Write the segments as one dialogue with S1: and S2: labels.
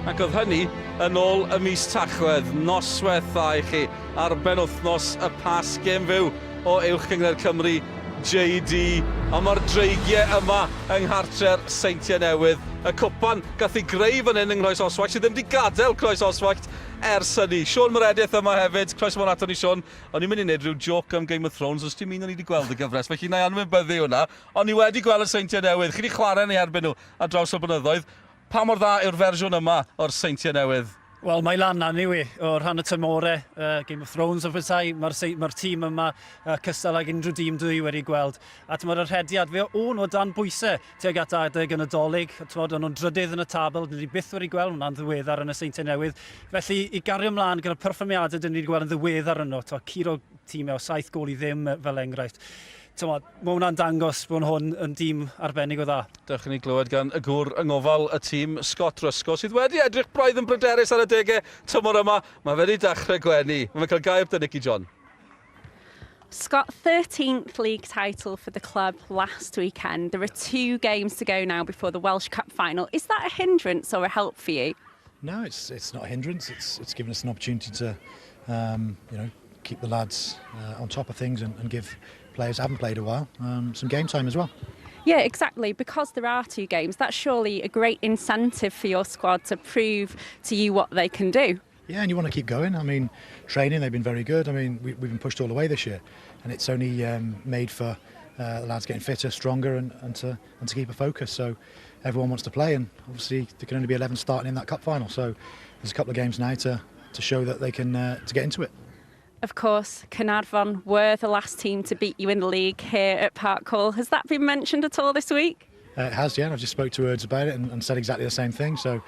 S1: ac oedd hynny yn ôl y mis Tachwedd, noswaith dda i chi, ar ben wythnos y pas gêm fyw o uwch Cyngor Cymru JD, a mae'r dreigiau yma yng Nghartref Seintiau Newydd. Y cwpan gath ei greu fan hyn yng Nghoes Oswallt, sydd ddim wedi gadael Croes Oswallt ers hynny. Siôn Moredydd yma hefyd, croes mor ato ni Siôn. O'n i'n mynd i wneud rhyw joc am Game of Thrones, os ti'n mynd o'n i wedi gweld y gyfres, felly na i anwybyddu hwnna. O'n i wedi gweld y Seintiau Newydd, chi wedi chwarae ni erbyn nhw a draws y blynyddoedd. Pa mor dda yw'r fersiwn yma o'r Seintiau Newydd?
S2: Wel, mae lan Newydd o'r rhan y tymore, Game of Thrones o bethau, mae'r tîm yma cystal ag unrhyw dîm dwi wedi gweld. A mae'r rhediad fe o'n o dan bwysau tuag at adeg yn y dolyg. O'n nhw'n drydydd yn y tabl, dyn ni byth wedi gweld hwnna'n ddiweddar yn y Seintiau Newydd. Felly, i gario ymlaen gyda'r perfformiadau dyn ni wedi gweld yn ddiweddar yno, curo tîmau o 7 gol i ddim fel enghraifft. Mae hwnna'n dangos bod hwn yn dîm arbennig o dda.
S1: Dewch i ni glywed gan y gŵr yng ngofal y tîm Scott Rysgo, sydd wedi edrych braidd yn bryderus ar y degau tymor yma. Mae wedi dechrau gwenu. Mae'n cael gair da Nicky John.
S3: Scott, 13th league title for the club last weekend. There are 2 games to go now before the Welsh Cup final. Is that a hindrance or a help for you?
S4: No, it's not a hindrance. It's given us an opportunity to, keep the lads on top of things and give players who haven't played a while some game time as well.
S3: Yeah, exactly. Because there are 2 games, that's surely a great incentive for your squad to prove to you what they can do.
S4: Yeah, and you want to keep going. I mean, training, they've been very good. I mean, we've been pushed all the way this year, and it's only made for the lads getting fitter, stronger, and to keep a focus. So everyone wants to play, and obviously there can only be 11 starting in that cup final. So there's a couple of games now to show that they can to get into it.
S3: Of course, Caernarfon were the last team to beat you in the league here at Park Hall. Has that been mentioned at all this week?
S4: It has, yeah. I've just spoke to Words about it and said exactly the same thing. So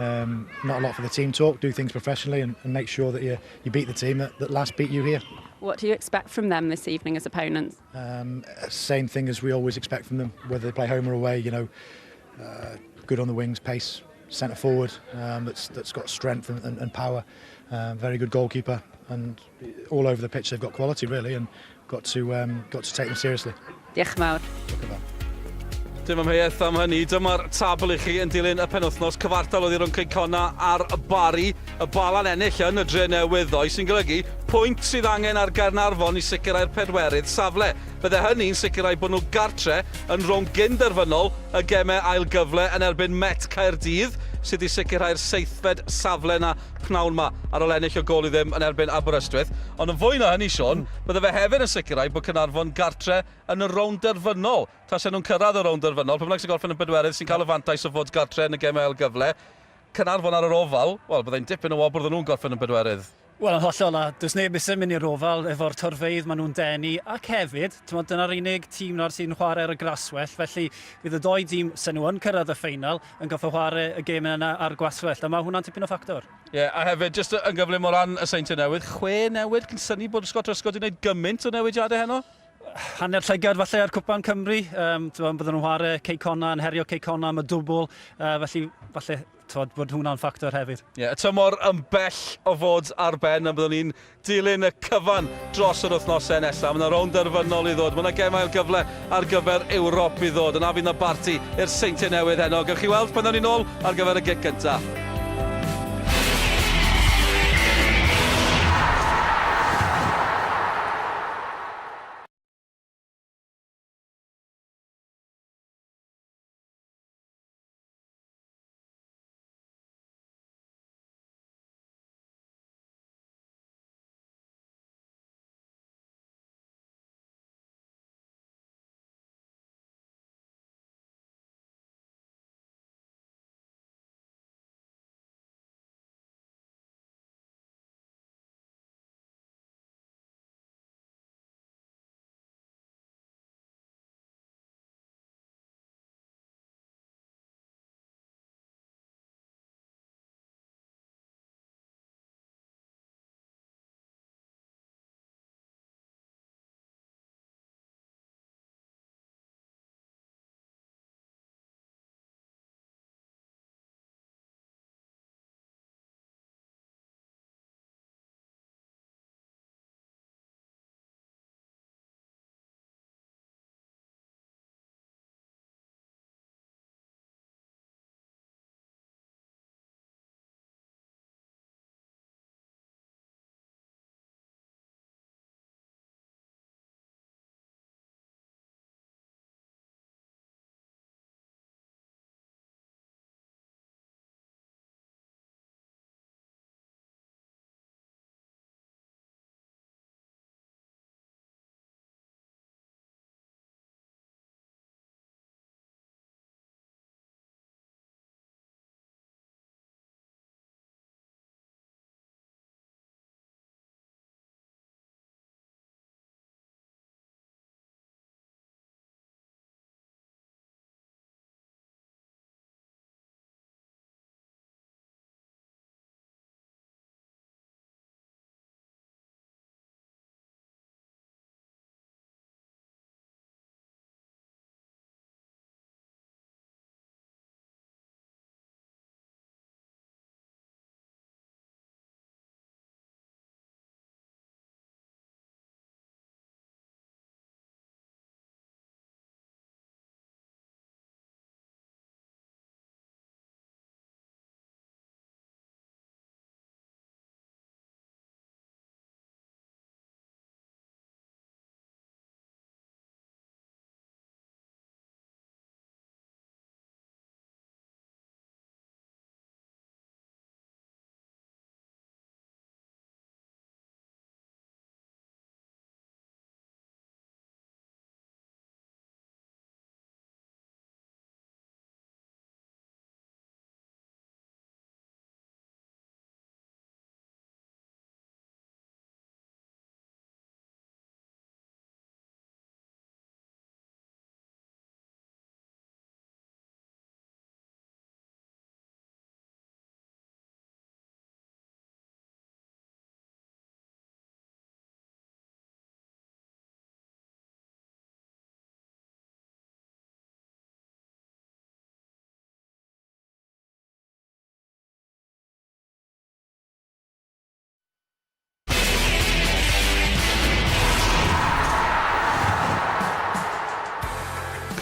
S4: not a lot for the team talk, do things professionally and make sure that you beat the team that last beat you here.
S3: What do you expect from them this evening as opponents?
S4: Same thing as we always expect from them, whether they play home or away, good on the wings, pace, centre forward, that's got strength and power, very good goalkeeper, and all over the pitch they've got quality really, and got to take them seriously.
S3: Diolch mawr.
S1: Dim ymheuaeth am hynny, dyma'r tabl i chi yn dilyn y penwythnos. Cyfartal oedd i rhwng Caernarfon a'r Bari. Y balan ennill yn y dre newydd ddoe, sy'n golygu pwynt sydd angen ar Caernarfon i sicrhau'r pedwerydd safle. Bydde hynny'n sicrhau bod nhw gartre yn rhwng gynderfynol y gemau ail gyfle yn erbyn Met Caerdydd, sydd i sicrhau'r 7fed safle na pnawn ma ar ôl ennill o gol i ddim yn erbyn Aberystwyth. Ond yn fwy na hynny, Siôn, bydde fe hefyd yn sicrhau bod Caernarfon gartre yn y rownd derfynol. Tasen nhw'n cyrraedd y rownd derfynol, pe bynnag sy'n gorffen y bedwerydd sy'n cael y fantais o fod gartre yn y gemau ail gyfle. Caernarfon ar yr ofal, wel, byddai'n dipyn o wobr nhw'n gorffen y bedwerydd.
S2: Wel, yn hollol, does neb sy'n mynd i'r ofal efo'r torfeidd maen nhw'n denu, ac hefyd, dyna'r unig tîm na'r sy'n chwarae ar y graswell, felly bydd y 2 tîm sy'n nhw yn cyrraedd y ffeinal yn goffa chwarae y gêm yna ar gwaswell, a mae hwnna'n tipyn o ffactor.
S1: Ie, a hefyd, jyst yn gyflym o ran y Seintiau Newydd, 6 newid cyn syni bod Scott Rysgo wedi gwneud gymaint o newidiadau heno?
S2: Hanner llygad falle ar Cwpan Cymru, bydden nhw'n chwarae Caernarfon, yn herio Caernarfon am y dwbl, felly falle bod hwnna'n ffactor hefyd.
S1: Ie, y tymor yn bell o fod ar ben, a byddwn ni'n dilyn y cyfan dros yr wythnosau nesaf. Mae yna rownd derfynol i ddod, mae yna gemael gyfle ar gyfer Ewrop i ddod. Yna fydd yna barti i'r Seintiau Newydd heno. Gewch chi weld pan ni nôl ar gyfer y gig gyntaf.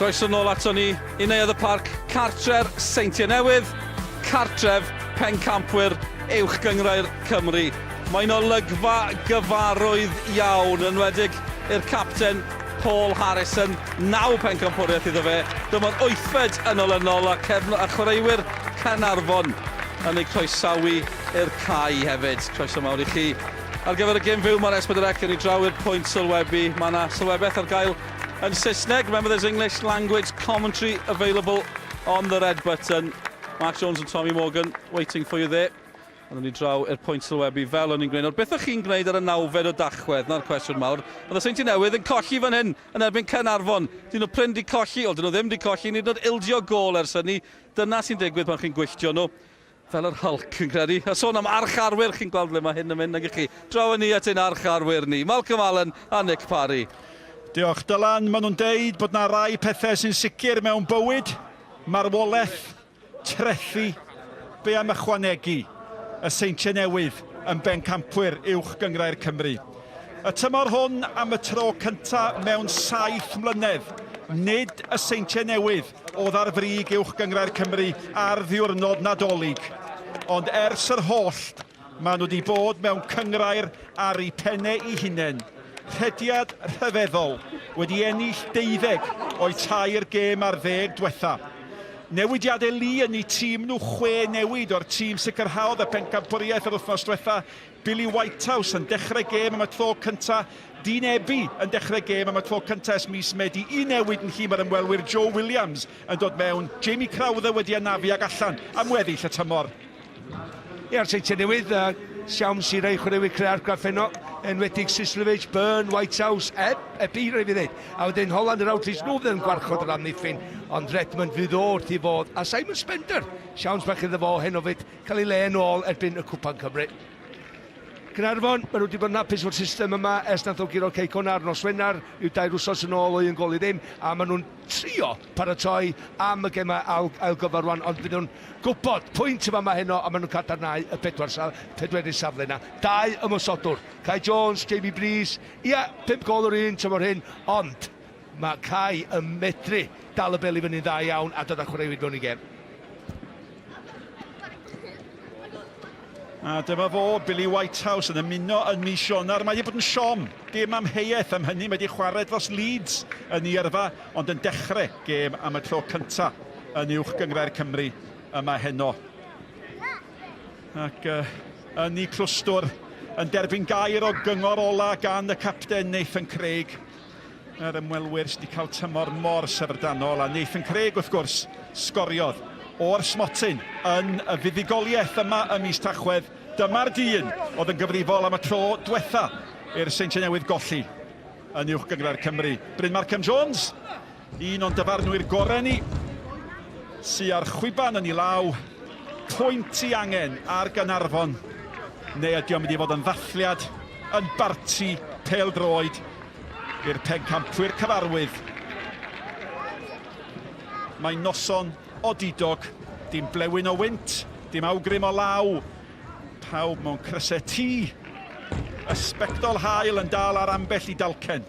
S1: Croeso nôl ato ni i Newydd y Parc, cartref Seintiau Newydd, cartref pencampwyr uwch gyngrair Cymru. Mae'n olygfa gyfarwydd iawn, yn wedig i'r capten Paul Harrison, 9 pencampwriaeth iddo fe. Dyma'r 8fed yn olynol a chwaraewyr Caernarfon yn ei croesawu i'r cae hefyd. Croeso mawr i chi. Ar gyfer y gêm fyw, mae'r S4C yn ei draw i'r pwynt sylwebu. Mae yna sylwebeth ar gael yn Saesneg. Remember, there's English language commentary available on the red button. Mark Jones and Tommy Morgan waiting for you there. Ond yn ei draw i'r pwynt sylwebu fel o'n i'n gwneud. Beth o'ch chi'n gwneud ar y 9fed o dachwedd? Na'r cwestiwn mawr. Oedd y Seintiau Newydd yn colli fan hyn yn erbyn Caernarfon. Dyn nhw prin di colli, o dyn nhw ddim di colli, nid nhw'n ildio gol ers hynny. Dyna sy'n digwydd pan chi'n gwylltio nhw. Fel yr Hulk yn credu. A sôn am archarwyr, chi'n gweld ble mae hyn yn mynd ag chi. Draw ni at ein archarwyr ni. Malcolm Allen a Nick Parry.
S5: Diolch Dylan, maen nhw'n deud bod na rai pethau sy'n sicr mewn bywyd. Marwolaeth, trethu, be am ychwanegu y Seintiau Newydd yn bencampwyr uwch gyngrair Cymru. Y tymor hwn am y tro cyntaf mewn 7 mlynedd. Nid y Seintiau Newydd oedd ar frig uwch gyngrair Cymru ar ddiwrnod Nadolig. Ond ers yr holl, maen nhw wedi bod mewn cyngrair ar eu pennau eu hunain. Rhediad rhyfeddol wedi ennill 12 o'i tair gêm ar 10 diwetha. Newidiadau lu yn eu tîm nhw 6 newid o'r tîm sicrhaodd y pencampwriaeth yr wythnos diwetha. Billy Whitehouse yn dechrau gêm am y tro cyntaf. Dean Ebi yn dechrau gêm am y tro cyntaf ers mis Medi. Un newid yn llun ar ymwelwyr Joe Williams yn dod mewn. Jamie Crowther wedi anafu ag allan am weddill y tymor.
S6: Ia'r Seintiau Newydd, siawns i rei chwaraewyr Caernarfon, enwedig Sislovich, Byrne, Whitehouse, Ebi, rhaid fi ddweud. A wedyn Holland yr Outreach, nhw fydd yn gwarchod yr amddiffyn, ond Redmond fydd o'r ti fod. A Simon Spender, siawns bach iddo fo hyn o fyd, cael ei le yn ôl erbyn y Cwpan Cymru. Caernarfon, maen nhw wedi bod yn hapus o'r system yma ers nath o giro Ceicon ar nos Wener, yw 2 wsos yn ôl o'i yn gol i ddim, a maen nhw'n trio paratoi am y gemau ail gyfer rwan, ond fydd nhw'n gwybod pwynt yma heno, a maen nhw'n cadarnhau y 4 safle yna. 2 ymwysodwr, Kai Jones, Jamie Breeze, ia, 5 gol o'r un tymor hyn, ond mae Kai yn medru dal y beli fyny'n dda iawn a dod â chwaraewyr mewn i gem.
S5: A dyma fo, Billy Whitehouse yn ymuno yn mis Ionawr. Mae wedi bod yn siom gêm amheuaeth am hynny. Mae wedi chwarae dros Leeds yn ei yrfa, ond yn dechrau gêm am y tro cyntaf yn uwch gyngrair Cymru yma heno. Ac yn ei clwstwr yn derbyn gair o gyngor ola gan y capten Nathan Craig. Yr ymwelwyr sydd wedi cael tymor mor syfrdanol. A Nathan Craig, wrth gwrs, sgoriodd o'r smotyn yn y fuddigoliaeth yma ym mis Tachwedd. Dyma'r dyn oedd yn gyfrifol am y tro diwetha i'r Seintiau Newydd golli yn uwch gyngrair Cymru. Bryn Markham Jones, un o'n dyfarnwyr gorau ni, sy ar chwiban yn ei law, pwynt i angen ar Caernarfon, neu ydy o'n mynd i fod yn ddathliad yn barti pêl-droed i'r pencampwyr cyfarwydd. Mae noson odidog, dim blewyn o wynt, dim awgrym o law. Pawb mewn crysau tŷ. Ysbectol haul yn dal ar ambell i dalcen.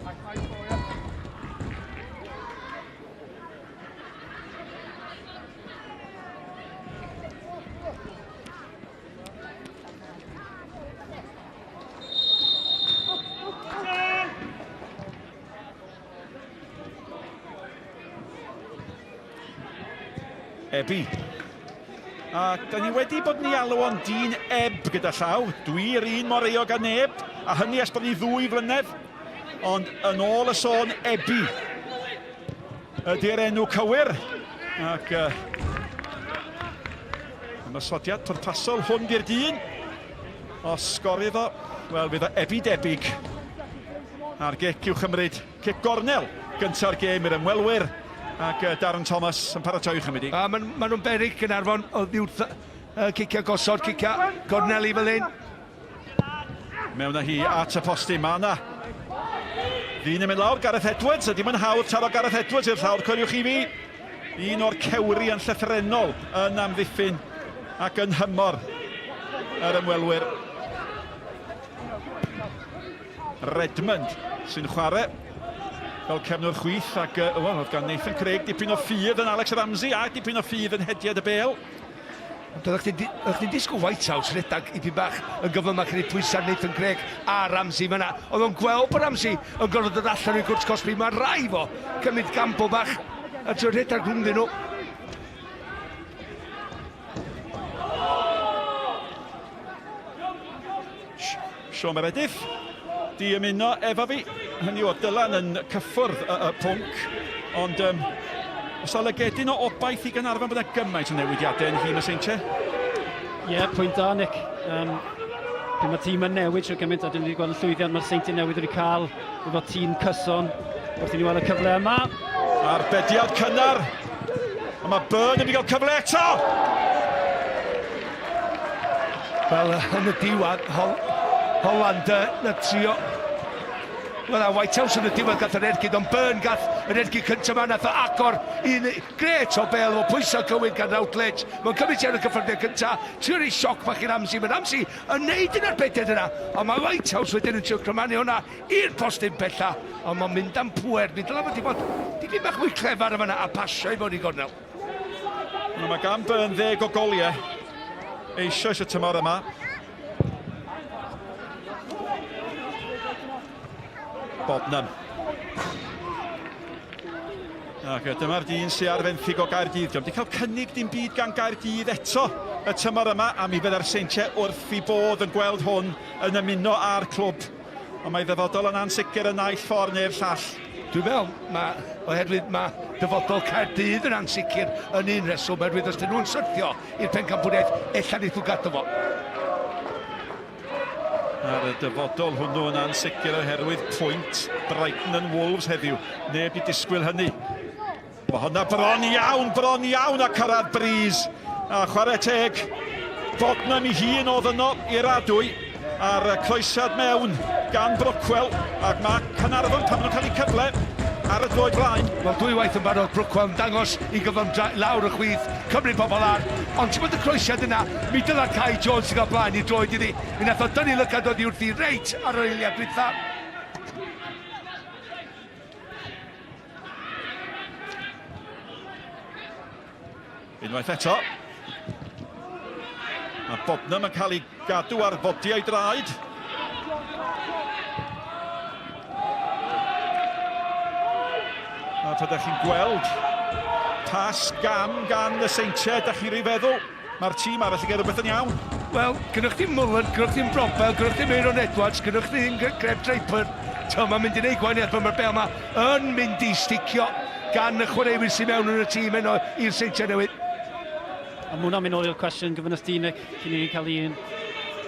S5: Ebi. A da ni wedi bod ni alw o'n dyn eb gyda llaw. Dwi'r un mor eog a neb, a hynny ers bod ni 2 flynedd. Ond yn ôl y sôn Ebi ydy'r enw cywir. Ac yn ysodiad pwrpasol hwn di'r dyn. O sgorydd o, wel fydd o Ebi debyg. A'r gic i'w chymryd cic gornel gynta'r gêm i'r ymwelwyr. Ac Darren Thomas yn paratoi chymryd i.
S6: A maen nhw'n berig Caernarfon o ddiwrth cicia gosod, cicia gornel i fel hyn.
S5: Mewn â hi at y posti, mae yna ddyn yn mynd lawr, Gareth Edwards. Ydy mae'n hawdd taro Gareth Edwards i'r llawr, coeliwch i fi. Un o'r cewri yn llythrenol yn amddiffyn ac yn hymor yr ymwelwyr. Redmond sy'n chwarae. fel cefnwr chwith ac wel, oedd gan Nathan Craig dipyn o ffydd yn Alex Ramsey a dipyn o ffydd yn hediad y bel.
S6: Doeddech chi'n disgwyl White House redag i pi bach yn gyflymach yn ei pwysau Nathan Craig a Ramsey fyna. Oedd o'n gweld bod Ramsey yn gorfod dod allan i'r gwrs cosbi. Mae rai fo cymryd gambo bach a ti'n redag rhwngddyn nhw.
S5: Sean Meredith, di ymuno efo fi. Hynny o Dylan yn cyffwrdd y pwnc. Ond os olygedyn o obaith i Caernarfon bod yna gymaint o newidiadau yn hyn o Seintiau?
S2: Ie, pwynt da, Nick. Pan mae tîm yn newid trwy gymaint, a dyn ni wedi gweld y llwyddiant mae'r Seintiau newydd wedi cael efo tîm cyson. Wrth i ni weld y cyfle yma.
S5: Arbediad cynnar. A mae Byrne yn mynd i gael cyfle eto.
S6: Wel, yn y diwedd, Holland na trio. Wel, White House yn y diwedd gath yr ergyd, ond Byrne gath yr ergyd cyntaf yma, nath o agor un gret o bel o pwysau cywir gan Routledge. Mae'n cymryd iawn y cyffredau cyntaf, trwy'r ei sioc bach i Ramsey. Mae Ramsey yn neud yn arbediad yna, ond mae White House wedyn yn trio crymannu hwnna i'r postyn bella, ond mae'n mynd am pwer. Fi dyla fod i bod dipyn bach mwy clefar yma a pasio i fod i gornel.
S5: Mae gan Byrne 10 o goliau eisoes y tymor yma. Bodnam. Ac dyma'r dyn sy'n ar fenthyg o Gaerdydd. Diolch. Di cael cynnig dim byd gan Gaerdydd eto y tymor yma, a mi fyddai'r Seintiau wrth i bod yn gweld hwn yn ymuno â'r clwb. Ond mae ddyfodol yn ansicr yn naill ffordd neu'r llall.
S6: Dwi'n meddwl, oherwydd mae dyfodol Caerdydd yn ansicr yn un reswm, oherwydd os dyn nhw'n syrthio i'r pencampwriaeth, ella nid nhw gadw fo.
S5: Ar y dyfodol hwnnw yn ansicr oherwydd pwynt Brighton and Wolves heddiw. Neb i disgwyl hynny. Mae hwnna bron iawn a cyrraedd bris. A chwarae teg, Bodnam i hun oedd yno i'r adwy. A'r croesiad mewn gan Brookwell. Ac mae Caernarfon pan nhw'n cael ei cyfle ar y droed blaen.
S6: Wel, dwy waith yn barod, Brookwell yn dangos i gyflym lawr y chwith, cymryd pobl ar. Ond ti'n bod y croesiad yna, mi dyla Kai Jones i gael blaen i droed iddi. Mi nath o dynnu lygad oddi wrthi reit ar yr eiliad dwytha.
S5: Unwaith eto. Mae Bodnam yn cael ei gadw ar fodiau draed. A pan ydych chi'n gweld pas gan y Seintiau, ydych chi'n rhy feddwl, mae'r tîm arall i gael rhywbeth yn iawn.
S6: Wel, gynnwch chi'n Mullen, gynnwch chi'n Brobel, gynnwch chi'n Aaron Edwards, gynnwch chi'n Greg Draper. Mae'n mynd i wneud gwahaniaeth pan mae'r bel yma yn mynd i sticio gan y chwaraewyr sy'n mewn yn y tîm yno i'r Seintiau Newydd.
S2: A mwna mynd ôl i'r cwestiwn gyfyn ysdynig, cyn i ni cael un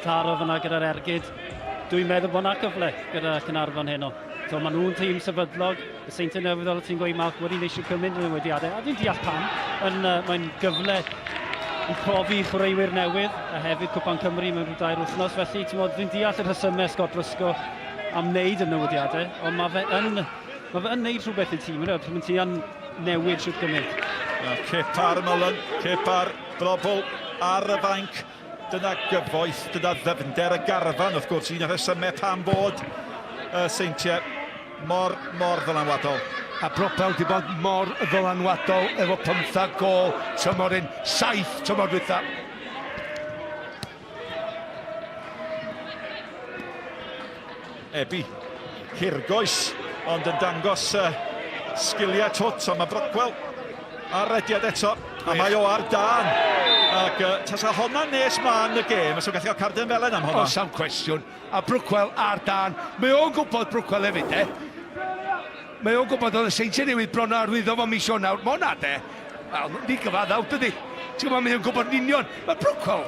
S2: taro fyna gyda'r ergyd. Dwi'n meddwl bod yna cyfle gyda Caernarfon heno. So, mae nhw'n tîm sefydlog, y Seintiau Newydd fel ti'n gweud, Mark, wedi neisio cymryd yn newidiadau. A dwi'n deall pam, mae'n gyfle i profi chwaraewyr newydd, a hefyd Cwpan Cymru mewn rhyw 2 wythnos. Felly, dwi'n deall yr hysymau Scott Briscoe am wneud y newidiadau, ond mae fe yn wneud rhywbeth i tîm, pan ti yn newid siwt gymryd.
S5: Cip ar Mullen, cip ar Brobl ar y fainc. Dyna gyfoeth, dyna ddyfnder y garfan, wrth gwrs, un o'r hysymau pan bod Seintiau mor ddylanwadol.
S6: A Brobel di bod mor ddylanwadol efo 15 gol tymor 7 tymor dwytha.
S5: Ebi, hirgoes, ond yn dangos sgiliau twt, ond mae Brookwell ar rediad eto, a mae o ar dan. Ac tasa honna nes ma'n y gêm, os o'n gallu cael cardyn felen am honna.
S6: O, sam cwestiwn. A Brookwell ar dan. Mae o'n gwybod Brookwell hefyd, Mae o'n gwybod oedd y Seintiau Newydd bron arwyddo fo mis o nawr. Mae hwnna, wel, ni gyfaddaw, dydi. Ti'n gwybod, mae o'n gwybod union. Mae Brookwell,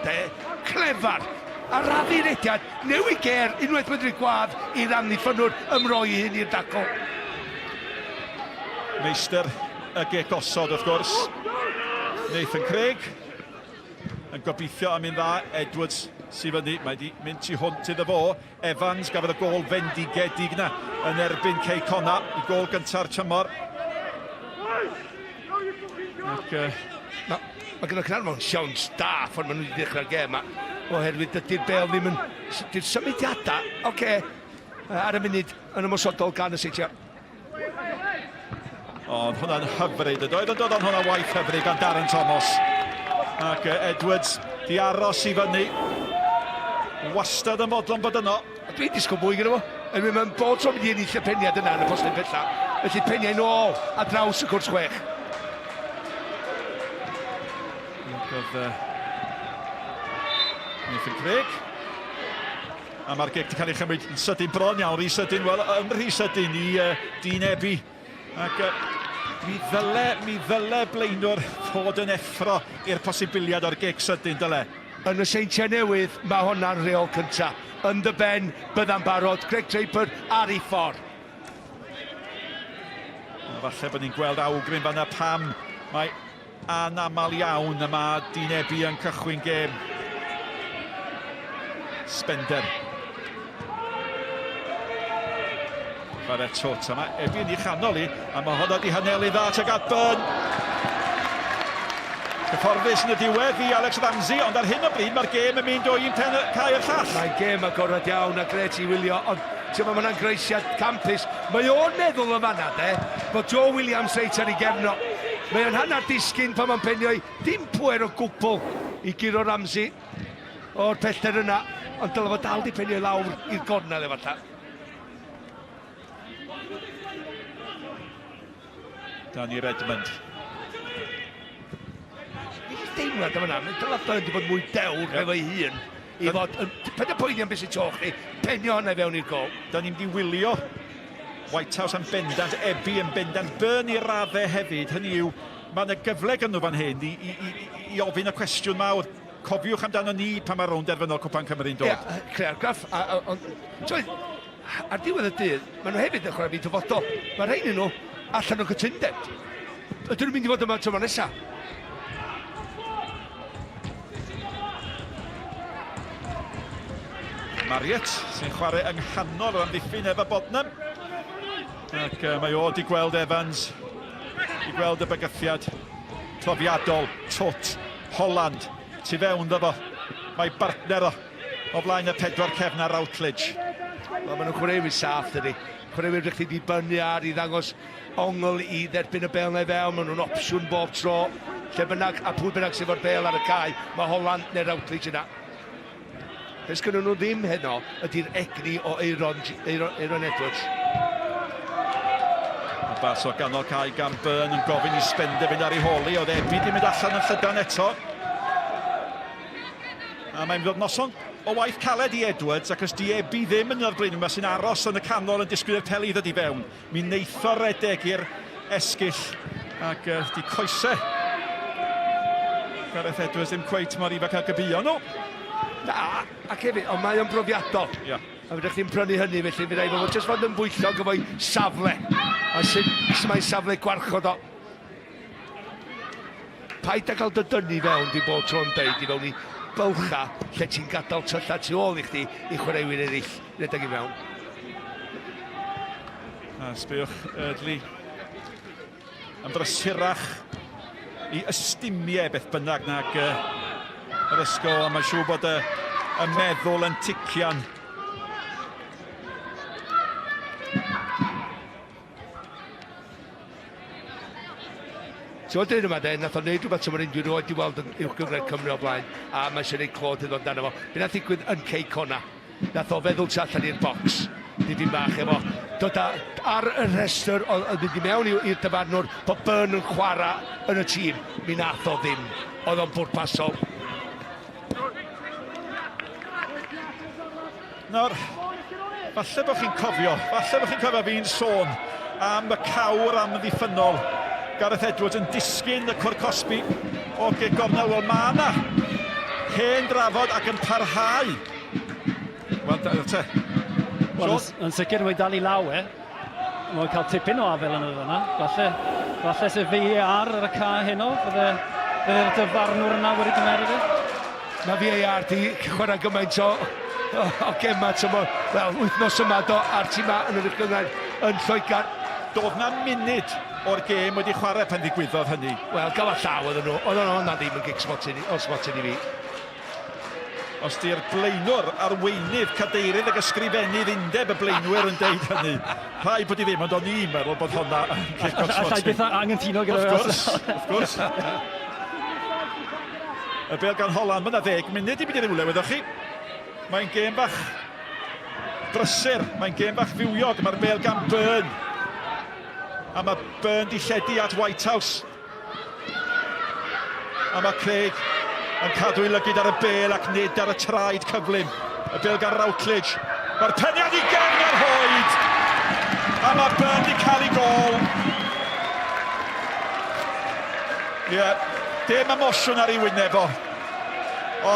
S6: clefar. A raddu rediad, newid ger, unwaith medru gwadd i'r amddiffynwr ymroi hyn i'r dacl.
S5: Meistr y gec osod, wrth gwrs. Nathan Craig. Yn gobeithio am un dda, Edwards sy'n fyny, mae wedi mynd tu hwnt iddo fo. Evans gafodd y gol fendigedig na yn erbyn Cei Conna, i gol gynta'r tymor. Ac,
S6: Mae gyda Caernarfon siawns da ffordd maen nhw wedi dechrau'r gêm yma. Oherwydd dydy'r bel ddim yn... Dy'r symudiadau, ar y munud yn ymosodol gan y Seintiau.
S5: Ond hwnna'n hyfryd, y doedd yn dod o'n hwnna waith hyfryd gan Darren Thomas. Ac Edwards di aros i fyny. Wastad yn fodlon bod yno.
S6: Dwi'n disgwyl mwy gyda fo. Mae'n bod tro mynd i ennill y peniad yna yn y postyn bella. Felly peniau nôl a draws y cwrs chwech.
S5: Oedd Nathan Craig. A mae'r gig wedi cael ei chymryd yn sydyn bron iawn, rhy sydyn, wel, yn rhy sydyn i dinebu. Ac mi ddyle blaenwr fod yn effro i'r posibiliad o'r gig sydyn, dyle.
S6: Yn y Seintiau Newydd, mae hwnna'n reol cynta. Yn dy ben, bydda'n barod, Greg Draper ar ei ffordd.
S5: Falle bod ni'n gweld awgrym fan'na pam mae anamal iawn yma dinebu yn cychwyn gêm. Spender. Fa'r etot yma, Efi yn ei chanol i, a mae hwnna di hanelu dda tuag at Byrne. Cyfforddus yn y diwedd i Alex Ramsey, ond ar hyn o bryd mae'r gêm yn mynd o un pen cael y llall.
S6: Mae'n gêm agorad iawn a gret i wylio, ond ti'n meddwl mae'n greisiad campus. Mae o'n meddwl y fanna, bod Joe Williams reit ar ei gefno. Mae o'n hanner disgyn pan mae'n penio i dim pwer o gwbl i giro Ramsey o'r pellter yna, ond dylai fod dal di penio i lawr i'r gornel efallai.
S5: Danny Redmond.
S6: Deimlad am yna, dylai Byrne di bod mwy dewr efo ei hun i fod, peth y poeni am beth sy'n toch chi, penio hwnna fewn i'r gol.
S5: Da ni'n di wylio Whitehouse yn bendant, Ebi yn bendant, Byrne i raddau hefyd. Hynny yw, mae yna gyfle gynnw fan hyn i ofyn y cwestiwn mawr. Cofiwch amdano ni pan mae'r rownd derfynol Cwpan Cymru'n dod.
S6: Ie, Caernarfon, ar diwedd y dydd, maen nhw hefyd yn chwarae fi dyfodol. Mae rhain nhw allan o gytundeb. Ydyn nhw'n mynd i fod yma tro nesaf?
S5: Marriott sy'n chwarae yng nghanol o amddiffyn efo Bodnam. Ac mae o di gweld Evans, di gweld y bygythiad profiadol, Twt, Holland, tu fewn ddo fo. Mae bartner o flaen y 4 cefn ar Routledge.
S6: Wel, maen nhw'n chwaraewyr saff, dydi. Chwaraewyr rydych chi di bynnu ar i ddangos ongl i dderbyn y bel neu fewn. Maen nhw'n opsiwn bob tro. Lle bynnag, a pwy bynnag sydd o'r bel ar y cae, mae Holland neu Routledge yna. Beth gyda nhw ddim heno ydy'r egni o Aaron Edwards.
S5: Y bas o ganol cae gan Byrne yn gofyn i Spender fynd ar ei holi. Oedd Ebi di mynd allan yn llydan eto. A mae'n dod noson o waith caled i Edwards, ac os di Ebi ddim yn arblaen yma sy'n aros yn y canol yn disgwyl i'r peli ddod i fewn. Mi neitho redeg i'r esgyll ac di coesau. Gareth Edwards ddim cweit mor ifanc cael gybio nhw.
S6: Na, ac hefyd, ond mae o'n brofiadol.
S5: Yeah.
S6: A fydych chi'n prynu hynny, felly fydd rhaid fod jyst fod yn bwyllog efo'i safle. A sut mae'n safle gwarchod o. Paid a cael dy dynnu fewn, di bod tro'n deud, i fewn i bylcha, lle ti'n gadael tylla tu ôl i chdi i chwaraewyr eraill, redeg i fewn.
S5: A sbywch Ydli yn brysurach i ystumiau beth bynnag nag yr ysgol, a mae'n siŵr bod y meddwl yn tician.
S6: So dyn yma nath o'n neud rhywbeth sy'n mynd roed i weld yn uwchgyngred Cymru o blaen, a mae eisiau gwneud clod iddo amdano fo. Fe nath ddigwydd yn Caernarfon. Nath o feddwl tu allan i'r bocs. Difyn bach efo. Dod ar y rhestr, oedd mynd i mewn i'r dyfarnwr, bod Byrne yn chwarae yn y tîm. Mi nath o ddim. Oedd o'n bwrpasol.
S5: Nawr, falle bod chi'n cofio fi'n sôn am y cawr am ddiffynol. Gareth Edwards yn disgyn y Cwr Cosby o gornel. Wel, mae yna hen drafod ac yn parhau. Wel, te.
S2: Wel, yn sicr mae dal i law Mae'n cael tipyn o afel yn y fyna. Falle se VAR ar y ca heno, bydde'r dyfarnwr yna wedi gymeryd.
S6: Mae VAR di chwarae gymaint o gema tymor. Wel, wythnos yma do ar tîma yn yr uwchgyngred yn Lloegr.
S5: Doedd na munud o'r gêm wedi chwarae pan ddigwyddodd hynny.
S6: Wel, gael a llaw oedden nhw. Oedden nhw hwnna ddim yn gig spotyn i fi.
S5: Os di'r blaenwr arweinydd cadeirydd ac ysgrifennydd undeb y blaenwyr yn deud hynny. Rhai bod i ddim, ond o'n i'n meddwl bod hwnna yn cic o'r
S2: Allai beth angen tîno gyda
S5: fe. Of course. Y bel gan Holland, mae yna 10 munud i mynd i'r rywle, wedoch chi. Mae'n gêm bach brysur, mae'n gêm bach fywiog, mae'r bel gan Byrne. A mae Byrne di lledu at White House. A mae Craig yn cadw ei lygyd ar y bel ac nid ar y traed cyflym. Y bel gan Routledge. Mae'r peniad i gefn ar hoed. A mae Byrne di cael ei gol. Ie, dim emosiwn ar ei wyneb o.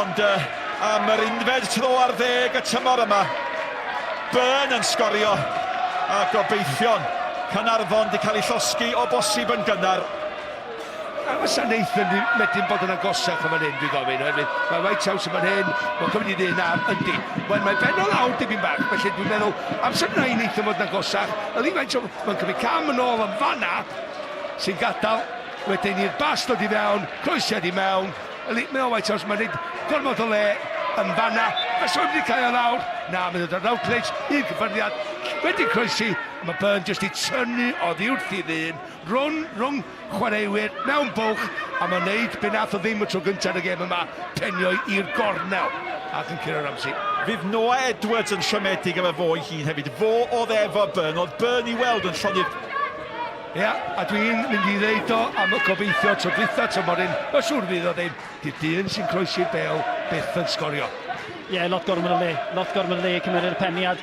S5: Ond am yr unfed tro ar 10 y tymor yma, Byrne yn sgorio. A gobeithion, Caernarfon di cael ei llosgi o bosib yn gynnar.
S6: A fysa Nathan medyn bod yn agosach am hyn, dwi'n gofyn. Mae White House yn hyn, mae'n cyfnod i ddyn ar yndi. Mae'n ben o lawr dipyn bach, felly dwi'n meddwl, amser na i Nathan fod yn agosach, mae'n cymryd cam yn ôl yn fanna, sy'n gadael, wedyn i'r bas dod i fewn, croesiad i mewn, mae o White House, mae'n neud gormod o le yn fanna, fysa wedi cael o lawr, na, mae'n dod ar Routledge, un cyffyrddiad, wedi croesi, mae Byrne jyst i tynnu oddi wrth i ddyn, rhwng chwaraewyr mewn bwch, a mae'n neud be nath o ddim y tro gyntaf y gêm yma, penio i'r gornel ac yn Ciarán Ramsey.
S5: Fydd Noah Edwards yn siomedig efo fo ei hun hefyd. Fo oedd efo Byrne, oedd Byrne i weld yn llonydd.
S6: Ia, a dwi'n mynd i ddeud o am y gobeithio tro dwytha tymor un, o siwr fydd o ddim, di'r dyn sy'n croesi'r bel byth yn sgorio.
S2: Ie, lot gormod o le cymryd y peniad.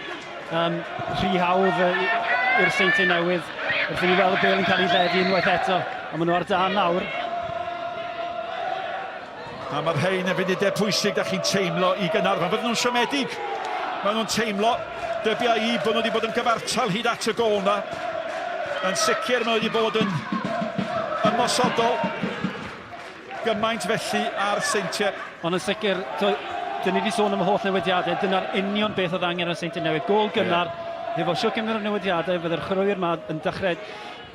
S2: Rhy hawdd i'r Seintiau Newydd. Wrth i ni weld y bel yn cael ei ddedi unwaith eto, a maen nhw ar dan nawr.
S5: A mae'r rhain yn funudau pwysig da chi'n teimlo i Caernarfon. Fydden nhw'n siomedig. Maen nhw'n teimlo, dybia i bod nhw wedi bod yn gyfartal hyd at y gol na. Yn sicr maen nhw wedi bod yn ymosodol. Gymaint felly ar Seintiau.
S2: Ond yn sicr, dyn ni wedi sôn am y holl newidiadau, dyna'r union beth oedd angen ar Seintiau Newydd. Gol gynnar, efo siwc am yr newidiadau, fydde'r chrwyr yma yn dechrau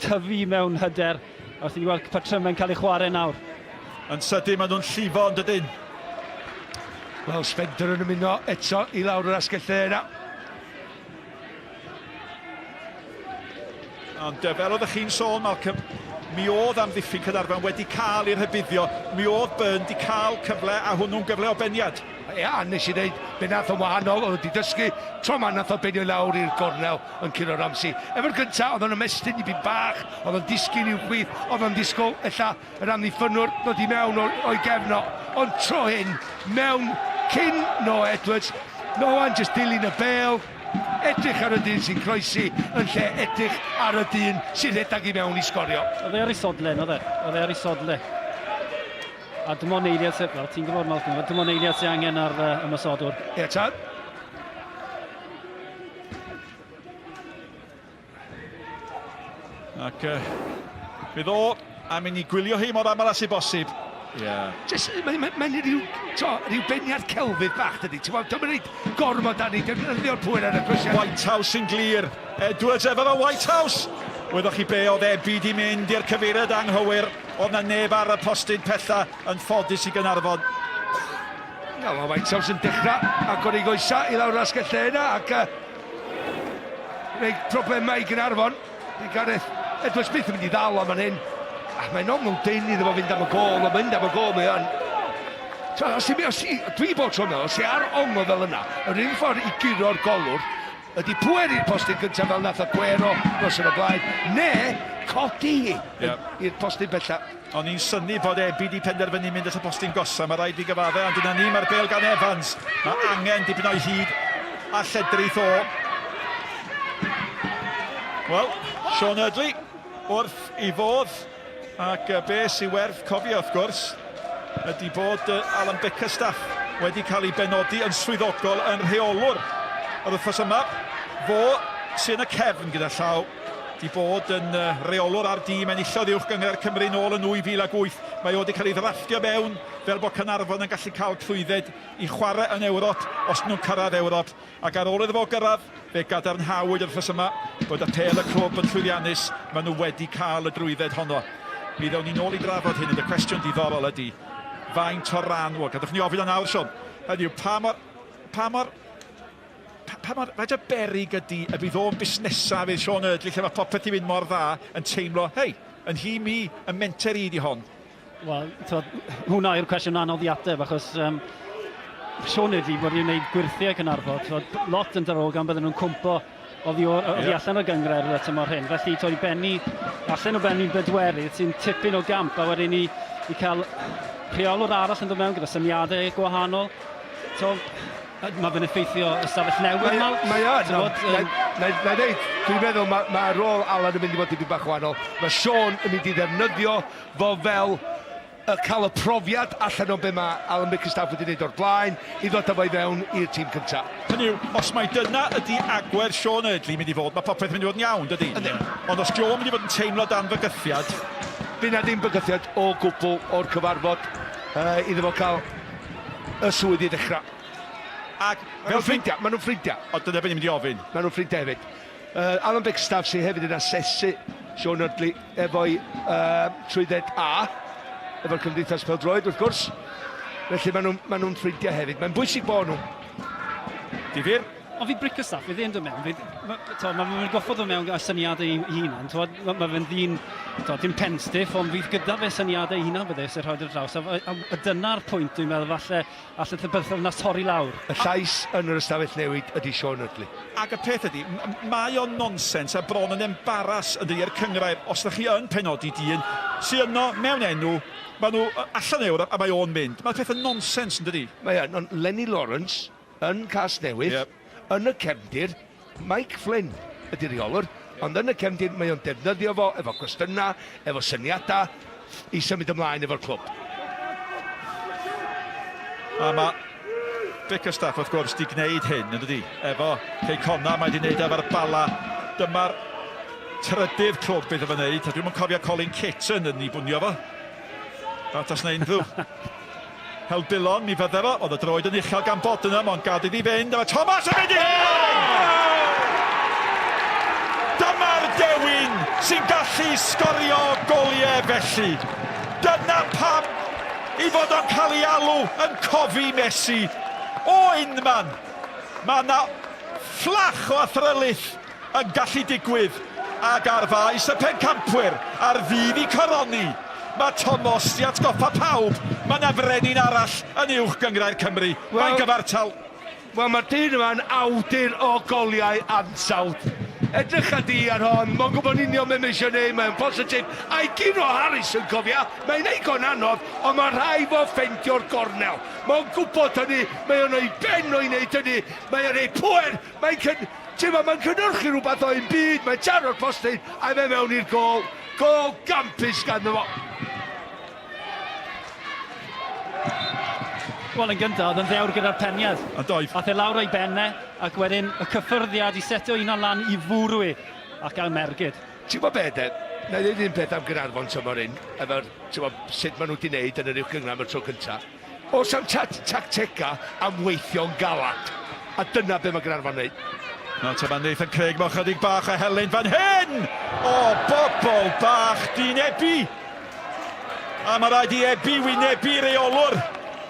S2: tyfu mewn hyder. Wrth i ni weld patrymau'n cael ei chwarae nawr.
S5: Yn sydyn maen nhw'n llifo yn dydyn.
S6: Wel, Spencer yn ymuno eto i lawr yr asgell yna.
S5: Ond fel oeddech chi'n sôn, Malcolm, mi oedd am ddiffyn Caernarfon wedi cael i'r rhybuddio. Mi oedd Byrne wedi cael cyfle a hwnnw'n gyfle o beniad.
S6: Ia, nes i ddeud, be nath o'n wahanol, oedd wedi dysgu, tro ma nath o benio lawr i'r gornel yn Ciarán Ramsey. Efo'r gyntaf, oedd o'n ymestyn i byd bach, oedd o'n disgyn i'w chwith, oedd o'n disgwyl, ella, yr amddiffynwr ddod i mewn o'i gefno. Ond tro hyn, mewn cyn Noah Edwards, Noah'n just dilyn y bel, edrych ar y dyn sy'n croesi, yn lle edrych ar y dyn sy'n redag i mewn i sgorio.
S2: Oedd e ar ei sodle, oedd e ar ei sodle. A dim ond eiliad, wel, ti'n gwybod Malcolm, dim ond eiliad sy'n angen ar ymosodwr.
S6: Ie, tad.
S5: Ac bydd o am mynd i gwylio hi mor aml as i bosib.
S6: Mae'n rhyw beniad celfydd bach, dydy. Dwi'n mynd gormod â ni, defnyddio'r pwyr ar y crwysiau.
S5: White House yn glir. Edwards efo fo White House. Wedoch chi be oedd Ebi di mynd i'r cyfeiriad anghywir. Oedd na neb ar y postyn pella yn ffodus i Caernarfon.
S6: Mae White House yn dechrau agor ei goesa i lawr asgell yna ac gwneud problemau i Caernarfon. Edwards byth yn mynd i ddal am hyn. Mae'n ongl dyn iddo fo fynd am y gol, o mynd am y gol mae o'n. Dwi bod tro meddwl, os i ar ongl fel yna, yr un ffordd i guro'r golwr, ydy pwer i'r postyn gyntaf fel nath o Gwero nos yn y blaen, ne codi i'r postyn bella.
S5: O'n i'n synnu bod Ebi di penderfynu mynd at y postyn gosa, mae rhaid i gyfaddau, ond dyna ni, mae'r bel gan Evans. Mae angen dipyn o'i hyd a lledrith o. Wel, Sean Ydley, wrth i fodd, ac be sy'n werth cofio wrth gwrs, ydy bod Alan Bickerstaff wedi cael ei benodi yn swyddogol yn rheolwr yr wythnos yma. Fo sy'n y cefn gyda llaw, di bod yn reolwr ar dîm enillodd uwch gyngor Cymru nôl yn 2008. Mae o wedi cael ei ddrafftio mewn fel bod Caernarfon yn gallu cael clwydded i chwarae yn Ewrop os nhw'n cyrraedd Ewrop. Ac ar ôl iddo fo gyrraedd, fe gadarnhawyd wrthnos yma bod y pêl y clwb yn llwyddiannus, maen nhw wedi cael y drwydded honno. Mi ddewn ni nôl i drafod hyn, y cwestiwn diddorol ydy faint o ran, gadwch ni ofyn o nawr, Sean, Hynny yw, pa mor faint o berig ydy y bydd o'n busnesaf fydd Sean Eardley lle mae popeth i fynd mor dda yn teimlo, hei, yn hi mi, yn menter i di hon.
S2: Wel, hwnna yw'r cwestiwn anodd i ateb, achos Sean Eardley wedi wneud gwirthiau Caernarfon. Lot yn darogan bydden nhw'n cwmpo oddi allan o gyngred y tymor hyn. Felly, i benni, allan o benni bedwerydd sy'n tipyn o gamp, a wedyn i cael rheolwr arall yn dod mewn gyda syniadau gwahanol. Mae fe'n effeithio ystafell newydd mal.
S6: Na dweud, dwi'n meddwl mae rôl Alan yn mynd i fod dipyn bach wahanol. Mae Sean yn mynd i ddefnyddio fo fel cael y profiad allan o be mae Alan Bickerstaff wedi gwneud o'r blaen i ddod â fo i fewn i'r tîm cyntaf.
S5: Hynny yw, os mae dyna ydy agwedd Sean Eardley mynd i fod, mae popeth mynd i fod yn iawn, dydy? Ond os Joe mynd i fod yn teimlo dan bygythiad...
S6: Fydd na ddim bygythiad o gwbl o'r cyfarfod iddo fo cael y swydd i ddechrau. Maen nhw'n ffrindiau.
S5: O, dyna beth ni'n mynd i ofyn.
S6: Maen nhw'n ffrindiau hefyd. Alan Bickerstaff sy'n hefyd yn asesu Sean Eardley efo'i trwydded A, efo'r Cymdeithas Pêl-droed, wrth gwrs. Felly maen nhw'n ffrindiau hefyd. Mae'n bwysig bod nhw.
S5: Difyr?
S2: Ond fi Bickerstaff, fydd e'n dod mewn. Mae'n goffod o mewn syniadau ei hunan. Mae fe'n ddyn, dim penstiff, ond fydd gyda fe syniadau ei hunan bydde sy'n rhoi ar draws. A dyna'r pwynt dwi'n meddwl, falle y bythefnos torri lawr.
S6: Y llais yn yr ystafell newid ydy Sean Eardley.
S5: Ac y peth ydy, mae o'n nonsens a bron yn embaras ydy i'r cyngrair os ydych chi yn penodi dyn sy'n yno mewn enw, mae nhw allan ewr a mae o'n mynd. Mae'r peth yn nonsens yn dydy.
S6: Mae o'n Lenny Lawrence yn Caernarfon, yn y cefndir, Mike Flynn ydy reolwr, ond yn y cefndir mae o'n defnyddio fo efo cwestiynau, efo syniadau i symud ymlaen efo'r clwb.
S5: A mae Bickerstaff wrth gwrs di gwneud hyn, yn dydy, efo Caernarfon mae di wneud efo'r bala. Dyma'r trydydd clwb bydd efo'n wneud, a dwi'n mynd cofio Colin Kitson yn ei bwnio fo. Batas na unrhyw. Helbilon, mi fydde fo, oedd y droed yn uchel gan Bodenham, ond gad iddi fynd, a Thomas yn mynd i Dyma'r dewin sy'n gallu sgorio goliau felly. Dyna pam i fod o'n cael ei alw yn cofi Messi. O unman, mae yna fflach o athrylyth yn gallu digwydd, ac ar faes y pencampwyr, ar fydd i coroni. Mae Thomas di atgoffa pawb, mae yna frenin arall yn uwch gyngrair Cymru. Mae'n gyfartal.
S6: Wel, mae'r dyn yma'n awdur o goliau ansawdd. Edrych a di ar hon, mae'n gwybod union mewn eisiau neu, mae'n positif. A'i Gino Harris yn cofia, mae'n neud o'n anodd, ond mae rhai fo ffeindio'r gornel. Mae'n gwybod hynny, mae'n ei ben o'i wneud hynny, mae'n ei pwer, mae'n cynnyrchu rhywbeth o'n byd, mae'n taro'r postyn, a fe mewn i'r gol. Gol gampus ganddo fo.
S2: Wel, yn gyntaf, oedd yn ddewr gyda'r peniad.
S5: A doedd.
S2: Ath e lawr o'i benne, ac wedyn y cyffyrddiad i setio un o lan i fwrw ac al mergyd.
S6: Ti'n gwybod beth, na i ddweud un peth am Caernarfon tymor hyn, efo'r sut maen nhw wedi wneud yn yr uwch gyngor am y tro cyntaf. Oes am tactica am weithio'n galad, a dyna be mae Caernarfon wneud.
S5: No, ta mae'n Nathan Craig mewn chydig bach a Helen fan hyn! O, bobl bach di nebu! A mae rhaid i ebu wynebu reolwr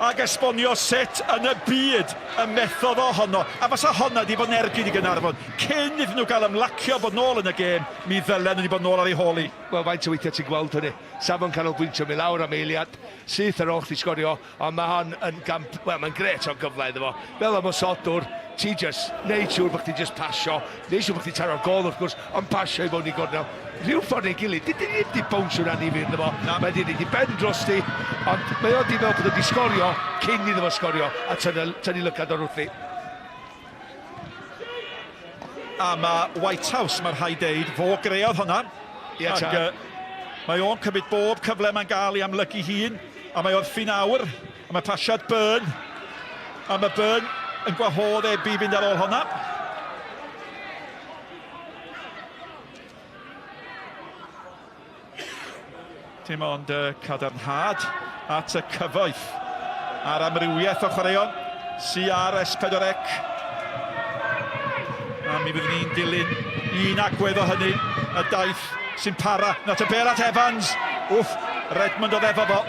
S5: ac esbonio set yn y byd y methodd ohono. A fasa honna di bod yn ergyd i Caernarfon. Cyn iddyn nhw gael ymlacio bod nôl yn y gêm, mi ddylen nhw di bod nôl ar ei holi.
S6: Wel, faint o weithiau ti'n gweld hynny. Safon canolbwyntio mi lawr am eiliad, syth ar ôl chdi sgorio, ond mae hon yn gamp, wel, mae'n gret o'n gyfle iddo fo. Fel am ysodwr, ti just neud siŵr bod chdi just pasio, neud siŵr bod chdi taro'r gol wrth gwrs, ond pasio i fewn i gornel. Rhyw ffordd ei gilydd, dydyn ni wedi bownsio rhan i fi iddo fo, mae di wedi ben drosti, ond mae o di meddwl bod wedi sgorio cyn iddo fo sgorio, a tynnu lygad o'r wrthi.
S5: A mae White House, mae'r rhaid deud, fo greodd hwnna. Ac mae o'n cymryd bob cyfle mae'n gael i amlygu hun, a mae o'n ffin awr, a mae pasiad Byrne, a mae Byrne yn gwahodd Ebi fynd ar ôl hwnna. Dim ond cadarnhad at y cyfoeth a'r amrywiaeth o chwaraeon sy ar S4C. A mi fydd ni'n dilyn un agwedd o hynny, y daith sy'n para. Not a Berat Evans. Wff, Redmond oedd efo fo.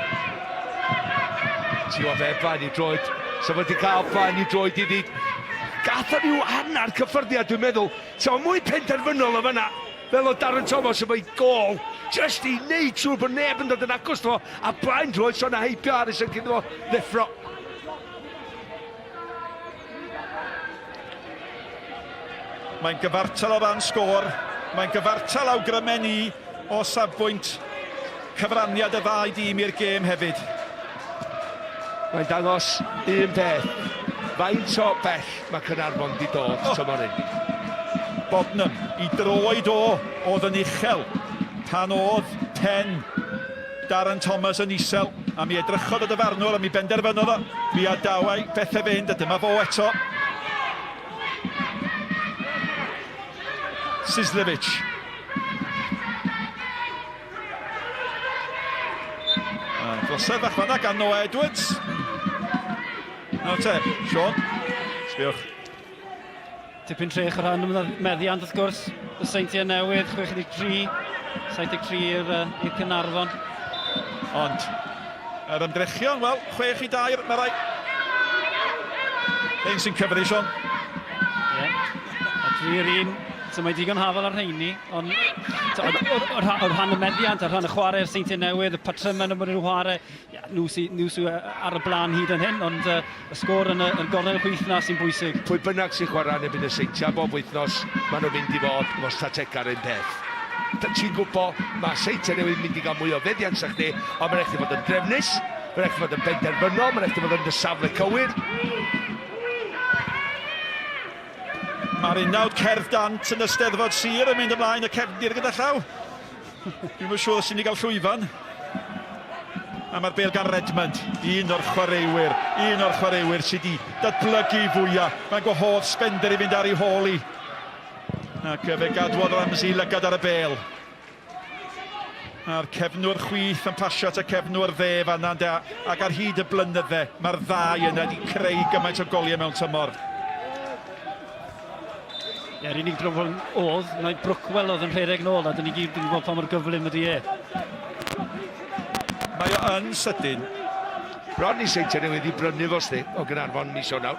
S6: Ti o fe blaen i droed So wedi cael fan I droed iddi. Gath o ryw hannar cyffyrddiad, dwi'n meddwl. So mwy penderfynol o fyna. Fel o Darren Thomas yn ei gol. Just I wneud siŵr bod neb yn dod yn agos to. A blaen droed, so na heibio Aris yn cyn o ddeffro.
S5: Mae'n gyfartal o ran sgôr. Mae'n gyfartal awgrymen I o safbwynt cyfraniad y ddau dîm i'r gêm hefyd.
S6: Mae'n dangos un peth. Faint o bell mae Caernarfon wedi dod tymor hyn.
S5: Bodnam I droed oedd yn uchel pan oedd pen Darren Thomas yn isel a mi edrychodd y dyfarnwr a mi benderfynodd o mi adawau bethau fynd a dyma fo eto. Sislevic. Glosedd fach fanna gan Noah Edwards. No te, Sean, sbiwch.
S2: Tipyn trech o rhan y meddiant wrth gwrs. Y Seintiau Newydd, 63. 73 i'r Caernarfon.
S5: Ond, yr ymdrechion, wel, 6-2, mae rai. Ein sy'n cyfri, Sean.
S2: Ie, a 3-1. So mae digon hafal ar rheini, ond o'r rhan y meddiant, ar rhan y chwarae'r Seintiau Newydd, y patrymau yn ymwneud chwarae, nhw sy'n ar y blaen hyd yn hyn, ond y sgôr yn y gornel chwythna sy'n bwysig.
S6: Pwy bynnag sy'n chwarae yn ebyn y Seintiau bob wythnos, maen nhw'n mynd I fod mos tatec ar un peth. Ti'n gwybod, mae Seintiau Newydd mynd I gael mwy o feddiant sa chdi, ond mae'n eich fod yn drefnus, mae'n eich fod yn benderfynol, mae'n eich fod yn dy safle cywir.
S5: Mae'r unawd cerdd dant yn y Steddfod Sir yn mynd ymlaen y cefndir gyda llaw. Dwi'n yn siŵr sy'n ni gael llwyfan. A mae'r bêl gan Redmond, un o'r chwaraewyr sydd wedi datblygu fwyaf. Mae'n gwahodd Spender I fynd ar ei hôl I. Ac fe gadwodd Ramsey lygad ar y bêl. A'r cefnwr chwith yn pasio at y cefnwr dde fanna, ac ar hyd y blynydde, mae'r ddau yna wedi creu gymaint o goliau mewn tymor.
S2: Yr unig drofol oedd, mae Brookwell oedd yn rhedeg nôl, a dyn ni gyd yn gwybod pa mor gyflym ydy e.
S5: Mae o yn sydyn.
S6: Bron I Seintiau Newydd I brynu fo sti o Caernarfon mis o nawr.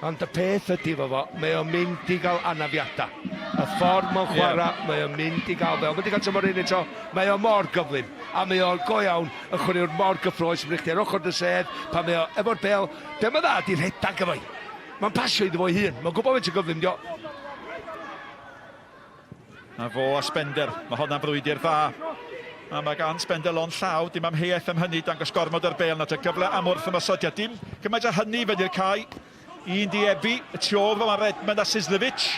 S6: Ond y peth ydy fo, mae o'n mynd I gael anafiadau. Y ffordd mae'n chwarae, mae o'n mynd I gael fel. Mae wedi cael tymor un eto, mae o mor gyflym. A mae o'n go iawn yn chwaraewr mor gyffroes, mae'n eich ar ochr dy sedd, pan mae o efo'r bel, be mae dda di'r rhedag efo I. Mae'n pasio iddo fo hun, mae'n gwybod faint o gyflym dio.
S5: A fo a Spender, mae hwnna'n brwydyr dda. A mae gan Spender lon llaw, dim amheuaeth am hynny, dangos gormod ar bêl, nad y gyfle am wrth ymosodiad. Dim gymaint â hynny fyddi'r cae. Un di Ebi, y tu ôl fel mae Redmond a Sislevic.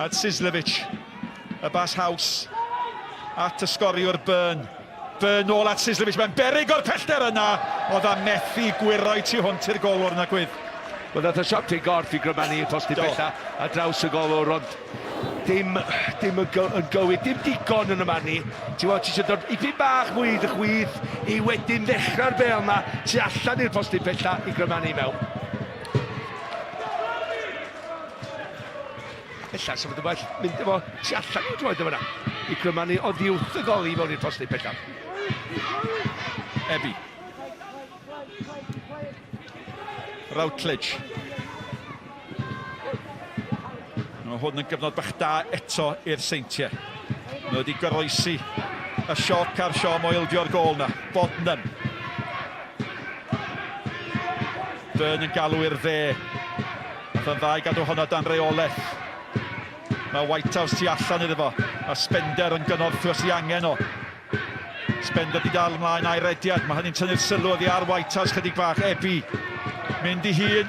S5: A Sislevic, y bas haws. At y sgoriwr Byrne. Byrne ôl at Sislevic, mae'n berig o'r pellter yna. Oedd a methu gwiroi tu hwnt i'r golwr na gwydd.
S6: Wel, nath y siop ti'n gorff I grymannu i'r posti bella a draws y golwr, ond dim yn gywir, dim digon yn y manni. Ti'n gwybod, ti eisiau dod ipyn bach mwy I dy chwydd I wedyn ddechrau'r bel yna tu allan i'r posti bella I grymannu mewn. Ella, sef ydy well mynd efo tu allan i'r droed yma I grymannu o ddiwth y goli mewn i'r posti bella.
S5: Ebi. Routledge. Mae hwn yn gyfnod bach da eto i'r Seintiau. Mae wedi goroesi y sioc ar Siom o ildio'r gol na. Bodnam. Byrne yn galw i'r dde. Oedd yn ddau gadw hwnna dan reolaeth. Mae Whitehouse tu allan iddo fo. A Spender yn gynorthio sy'n angen o. Spender di dal ymlaen a'i rediad. Mae hynny'n tynnu'r sylw oddi ar Whitehouse chydig bach. Ebi. Mynd I hun.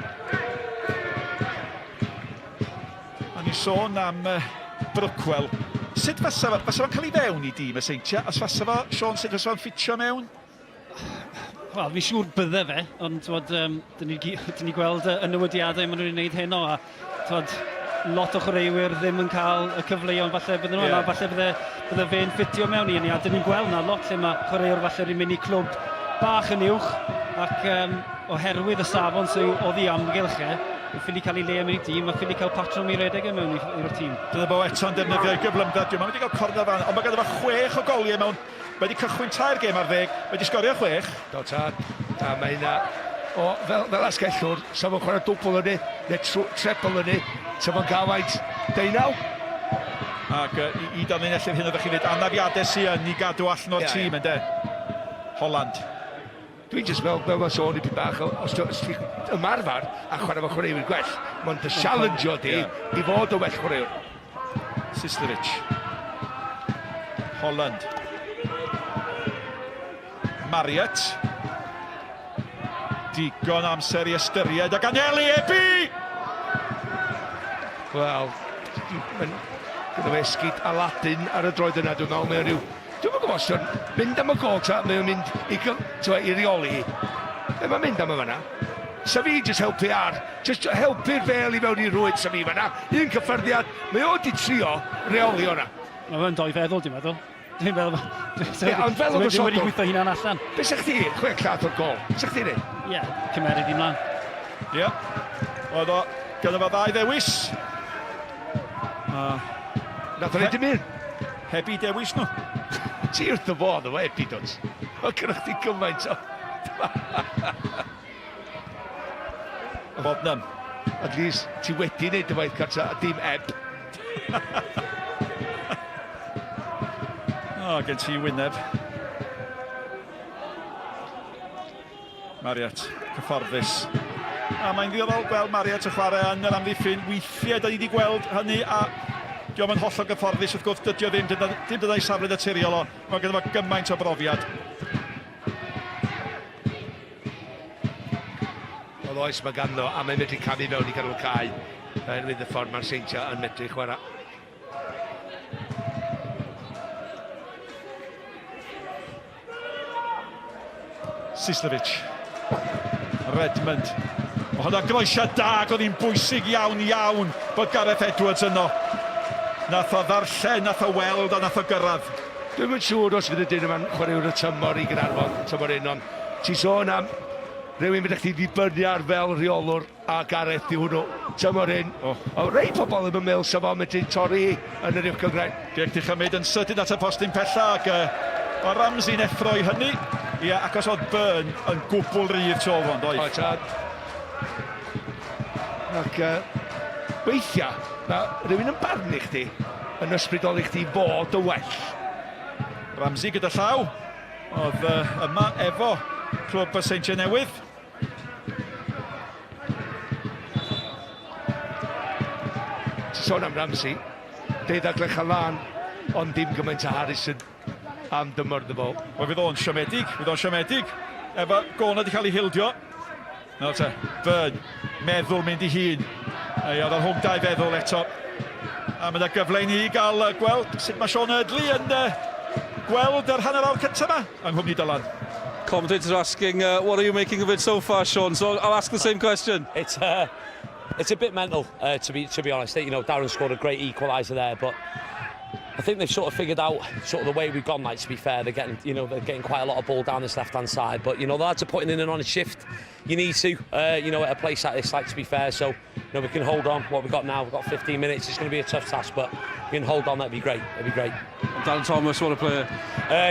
S5: A ni sôn am Brookwell. Sut fysa fo'n cael ei fewn I dîm y Seintiau? Os fysa fo, Sean, sut fysa fo'n ffitio mewn?
S2: Wel, fi'n siŵr bydde fe, ond dyn ni gweld y newidiadau maen nhw'n gwneud heno, a lot o chwaraewyr ddim yn cael y cyfleoedd falle bydden nhw, a falle bydde fe'n ffitio mewn I, a dyn ni'n gweld na lot lle mae chwaraewr falle yn mynd I clwb bach yn uwch, ac oherwydd y safon sydd oddi amgylch yn ffili cael ei le mewn I dîm, a ffili cael patrwm I redeg mewn i'r tîm.
S5: Dyna bo eto'n defnyddio'i gyflymdad. Mae wedi cael cornel fan, ond mae ganddo fo 6 o goliau mewn. Mae wedi cychwyn 3 gêm ar 10, mae wedi sgorio 6.
S6: Do tad. A mae'n fel asgellwr, sa fo'n chwarae dwbl yn ni, neu trebl yn ni, sa fo'n gafaint 19.
S5: Ac i danlinellu'r hyn oeddech chi'n dweud, anafiadau sy'n i gadw allan o'r tîm, ynddo? Holland.
S6: Dwi'n jyst fel mae sôn i pyn bach, os ti'n ymarfer a chwarae fo chwaraewyr gwell, mae'n dy challenge o di i fod o well chwaraewr.
S5: Sislevic. Holland. Marriott. Digon amser i ystyried ac Aneli Ebi! Wel, gyda fe esgyd Aladin ar y droed yna, dwi'n meddwl, mae'n rhyw... Dwi'n gwybod os dwi'n mynd am y gol ta, mae'n mynd i reoli. Mae'n mynd am y fanna. Sa fi jyst helpu helpu'r fel i fewn i rwyd sa fi fanna. Un cyffyrddiad, mae o di trio reoli o'na.
S2: Mae fe'n doi feddwl, dwi'n meddwl. Dwi'n meddwl...
S6: Ond fel oedd y
S2: Dwi'n wedi gweithio hynna'n allan.
S6: Be sa'ch chi? 6 llad o'r gol. Sa'ch chi ni?
S2: Ie, cymeryd i mlaen.
S5: Ie. Oedd o gyda fo ddau ddewis.
S6: Nath o'n edrych mynd.
S5: Heb i dewis nhw.
S6: Ti wrth y fodd o epi dod. O gynnwch chi gymaint o...
S5: Bodnam.
S6: At least ti wedi wneud y waith cartra a dim eb.
S5: Gen ti wyneb. Marriott, cyfforddus. A mae'n ddiddorol gweld Marriott yn chwarae yn yr amddiffyn. Weithiau da ni wedi gweld hynny a diolch yn hollol gyfforddus, wrth gwrs dydio ddim dydau safle naturiol o. Mae gen fo gymaint o brofiad.
S6: Oedd oes mae ganddo a mae'n medru camu fewn i ganol cae. Yn mynd y ffordd mae'r Seintiau yn medru chwarae.
S5: Sislevic. Redmond. Mae hwnna groesiad da, oedd hi'n bwysig iawn bod Gareth Edwards yno. Nath o ddarllen, nath o weld a nath o gyrraedd.
S6: Dwi'n mynd siŵr os fydd y dyn yma'n chwaraewr y tymor i Caernarfon, tymor un, ond ti'n sôn am rhywun byddech chi ddibynnu ar fel rheolwr a Gareth i hwnnw, tymor un. O rei pobl yn ymyl sa fo medru torri yn yr uwchgylchgraen.
S5: Diolch ti chymryd yn sydyn at y postyn pella ac o Ramsey'n effro i hynny. Ie, ac os oedd Byrne yn gwbl rydd tu ôl hwn, doedd?
S6: O, tad. Ac weithiau, mae rhywun yn barnu chdi, yn ysbrydoli chdi fod y well.
S5: Ramsey gyda llaw. Oedd yma efo clwb y Seintiau Newydd.
S6: Ti'n sôn am Ramsey, deuddag lecha lan, ond dim gymaint a Harrison am dymor dy bol.
S5: Wel, fydd o'n siomedig, efo gol wedi cael ei hildio. Nawr te, Byrne, meddwl mynd i hun. Oedd o'n hwng dau feddwl eto. A mae'n gyfle i ni gael gweld sut mae Sean Eardley yn gweld yr hanner awr cyntaf yma yng Nghwmni Dylan.
S1: Commentators are asking, what are you making of it so far, Sean? So I'll ask the same question.
S7: It's a bit mental, to be honest. You know, Darren scored a great equaliser there, but I think they've sort of figured out sort of the way we've gone. Like, to be fair, they're getting quite a lot of ball down this left-hand side. But the lads are putting in an honest shift. You need to, at a place like this. Like, to be fair, so we can hold on. What we've got now, we've got 15 minutes. It's going to be a tough task, but we can hold on. That'd be great. It'd be great.
S1: Dan Thomas, what a player.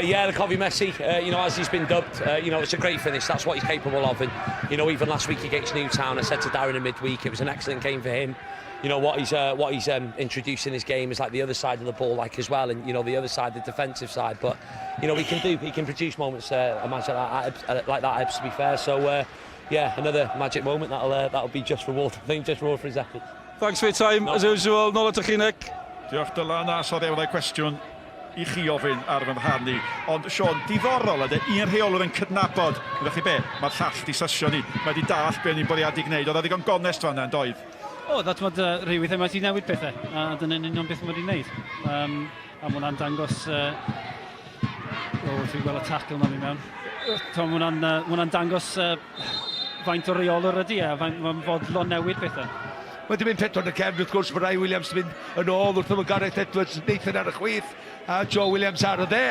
S7: Yeah, the Covey Messi. As he's been dubbed, it's a great finish. That's what he's capable of. And even last week against Newtown, I said to Darren in midweek, it was an excellent game for him. What he's introduced in his game is like the other side of the ball, like as well, and the other side, the defensive side. But he can produce moments like that. To be fair, so another magic moment that'll be just reward. I think just reward for his effort.
S1: Thanks for your time, as usual. Nôl at chi, Nick.
S5: Diolch Dylan, a so ddewle cwestiwn i chi ofyn ar fy mharn ni. Ond Sean, diddorol ydy, un rheolwr yn cydnabod, ydych chi be, mae'r llall di sysio ni, mae di dall be ni'n bwriadu gwneud, oedd ddigon gonest fanna yn doedd?
S2: O, mod rhyw weithiau mae di newid pethau, a dyna'n union beth mae di wneud. A mae hwnna'n dangos... Dwi'n gweld y tackle yma fi mewn. Mae hwnna'n dangos faint o reolwr ydy, a mae'n fodlon newid pethau.
S6: Mae di mynd pedwar yn y cefn, wrth gwrs, mae Rai Williams yn mynd yn ôl wrth ymwneud Gareth Edwards, Nathan ar y chwith, a Joe Williams ar y dde.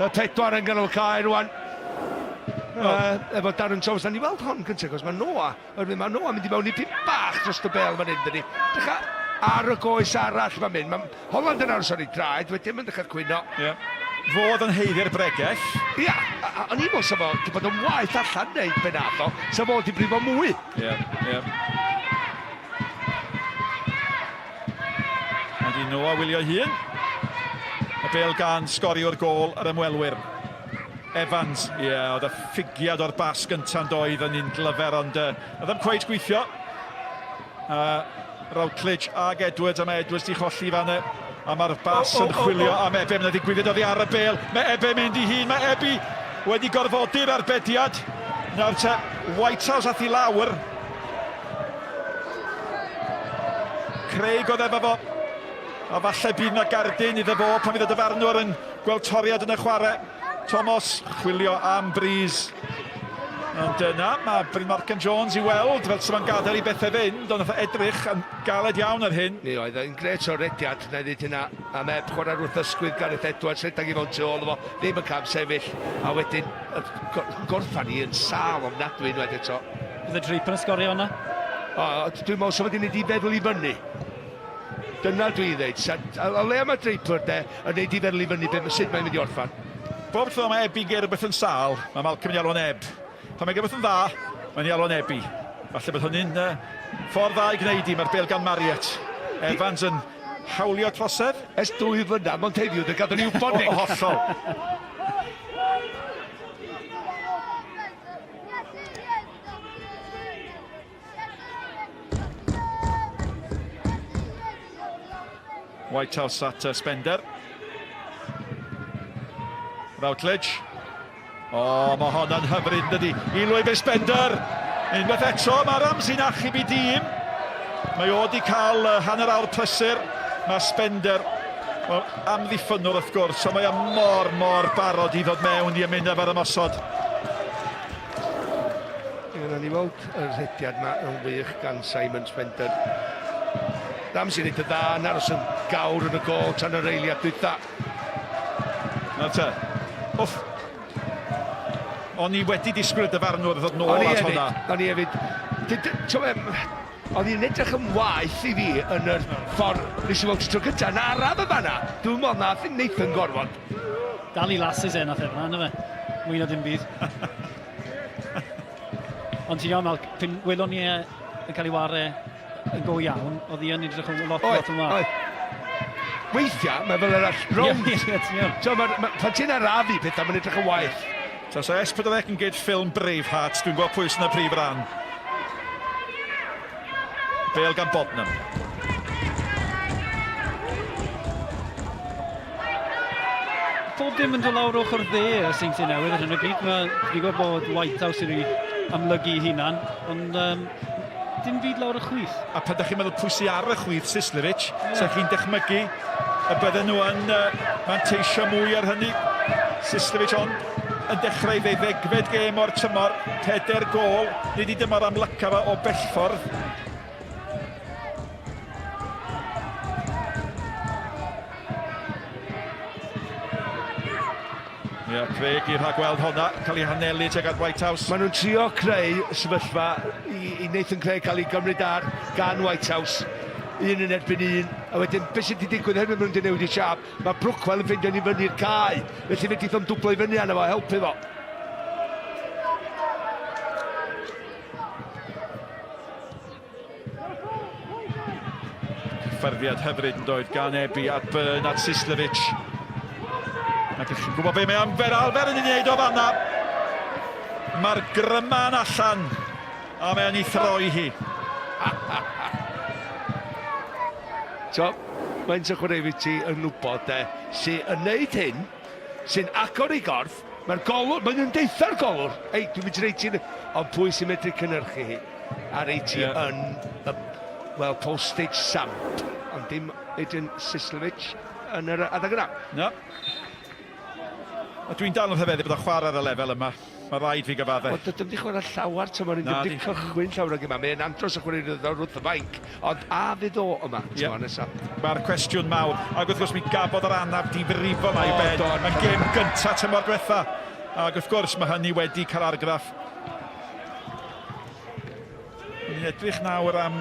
S6: Y pedwar yn ganol cae rwan. Efo Darren Jones, a ni weld hon gyntaf, cos mae Noah mynd i mewn i pum bach dros y bel fan hyn, dydi. Ar y goes arall mae'n mynd. Mae Holland yn aros ar ei draed, wedyn mae'n dechrau cwyno.
S5: fodd yn heiddi'r bregeth.
S6: Ia, o'n i'n meddwl sef o, di bod yn waith allan neud ben addo, sef o di brifo mwy.
S5: Ie. A di nhw a wylio hun. Y bêl gan sgorio'r gôl ar ymwelwyr. Evans, oedd y ffigiad o'r bas gynta'n doedd yn un glyfer, ond oedd yn cweith gweithio. Routledge ag Edwards, a mae Edwards di cholli fan e. A mae'r bas yn chwilio am Ebe, mae'n ddigwyddiad oddi ar y bêl. Mae Ebe mynd i hun, mae Ebi wedi gorfodi'r arbediad. Nawr te, Whitehouse ath i lawr. Craig oedd efo fo. A falle bydd na gardyn iddo fo pan fydd y dyfarnwr yn gweld toriad yn y chwarae. Thomas chwilio am Breeze. Ond yna, mae Bryn Marcan Jones i weld fel sy'n gadael i bethau fynd, ond oedd edrych yn galed iawn ar hyn.
S6: Ni oedd yn gret o rediad, na ddweud hynna, a me chwarae'r wrth ysgwydd Gareth Edwards, rhedeg i fewn tu ôl o fo, ddim yn cam sefyll, a wedyn gorffan i yn sal ofnadwy unwaith eto.
S2: Bydd y Draper yn sgorio hwnna?
S6: Dwi'n meddwl sef wedi wneud i feddwl i fyny. Dyna dwi'n dweud. O le am y Draper de, yn wneud i feddwl i fyny, sut mae'n mynd i orffan.
S5: Bob tro mae Ebi ger rhywbeth yn sal, mae Malcolm yn alw'n Eb. Pan mae rhywbeth yn dda, mae'n alw'n Ebi. Falle bod hynny'n ffordd dda i gwneud i, mae'r bêl gan Marriott. Evans yn hawlio trosedd.
S6: Es 2 flynedd, mae'n teifio, dy gadw ni wybod ni.
S5: Hollol. Whitehouse at Spender. Routledge. Mae hwnna'n hyfryd dydi. I Lwyd Spender. Unwaith eto, mae Ramsey'n achub i dîm. Mae o wedi cael hanner awr prysur. Mae Spender amddiffynwr wrth gwrs, so mae mor barod i ddod mewn i ymunaf ar ymosod.
S6: Yna ni weld y rhediad yma yn wych gan Simon Spender. Ramsey'n neud y dda, yn aros yn gawr yn y gol tan yr eiliad dwytha.
S5: Na te. Wff. O'n i wedi disgwyl y dyfarnwr ddod nôl at hwnna.
S6: O'n i hefyd. O'n i'n edrych yn waith i fi yn yr ffordd nes i weld tro gyda yn araf y fanna. Dwi'n meddwl na ddim Nathan gorfod.
S2: Dal i lasses nath efna, yna fe. Mwy na dim byd. Ond ti'n iawn, pan welon ni yn cael ei ware yn go iawn, oedd hi yn edrych yn lot yn waith.
S6: Weithiau, mae fel yr all rownd. Pan ti'n arafu pethau, mae'n edrych yn waith.
S5: So S4C yn gyd ffilm Braveheart, dwi'n gweld pwy sy'n y prif ran. Bêl gan Bodnam.
S2: Bob dim yn dod lawr ochr dde y Seintiau Newydd ar hyn o bryd. Dwi'n gwybod bod Whitehouse wedi amlygu hunan, ond dim byd lawr y chwith. A
S5: pan ydych chi'n meddwl pwy sy'n ar y chwith Sislevic, so chi'n dychmygu y bydden nhw yn manteisio mwy ar hynny. Sislevic yn dechrau ei ddegfed gêm o'r tymor, 4 gôl, nid i dymor amlyca fo o bellffordd. Craig i'r rhagweld hwnna, cael ei hanelu tuag at Whitehouse.
S6: Maen nhw'n trio creu sefyllfa i Nathan Craig cael ei gymryd ar gan Whitehouse. Un yn erbyn un, a wedyn beth sydd wedi digwydd hefyd mewn newid i siap, mae Brookwell yn ffeindio ni fyny'r cae, felly fe geith o'n dwblo i fyny arno fo, helpu fo.
S5: Cyffyrddiad hyfryd yn doedd gan Ebi at Bernard Sislevic. Ac chi'n gwybod be mae am Alfer yn ei wneud o fanna. Mae'r gryman allan, a mae'n ei throi hi.
S6: Mae'n sy'n chwaraefi ti yn wybod sy'n neud hyn, sy'n agor ei gorff, mae'n golwr, mae'n deitha'r golwr. Ei, dwi'n mynd i reid ti'n... Ond pwy sy'n medru cynnyrchu hi? A reid ti yn, postage stamp. Ond dim Adrian Sislevic yn yr adag yna.
S5: No. Dwi'n dal yn rhyfeddu bod o chwarae ar y lefel yma. Mae rhaid fi gyfaddau.
S6: Ond dim di chwarae llawar, mae'n ddim di cychwyn llawar ag yma. Mae'n andros o chwarae wrth y fainc. Ond a fydd o yma, nesaf.
S5: Mae'r cwestiwn mawr. Ac wrth gwrs mi gafodd yr anaf difrifol na i ben. Yn gêm gyntaf tymor diwetha. Ac wrth gwrs mae hynny wedi cael argraff. Ni'n edrych nawr am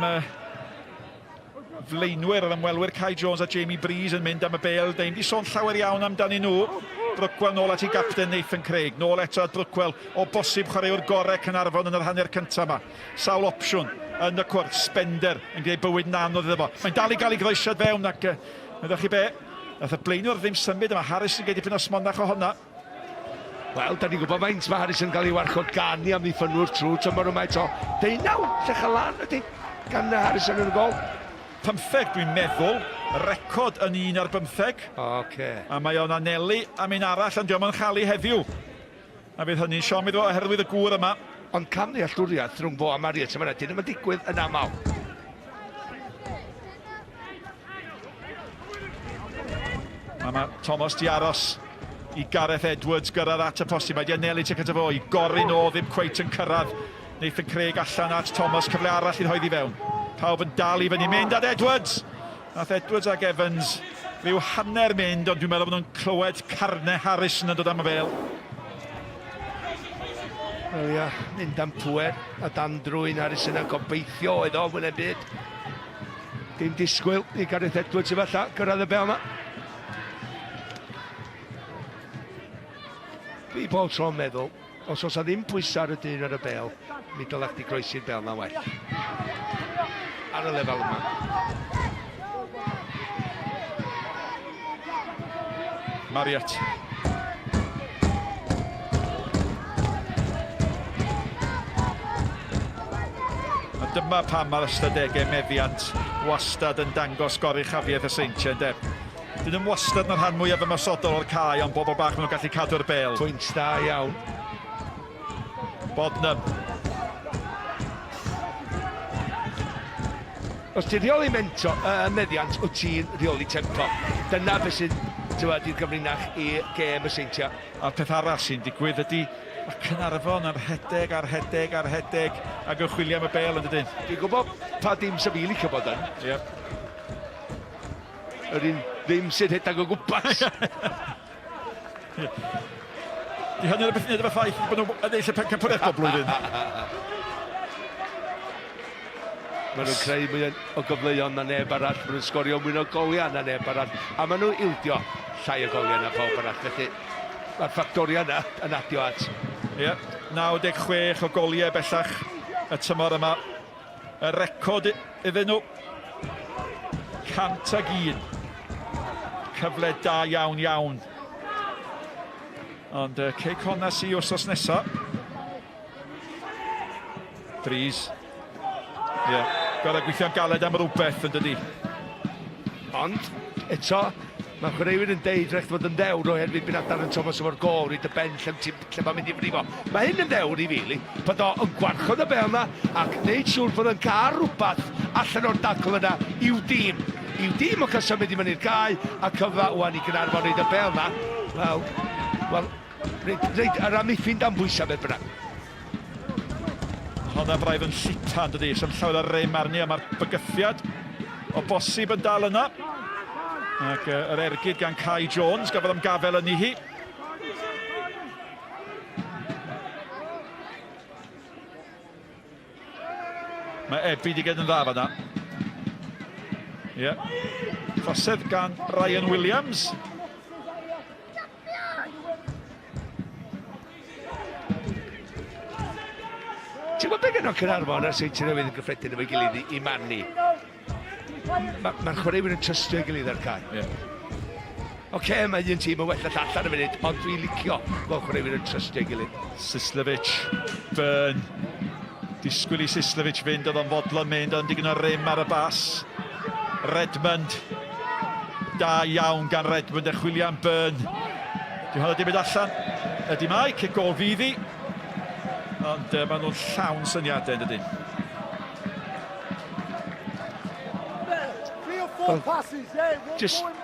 S5: flaenwyr yr ymwelwyr Kai Jones a Jamie Breeze yn mynd am y bêl. Ddim di sôn llawer iawn amdani nhw. Brookwell nôl at ei gapten Nathan Craig. Nôl eto at Brookwell o bosib chwaraewr gorau Caernarfon yn yr hanner cyntaf yma. Sawl opsiwn yn y cwrt. Spender yn gwneud bywyd anodd iddo fo. Mae'n dal i gael ei groesiad fewn ac meddwch chi be? Nath y blaenwr ddim symud yma. Harris yn gwneud dipyn o smonach o honna.
S6: Wel, da ni'n gwybod faint mae Harris yn cael ei warchod gani am ei ffynwr trwy tymor yma eto. 19, llech lan ydy, gan Harris yn y gol.
S5: 15 dwi'n meddwl, record yn 1 ar 15. A mae o'n anelu am un arall, ond diolch yn chael heddiw. A fydd hynny'n siom iddo oherwydd y gŵr yma.
S6: Ond cam neallwriaeth rhwng fo a Mariet yma, dyn yma'n digwydd yn aml.
S5: A mae Thomas di aros i Gareth Edwards gyrraedd at y posi. Mae di anelu tuag at y fo i gorin o ddim cweit yn cyrraedd. Nathan Craig allan at Thomas, cyfle arall i ddoeddi fewn. Pawb yn dal i fyny, mynd at Edwards. Nath Edwards ag Evans rhyw hanner mynd, ond dwi'n meddwl bod nhw'n clywed carnau Harrison yn dod am y fel.
S6: Wel ia, mynd am pwer a dan drwy'n Harrison a gobeithio oedd o fwy'n byd. Dim disgwyl i Gareth Edwards efalla, gyrraedd y bel yma. Fi bob tro'n meddwl, os oes a ddim pwysau ar y dyn ar y bel, mi dylech di groesi'r bel na well. Ar y lefel yma.
S5: Mariet. A dyma pam mae'r ystadegau meddiant wastad yn dangos goruchafiaeth y Seintiau, de. Dyn nhw'n wastad yn yr rhan mwyaf ymosodol o'r cae, ond bobl bach nhw'n gallu cadw'r bel.
S6: Pwynt da iawn.
S5: Bodnam.
S6: Os ti'n rheoli meddiant, wyt ti'n rheoli tempo. Dyna beth sy'n di'r gyfrinach i gêm y Seintiau.
S5: A'r peth arall sy'n digwydd ydy mae Caernarfon ar rhedeg ac yn chwilio am y bel yn dydyn.
S6: Dwi'n gwybod pa dim sy'n fi licio bod yn.
S5: Yep.
S6: Yr un ddim sy'n rhedeg o gwmpas.
S5: Di hynny'n rhywbeth wneud efo ffaith bod nhw'n ennill y pencampwriaeth o blwyddyn.
S6: Maen nhw'n creu mwy o gyfleuon na neb arall, maen nhw'n sgorio mwy o goliau na neb arall, a maen nhw'n ildio llai o goliau na pawb arall, felly mae'r ffactoria yna yn adio at.
S5: Ie, 96 o goliau bellach y tymor yma. Y record iddyn nhw, 101. Cyfle da iawn. Ond cei conas i wsos nesa. Dries. Ie, gorau gweithio'n galed am rhywbeth yn dydi.
S6: Ond, eto, mae chwaraewyr yn deud recht fod yn ddewr oherwydd bydd adar yn Thomas o'r gol i dy ben lle mae'n mynd i frifo. Mae hyn yn ddewr i fili, bod o'n gwarchod y bel yna ac wneud siŵr bod yn cael rhywbeth allan o'r dacl yna i'w dîm. I'w dîm o cael symud i fyny'r cae a cyfa wan i Caernarfon reid y bel yna. Wel, reid ar amddiffyn dan bwysau beth bynnag.
S5: Honna braidd yn llita yn dydi, sy'n llawer ar reim arni am yr bygythiad o bosib yn dal yna. Ac yr ergyd gan Kai Jones, gafodd am gafel yn ei hi. Mae Ebi di gyd yn dda fanna. Ie. Ffosedd gan Ryan Williams.
S6: Ti'n gwybod beth gyda Caernarfon a Seintiau Newydd yn gyffredin efo'i gilydd i manni? Mae'r chwaraewyr yn trystio ei gilydd ar cae. Oce, mae un tîm yn well a llall ar y funud, ond dwi'n licio bod chwaraewyr yn trystio ei gilydd.
S5: Sislevic, Byrne. Disgwyl i Sislevic fynd, oedd o'n fodlon mynd, ond digon o rim ar y bas. Redmond. Da iawn gan Redmond, chwilio am Byrne. Dwi'n hwnna di mynd allan. Ydy mai, cic gol fyddi. Ond maen nhw'n llawn syniadau yn dydyn.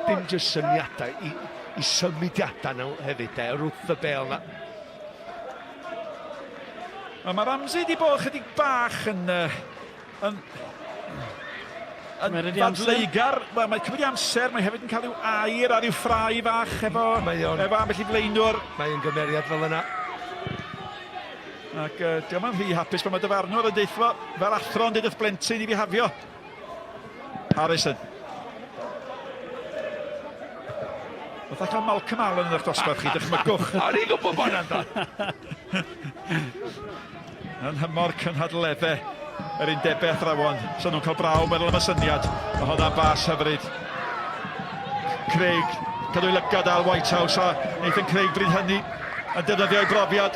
S6: Dim just syniadau, i symudiadau nhw hefyd, wrth y bel na.
S5: Mae Ramsey di bod chydig bach yn fadleigar. Mae'n cymryd i amser, mae hefyd yn cael i'w air ar i'w ffrau fach efo ambell i flaenwr.
S6: Mae'n gymeriad fel yna.
S5: Ac diolch yn rhy hapus pan mae dyfarnwr yn deithio fel athro yn dweud wrth blentyn i fi hafio. Harrison. Oedd allan Malcolm Allen yn eich dosbarth chi, dychmygwch.
S6: O'n i'n gwybod bod yna do.
S5: Yn hymor cynhadleddau yr undebau athrawon. So nhw'n cael braw meddwl am y syniad. Mae hwnna'n bas hyfryd. Craig, cadw i lygad al White House a Nathan Craig bryd hynny yn defnyddio ei brofiad.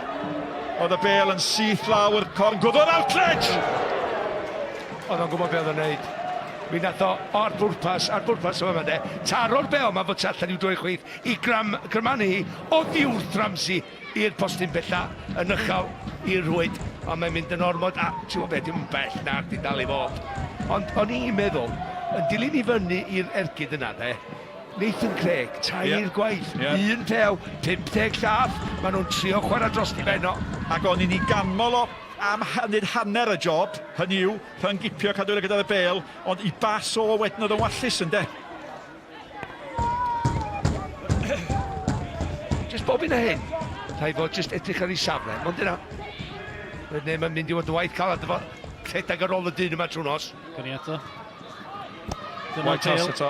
S5: Oedd y bel yn syth lawr, corn gwddw'r outlet!
S6: Oedd o'n gwybod beth oedd o'n neud. Mi nath o o'r bwrpas yma de, taro'r bel yma fod allan i'w drwy chwith i grymannu hi o ddiwrth Ramsey i'r postyn bella yn uchel i'r rwyd. Ond mae'n mynd yn ormod, a ti'n gwybod beth, dim bell na, di dal i fod. Ond o'n i'n meddwl, yn dilyn i fyny i'r ergyd yna de, Nathan Craig, tair gwaith, un pew, 50 llath, maen nhw'n trio chwarae dros di benno.
S5: Ac o'n i'n ei ganmol o am hanner y job, hynny yw, rhan gipio cadw'r gyda'r bel, ond i bas o wedyn oedd yn wallus ynde.
S6: Just bob un o hyn, rhaid fod just edrych ar ei safle, ond yna. Rydyn mae'n mynd i fod y waith calad efo rhedeg ar ôl y dyn yma trwy nos.
S2: Gyrru eto.
S5: White House eto.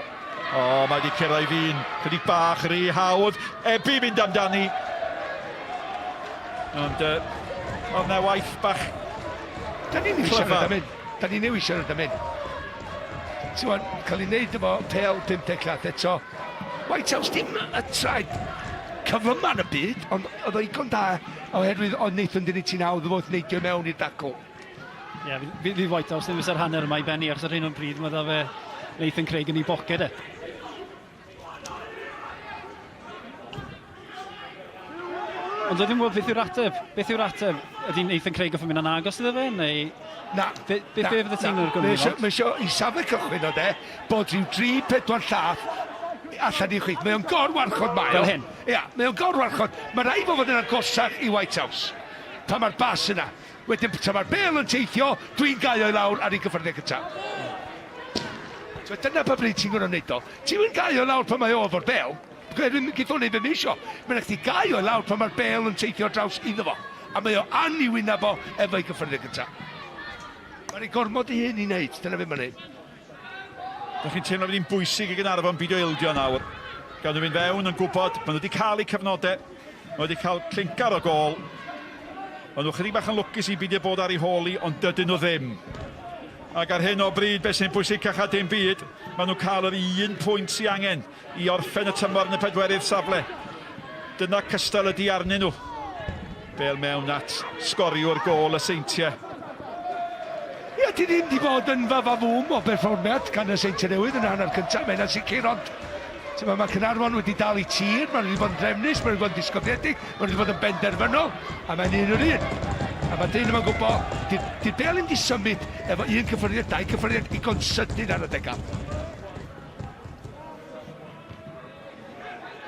S5: O, mae wedi cyrraedd fi'n chydig bach rhy hawdd. Ebi mynd amdani. Ond oedd na waith bach.
S6: Da ni'n siarad am hyn. Da ni'n newid siarad am hyn. Ti'n cael ei wneud efo pel 50 llath eto. White House dim y traed cyfyman y byd, ond oedd o'i gon da oherwydd oedd Nathan dyn ni ti'n hawdd o fod neidio mewn i'r dacl.
S2: Ie, fi White House ddim fysa'r hanner yma i benni ar hyn o'n bryd, mae dda fe Nathan Craig yn ei boced e. Ond dwi'n gwybod beth yw'r ateb. Beth yw'r ateb? Ydy Nathan Craig yn mynd yn agos iddo fe, neu...
S6: Na.
S2: Beth fydd y tîm o'r Gymru?
S6: Mae eisiau i safle cychwyn o de, bod rhyw 3-4 llath allan i chwith. Mae o'n gorwarchod mae.
S2: Fel hyn?
S6: Ia, mae o'n gorwarchod. Mae rai fod yn agosach i White House. Pan mae'r bas yna. Wedyn, pan mae'r bel yn teithio, dwi'n gael o'i lawr ar ei gyffredeg gyntaf. So, dyna pa bryd ti'n gwneud neud o. Ti'n gael o'i lawr pan mae o o'r bel. Gyda o'n ei fe mi isio. Mae'n eich ti gael o'i lawr pan mae'r bel yn teithio draws iddo fo. A mae o aniwyna fo efo'i gyffredeg gyntaf. Mae'n ei gormod i hyn i wneud, dyna fe mae'n neud.
S5: Dych chi'n teimlo bod hi'n bwysig i Gaernarfon beidio ildio nawr. Gawn nhw fynd fewn yn gwybod, maen nhw wedi cael eu cyfnodau, maen nhw wedi cael clincar o gol. Maen nhw chydig bach yn lwcus i beidio bod ar ei holi, ond dydyn nhw ddim. Ac ar hyn o bryd, beth sy'n bwysig cacha dim byd, maen nhw cael yr 1 pwynt sy'n angen i orffen y tymor yn y pedwerydd safle. Dyna cystal ydi arnyn nhw. Bel mewn at sgorio'r gol y Seintiau.
S6: Ia, ti ddim di bod yn fafafwm o berfformiad gan y Seintiau Newydd yn hanner cyntaf, mae'n sicr, ond mae Caernarfon wedi dal i tir, mae wedi bod yn drefnus, mae wedi bod yn disgofiedig, mae wedi bod yn benderfynol, a mae'n un o'r un. A mae dyn yma'n gwybod, di'r bel ddim di symud efo 1 cyffredinedd, 2 cyffredinedd i gonsydyn ar y degau.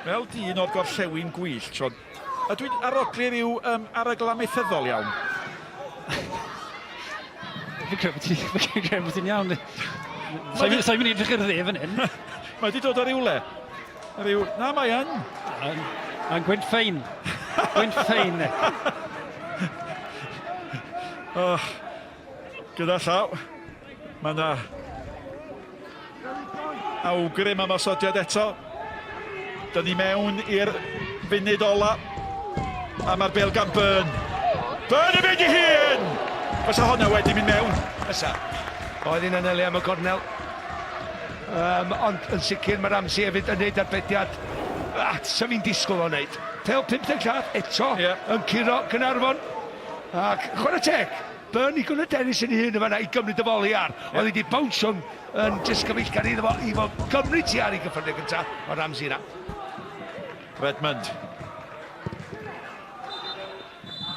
S5: Fel dyn o'r gorllewin gwyllt, Sion, a dwi'n aroglu rhyw arogl amaethyddol iawn.
S2: Fi'n credu bod ti'n iawn. Sa'n mynd i edrych i'r dde fan hyn.
S5: Mae wedi dod o rywle. Na, mae yn.
S2: Mae'n gwynt ffein. Gwynt ffein.
S5: Gyda llaw, mae yna awgrym am osodiad eto. Dyn ni mewn i'r funud ola. A mae'r bel gan Byrne. Byrne yn mynd i hun! Fysa hwnna wedi mynd mewn.
S6: Fysa. Oedd hi'n anelu am y gornel. Ond yn sicr mae Ramsey hefyd yn neud arbediad. Sa fi'n disgwyl o'n neud. Pel 50 llath eto yn curo Caernarfon. Ac chwarae teg, Byrne i gwneud Dennis yn hun yma i gymryd y foli ar. Oedd hi wedi bownsio'n yn disgyfeillgar iddo fo i fod gymryd ti ar ei gyffredeg gyntaf o Ramsey yna.
S5: Redmond.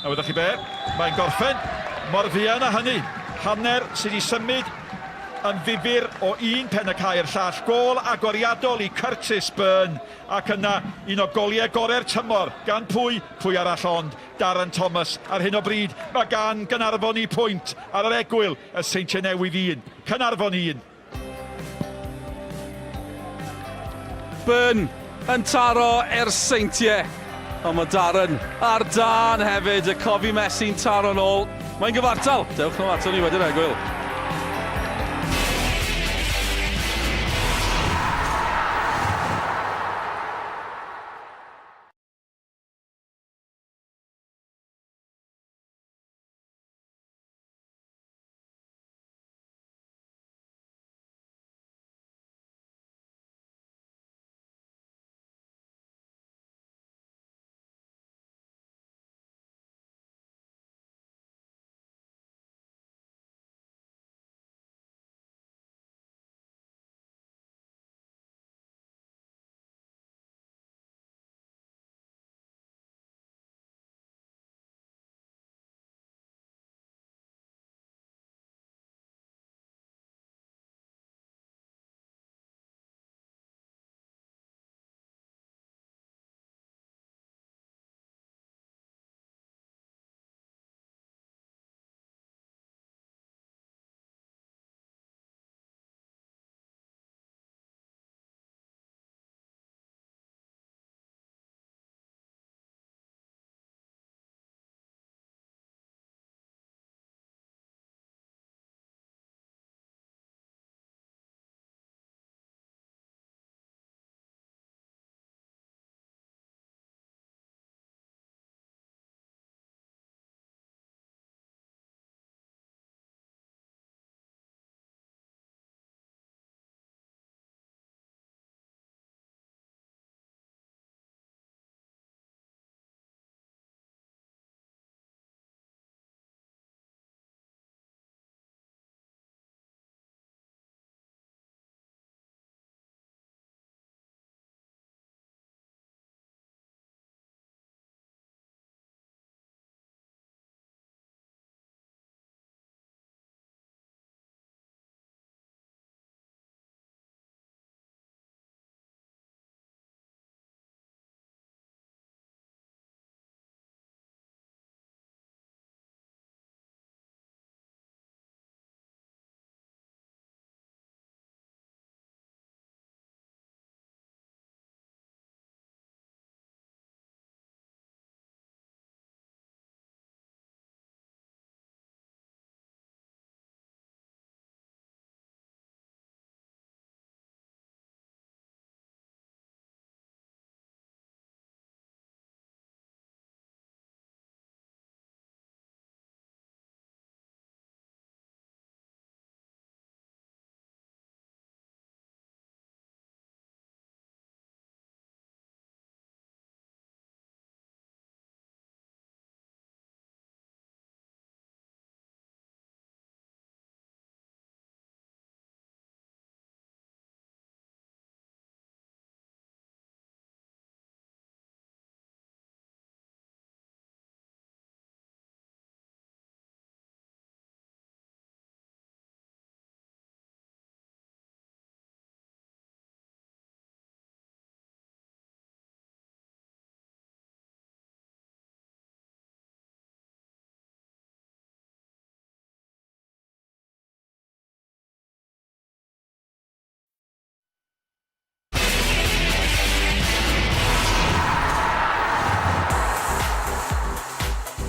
S5: A wedwch chi be, mae'n gorffen mor fuan â hynny. Hanner sydd wedi symud yn ddifur o un pen y caer llall. Gol agoriadol i Curtis Byrne. Ac yna un o goliau gorau'r tymor. Gan pwy? Pwy arall ond? Darren Thomas. Ar hyn o bryd mae gan Caernarfon 1 pwynt ar yr egwyl y Seintiau Newydd 1. Caernarfon 1.
S1: Byrne yn taro Seintiau. Ond mae Darren ar dan hefyd, y cofi Messi'n taro nôl. Mae'n gyfartal. Dewch nhw ato ni wedyn egwyl.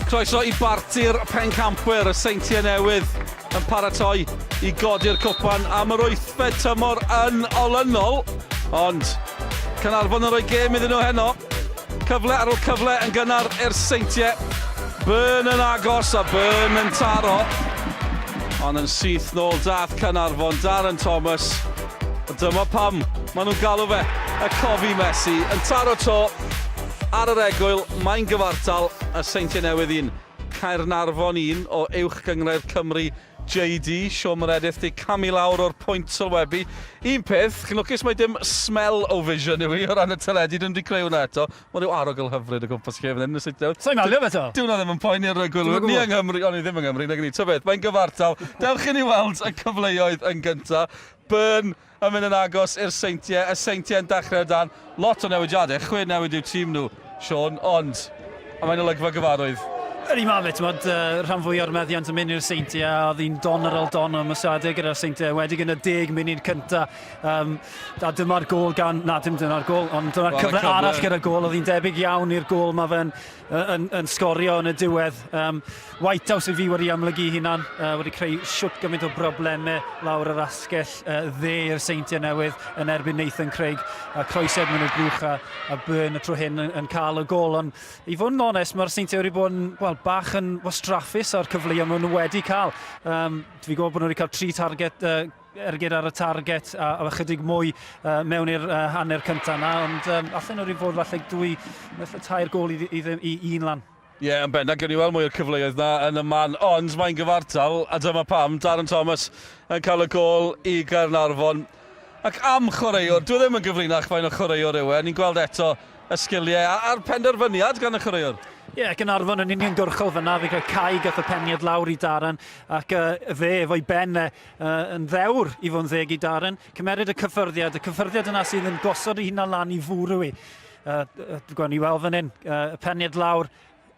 S1: Croeso i barti'r pencampwyr, y Seintiau Newydd yn paratoi i godi'r cwpan am yr 8fed tymor yn olynol. Ond Caernarfon yn rhoi gêm iddyn nhw heno. Cyfle ar ôl cyfle yn gynnar i'r Seintiau. Byrn yn agos a Byrn yn taro. Ond yn syth nôl dath Caernarfon, Darren Thomas. Dyma pam maen nhw'n galw fe y cofi Messi. Yn taro to ar yr egwyl, mae'n gyfartal y Seintiau Newydd 1. Caernarfon 1 o uwch gyngrair Cymru JD. Siôn Meredith di camu lawr o'r pwynt sylwebu. Un peth, chi'n lwcus mai dim smell o vision yw i o ran y teledu, dwi'n di creu hwnna eto. Mae rhyw arogl hyfryd o gwmpas chi fan hyn, Seintiau.
S2: Sa'n malio fe to?
S1: Dwi'n ddim yn poeni'r gwylwyr, ni yng Nghymru, ond ni ddim yng Nghymru, nag ni. Ta beth, mae'n gyfartal. Dewch i ni weld y cyfleoedd yn gyntaf. Byrn yn mynd yn agos i'r Seintiau, y Seintiau yn dechrau dan. Lot o newidiadau, 6 newid i'w tîm nhw, Siôn, ond a mae'n olygfa gyfarwydd.
S2: Yr un mafet, rhan fwy o'r meddiant yn mynd i'r Seintiau, oedd hi'n don ar ôl don o ymwysadau gyda'r Seintiau, wedi gyda 10 munud cynta. A dyma'r gol gan, na dim dyna'r gol, ond dyma'r cyfle arall gyda'r gol, oedd hi'n debyg iawn i'r gol mae fe'n yn sgorio yn y diwedd. Seintiau fi wedi amlygu hunan, wedi creu siwt gymaint o broblemau lawr yr asgell dde i'r Seintiau Newydd yn erbyn Nathan Craig. Croesed mynd o'r blwch a Byrn y tro hyn yn cael y gol. Ond i fod yn onest, mae'r Seintiau wedi bod yn bach yn wastraffus o'r cyfleoedd maen nhw wedi cael. Fi'n gwybod bod nhw wedi cael 3 target ergyd ar y target a chydig mwy mewn i'r hanner cyntaf yna, ond allan nhw wedi fod falle 2 gol i un lan.
S1: Ie, yn bennaf, gen i weld mwy o'r cyfleoedd na yn y man, ond mae'n gyfartal, a dyma pam, Darren Thomas yn cael y gol i Caernarfon. Ac am chwaraewr, dwi ddim yn gyfrinach fain o chwaraewr yw e, ni'n gweld eto y sgiliau a'r penderfyniad gan y chwaraewr.
S2: Ie, Caernarfon yn uniongyrchol fyna, fi cael Cai gath y peniad lawr i Darren, ac fe efo'i ben yn ddewr i fod yn ddeg i Darren. Cymerid y cyffyrddiad yna sydd yn gosod i hunan lan i fwrw i. Gwan i weld fan hyn, y peniad lawr,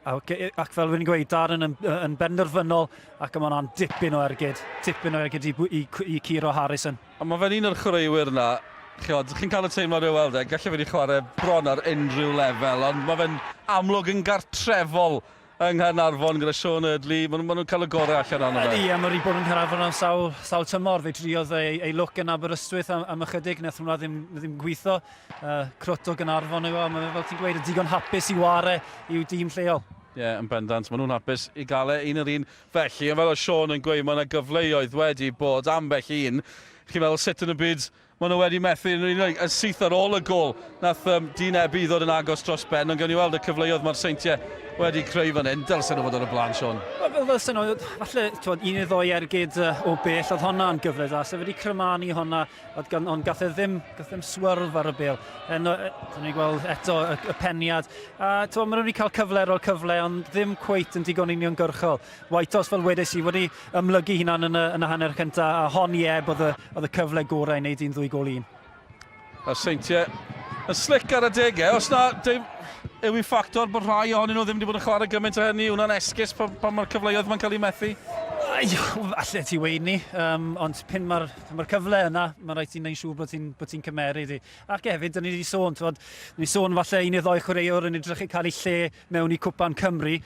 S2: ac fel fi'n gweud, Darren yn benderfynol, ac yma hwnna'n dipyn o ergyd i Ciro Harrison. A
S1: mae fe'n un o'r chwaraewyr yna, chi'n cael y teimlad i'w weld gallai fe wedi chwarae bron ar unrhyw lefel, ond mae fe'n amlwg yn gartrefol yng Caernarfon gyda Siôn Ydli, maen nhw'n cael y gorau allan o'n fe.
S2: Ie, mae wedi bod yn Caernarfon am sawl tymor, fe triodd ei look yn Aberystwyth am ychydig, nath hwnna ddim gweithio. Crwt o Caernarfon yw, a mae fel ti'n gweud, y digon hapus i ware i'w dîm lleol.
S1: Ie, yn bendant, maen nhw'n hapus i gael un yr un felly, a fel o Siôn yn gweud, mae yna gyfleoedd wedi bod ambell un. Chi'n meddwl sut yn y byd, maen nhw wedi methu yn syth ar ôl y gol. Nath Dinebu ddod yn agos dros ben, ond gawn ni weld y cyfleoedd mae'r Seintiau wedi creu fan hyn. Dylsen nhw fod ar y blaen, Siôn.
S2: Dylsen nhw, falle 1 neu 2 ergyd o bell, oedd hwnna yn gyfle da. Sef wedi crymanu hwnna, ond gath e ddim swyrf ar y bel. Dyna ni gweld eto y peniad. Maen nhw wedi cael cyfle ar ôl cyfle, ond ddim cweit yn digon uniongyrchol. Seintiau, fel wedes i, wedi ymlygu hunan yn y hanner cyntaf, a hon oedd y cyfle gorau i wneud 1-2 gol 1.
S1: A Seintiau yn slic ar y degau, os na yw i ffactor bod rhai ohonyn nhw ddim wedi bod yn chwarae gymaint o hynny, hwnna'n esgus pan mae'r cyfleoedd mae'n cael ei methu?
S2: Alle ti weid ni, ond pyn mae'r cyfle yna, mae rhaid ti'n neud siŵr bod ti'n cymeryd i. Ac hefyd, dyn ni wedi sôn, falle 1 neu 2 chwaraewr yn edrych i cael ei lle mewn i Cwpan Cymru.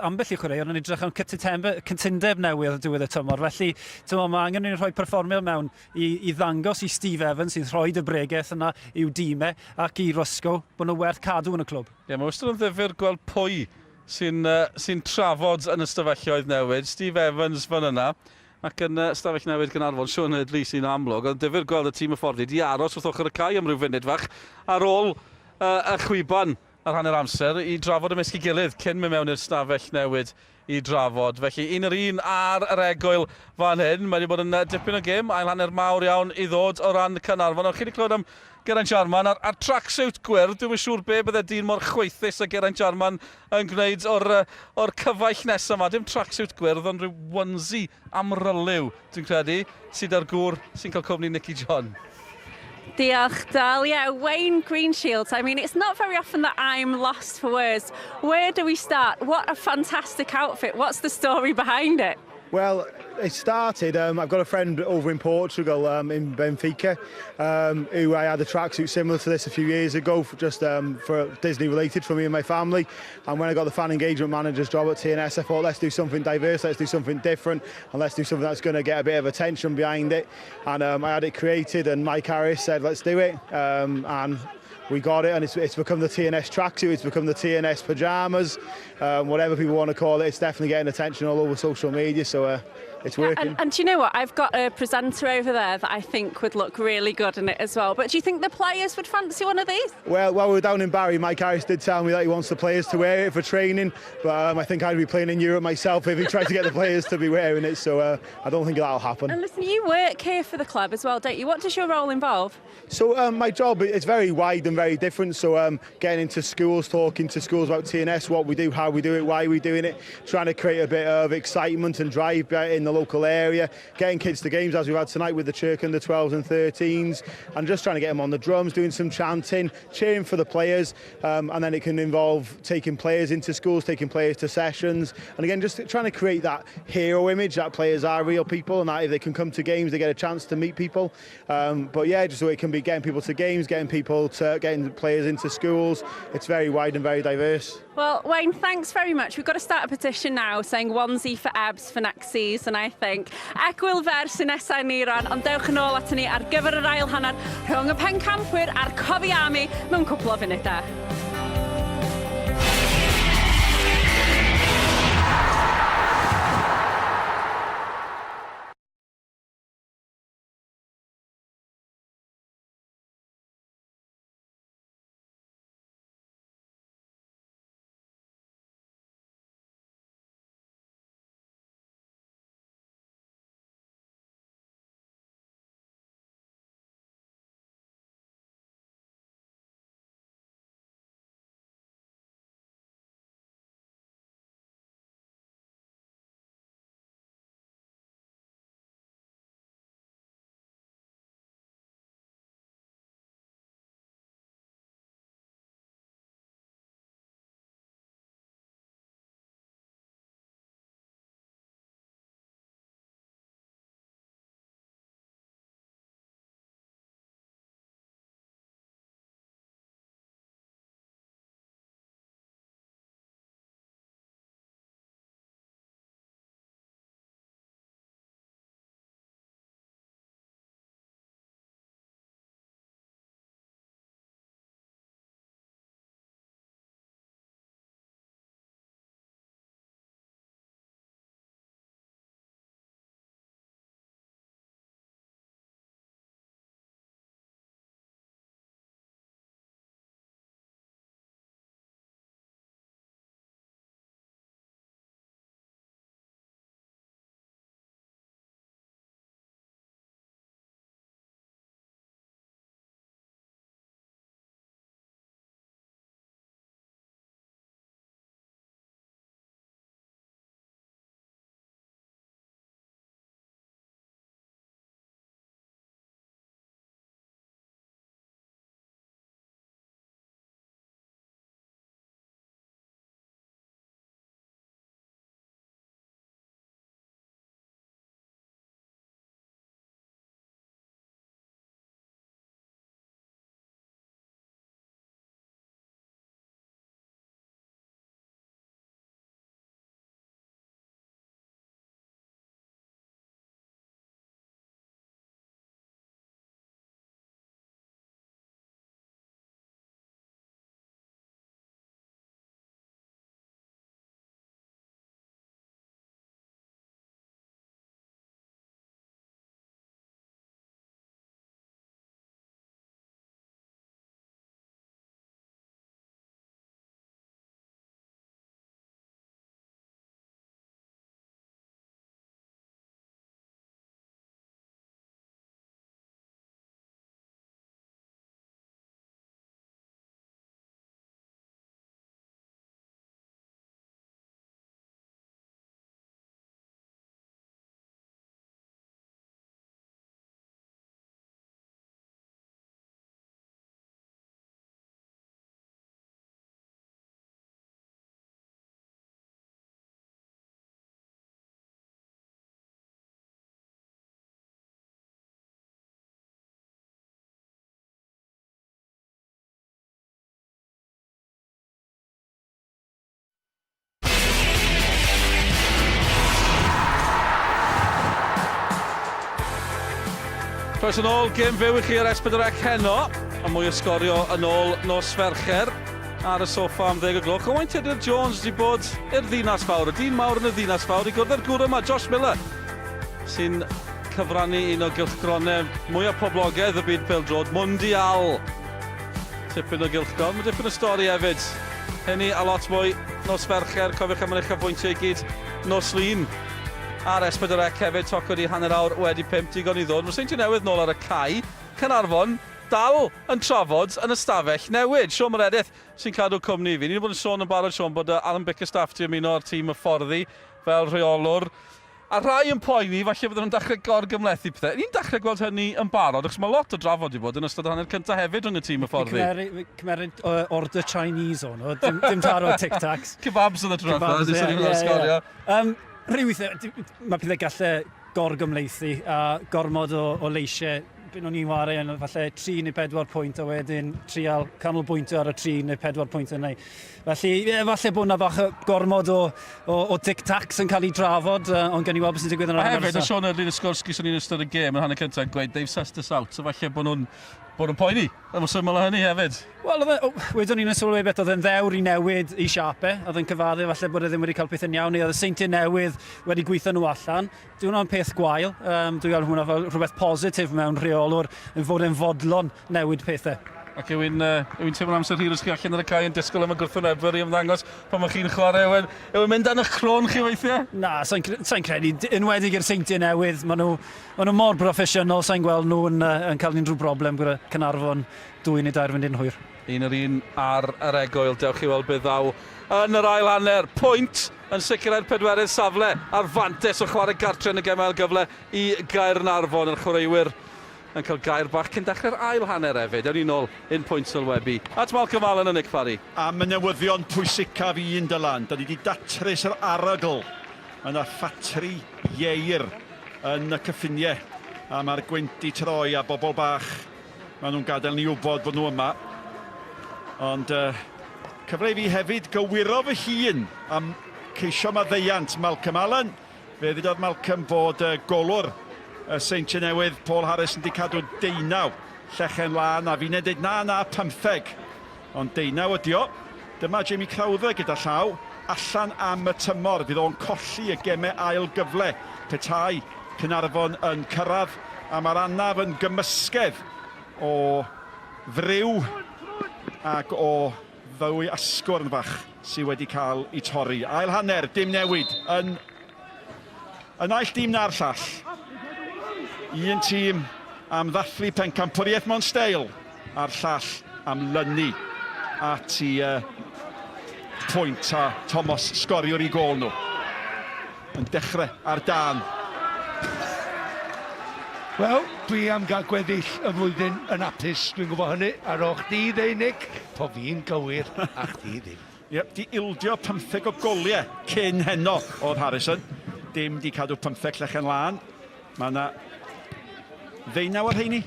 S2: Ambell i chwaraewr yn edrych am cytundeb newydd o diwedd y tymor. Felly, mae angen ni'n rhoi perfformio mewn i ddangos i Steve Evans sy'n rhoi y bregaeth yna i'w dîmau ac i Roscoe bod nhw werth cadw yn y clwb. Ie,
S1: mae wastad yn ddifyr gweld pwy sy'n trafod yn y stafelloedd newid. Steve Evans fan yna, ac yn stafell newid Caernarfon, Siôn Ydli sy'n amlwg. Ond difyr gweld y tîm y ffordd i aros wrth ochr y cae am ryw funud fach ar ôl y chwiban ar hanner amser i drafod ymysg i gilydd cyn mynd mewn i'r stafell newid i drafod. Felly, un yr un ar yr egwyl fan hyn. Mae wedi bod yn dipyn o gêm, ail hanner mawr iawn i ddod o ran Caernarfon. Chi wedi clywed am Geraint Jarman a'r tracksuit gwyrdd. Dwi'n siŵr be bydde dyn mor chweithus a Geraint Jarman yn gwneud o'r cyfaill nesaf yma. Dim tracksuit gwyrdd, ond rhyw onesie amryliw, dwi'n credu, sydd ar gŵr sy'n cael cwmni Nicky John.
S3: Diolch, Dal. Yeah, Wayne Greenshields. I mean, it's not very often that I'm lost for words. Where do we start? What a fantastic outfit. What's the story behind it?
S8: Well, it started, I've got a friend over in Portugal, in Benfica, who I had a tracksuit similar to this a few years ago, for Disney related for me and my family. And when I got the fan engagement manager's job at TNS, I thought, let's do something diverse, let's do something different, and let's do something that's going to get a bit of attention behind it. And I had it created, and Mike Harris said, let's do it. And we got it, and it's become the TNS tracksuit, it's become the TNS pyjamas, whatever people want to call it. It's definitely getting attention all over social media, so it's working.
S3: And do you know what? I've got a presenter over there that I think would look really good in it as well. But do you think the players would fancy one of these?
S8: Well, while we were down in Barry, Mike Harris did tell me that he wants the players to wear it for training, but I think I'd be playing in Europe myself if he tried to get the players to be wearing it, so I don't think that'll happen.
S3: And listen, you work here for the club as well, don't you? What does your role involve?
S8: So my job is very wide and very different, so getting into schools, talking to schools about TNS, what we do, how we do it, why we're doing it, trying to create a bit of excitement and drive in the local area, getting kids to games as we've had tonight with the Chirk under 12s and 13s, and just trying to get them on the drums, doing some chanting, cheering for the players, and then it can involve taking players into schools, taking players to sessions, and again just trying to create that hero image that players are real people, and that if they can come to games they get a chance to meet people. But yeah, just so it can be getting people to games, getting players into schools. It's very wide and very diverse.
S3: Well, Wayne, thanks very much. We've got to start a petition now saying onesie for abs for next season, I think. Ac wyl fer sy'n nesaf ni ran, ond dewch yn ôl atyn ni ar gyfer yr ail hanner rhwng y pencampwyr a'r cofiami mewn cwpl o funudau.
S1: Croes yn ôl, gêm fyw i chi ar S4C heno, a mwy o sgorio yn ôl nos Fercher ar y soffa am 10 o gloch. Owain Tudur Jones wedi bod i'r ddinas fawr, y dyn mawr yn y ddinas fawr, i gwrdd â'r gŵr yma, Josh Miller, sy'n cyfrannu un o gylchgronau mwyaf poblogaidd y byd pêl-drod, Mundial. Tipyn o gylchgron, mae dipyn o stori hefyd. Hynny a lot mwy nos Fercher, cofiwch am yn eich afwyntio i gyd nos Lun. Ar S4C hefyd, toc wedi hanner awr wedi 5 digon i ddod. Mae Seintiau Newydd nôl ar y cae. Caernarfon dal yn trafod yn ystafell Newydd. Siôn Meredith sy'n cadw cwmni fi. Ni'n bod yn sôn yn barod, Siôn, bod Alan Bickerstaff di ymuno o'r tîm y fforddi fel rheolwr. A rai yn poeni, falle byddwn nhw'n dechrau gorgymlethu pethau. Ni'n dechrau gweld hynny yn barod, achos mae lot o drafod i bod yn ystod hanner cyntaf hefyd rhwng y tîm y fforddi.
S2: Cymeryd order Chinese o'n nhw, dim taro tic-tacs.
S1: Kebabs yn y drafod,
S2: Mae pethau gallu gorgymleithi a gormod o leisiau. Byn o'n i'n wario yn falle 3 neu 4 pwynt a wedyn trial canolbwyntio ar y 3 neu 4 pwynt yna. Felly, falle bod yna fach gormod o tic-tacs yn cael ei drafod, ond gen i weld beth sy'n digwydd yn rhan.
S1: Hefyd, y Siôn Erlyn Ysgorski sy'n ni'n ystod y gêm yn hanner cyntaf gweud, they've sussed us out, so falle bod nhw'n poeni. Yn syml o hynny hefyd. Wel,
S2: wedyn ni'n sylwi beth oedd yn ddewr i Newid i siape, oedd yn cyfaddu falle bod e ddim wedi cael pethau'n iawn, neu oedd y Seintiau Newydd wedi gweithio nhw allan. Dwi'n hwnna'n peth gwael, dwi'n gweld hwnna fel rhywbeth positif mewn rheolwr, yn fod yn fodlon newid pethau.
S1: Ac yw'n teimlo'n amser hir os chi allan ar y cae yn disgwyl am y gwrthwynebwyr i ymddangos pan mae chi'n chwarae, yw'n mynd yn eich clon chi weithiau?
S2: Na, sa'n credu, enwedig i'r Seintiau Newydd, maen nhw mor broffesiynol, sa'n gweld nhw yn cael unrhyw broblem gyda Caernarfon 2 neu 2 fynd i'n hwyr.
S1: Un ar un ar yr egoel, dewch i weld beth ddaw yn yr ail hanner. Pwynt yn sicrhau'r pedwerydd safle a'r fantes o chwarae gartre yn y gemau gyfle i Caernarfon, yr chwaraewyr yn cael gair bach cyn dechrau'r ail hanner hefyd. Ewn ni nôl, un pwynt sylwebu. At Malcolm Allen yn Nick Parry.
S5: Am y newyddion pwysicaf i un dylan. Da ni wedi datrys yr arogl yn y ffatri ieir yn y cyffiniau. A mae'r gwynt i troi a bobl bach. Maen nhw'n gadael ni wybod bod nhw yma. Ond cyfle i fi hefyd gywiro fy hun am ceisio maddeiant Malcolm Allen. Fe ddudodd Malcolm bod golwr Seintiau Newydd, Paul Harris wedi cadw 19 llechen lan a fi'n edrych na 15. Ond 19 ydi o. Dyma Jamie Crowther gyda llaw. Allan am y tymor, fydd o'n colli y gemau ail gyfle. Petai Caernarfon yn cyrraedd a mae'r anaf yn gymysgedd o fryw ac o ddewi asgwrn fach sydd wedi cael ei torri. Ail hanner, dim newid yn aill dim na'r llall. Un tîm am ddathlu pencampwriaeth mewn steil, a'r llall am lynu at i pwynt a Thomas Sgorio i gol nhw. Yn dechrau ar dan.
S6: Wel, dwi am gael gweddill y flwyddyn yn apus, dwi'n gwybod hynny. Ar o'ch di ddeu, Nick, po fi'n gywir, a chdi ddim.
S5: Yep, di ildio 15 o goliau cyn heno oedd Harrison. Dim di cadw 15 llechen lan. Mae yna 19 ar heini.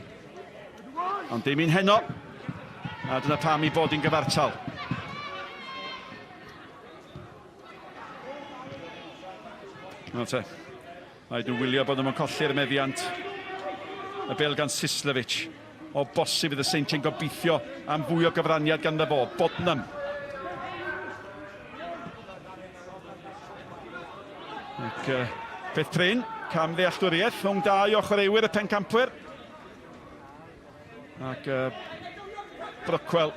S5: Ond dim un heno. A dyna pam i bod i'n gyfartal. No te. Rhaid nhw wylio bod nhw'n colli'r meddiant. Y bel gan Sislevic. O bosib fydd y Seintiau'n gobeithio am fwy o gyfraniad gan fo. Bodnam. Ac peth prin, cam ddealltwriaeth rhwng 2 o chwaraewyr y pencampwyr. Ac Brookwell.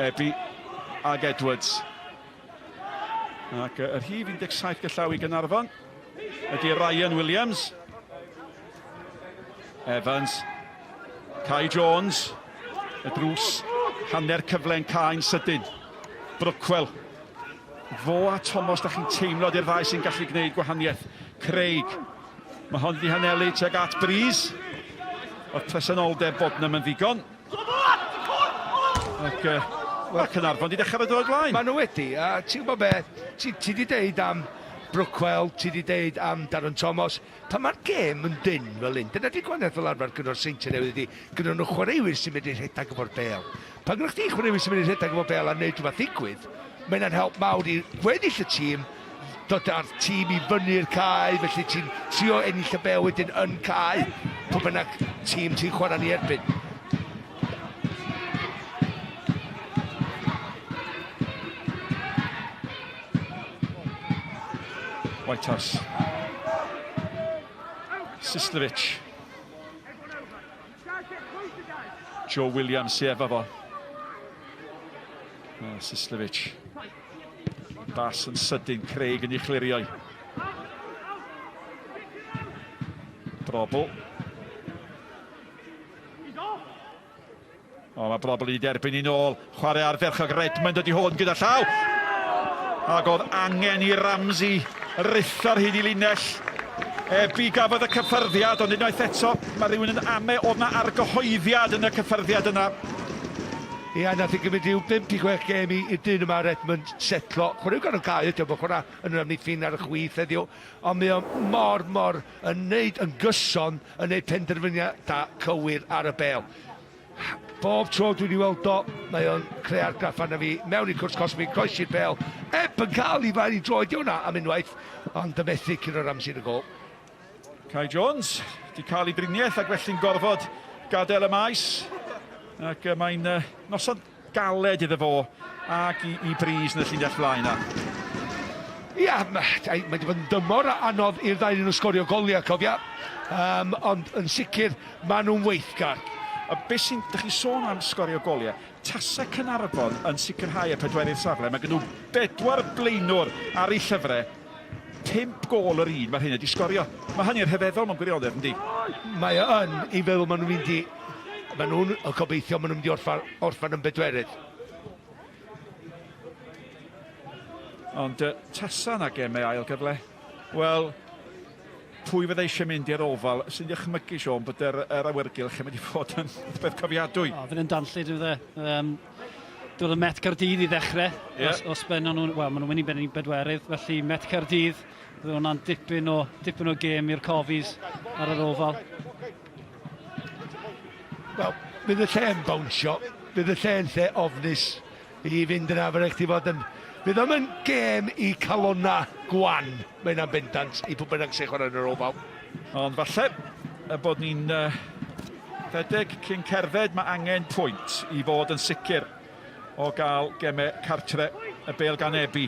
S5: Ebi ag Edwards. Ac yr hif 17 gyllaw i Caernarfon ydy Ryan Williams. Evans. Kai Jones. Y drws. Hanner cyfle'n caen sydyn. Brookwell. Fo a Thomas, da chi'n teimlo di'r ddau sy'n gallu gwneud gwahaniaeth. Craig. Mae hon wedi hanelu tuag at Breeze. Oedd presenoldeb Bodnam yn ddigon. Ac Caernarfon wedi dechrau dod blaen.
S6: Maen nhw wedi, a ti'n gwybod beth, ti wedi deud am Brookwell, ti wedi deud am Darren Thomas. Pan mae'r gêm yn dyn fel un, dyna di gwanaeth fel arfer gyda'r Seintiau Newydd ydi, gyda nhw chwaraewyr sy'n mynd i'r rhedag efo'r bel. Pan gyda chdi chwaraewyr sy'n mynd i'r rhedag efo'r bel a wneud rhywbeth ddigwydd, mae'n help mawr i weddill y tîm, dod â'r tîm i fyny'r cae, felly ti'n trio ennill y bel wedyn yn cae, pwy bynnag tîm ti'n chwarae ni erbyn.
S5: Whitehouse. Sislovic. Joe Williams sy efo fo. Sislovic. Bas yn sydyn, Craig yn ei chliriau. Brobl. O, mae Brobl i derbyn i nôl. Chwarae ar ferchog Redmond ydi hwn gyda llaw. Ac oedd angen i Ramsey ryth ar hyd i linell. Ebi gafodd y cyffyrddiad, ond unwaith eto, mae rhywun yn ame oedd na argyhoeddiad yn y cyffyrddiad yna.
S6: Ia, nath i gymryd rhyw 5-6 gem i'r dyn yma Redmond setlo. Chwarae gan y cae ydy o, bod chwarae yn yr amddiffyn ar y chwith heddiw. Ond mae o mor yn neud yn gyson yn neud penderfyniad da cywir ar y bel. Bob tro dwi wedi weld o, mae o'n creu argraff arna fi, mewn i cwrs cosmig, croesi'r bel. Eb yn cael i fain i droed i hwnna am unwaith, ond dymethu cyn o'r Ramsey yn y gol.
S5: Kai Jones wedi cael ei driniaeth ac felly'n gorfod gadael y maes. Ac mae'n noson galed iddo fo ac i bris yn y llinell flaen na.
S6: Ia, mae wedi bod yn dymor a anodd i'r ddau yn sgorio goliau, cofia. Ond yn sicr, maen nhw'n weithgar.
S5: A beth sy'n, dych chi sôn am sgorio goliau, tasau Caernarfon yn sicrhau y pedwerydd safle, mae gen nhw 4 blaenwr ar ei llyfrau, 5 gol yr un, mae hyn wedi sgorio. Mae hynny'n rhyfeddol mewn gwirionedd, yndi?
S6: Mae yn i feddwl maen nhw'n mynd i... Maen nhw'n gobeithio maen nhw'n mynd i orffan yn bedwerydd.
S5: Ond tasa na gemau ail gyfle. Wel, pwy fydde eisiau mynd i'r ofal, sy'n dychmygu, Sean, bod yr awyrgylch yn mynd i fod yn beth cofiadwy.
S2: Fydd yn danllid yw dde. Doedd y Met Caerdydd i ddechrau.
S5: Yeah.
S2: Os benno nhw, wel, maen nhw'n mynd i bennu bedwerydd, felly Met Caerdydd, bydd hwnna'n dipyn o gêm i'r cofis ar yr ofal.
S6: Wel, bydd y lle yn bawnsio, bydd y lle yn lle ofnus i fynd yna, fe rhaid i fod yn... Bydd o'n yn gêm i calonna gwan, mae yna'n bendant i pwy bynnag sy'n chwarae yn yr ofal.
S5: Ond falle bod ni'n rhedeg cyn cerdded, mae angen pwynt i fod yn sicr o gael gemau cartre y bêl gan Ebi.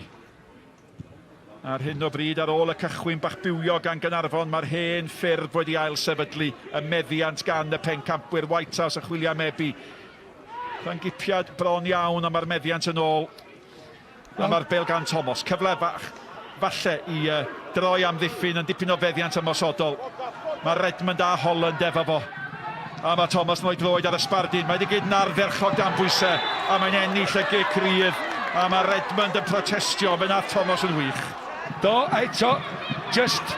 S5: Ar hyn o bryd ar ôl y cychwyn bach bywio gan Caernarfon, mae'r hen ffyrdd wedi ail sefydlu y meddiant gan y pencampwyr Whitehouse a chwilio am Ebi. Rha'n gipiad bron iawn am yr meddiant yn ôl. A mae'r bêl gan Thomas, cyfle bach falle i droi am ddiffyn yn dipyn o feddiant ymosodol. Mae Redmond a Holland efo fo. A mae Thomas yn oed droed ar y sbardun. Mae wedi gyd ferchog dan bwysau. A mae'n ennill y gic rydd. A mae Redmond yn protestio. Fe nath Thomas yn wych.
S6: Do, eto, just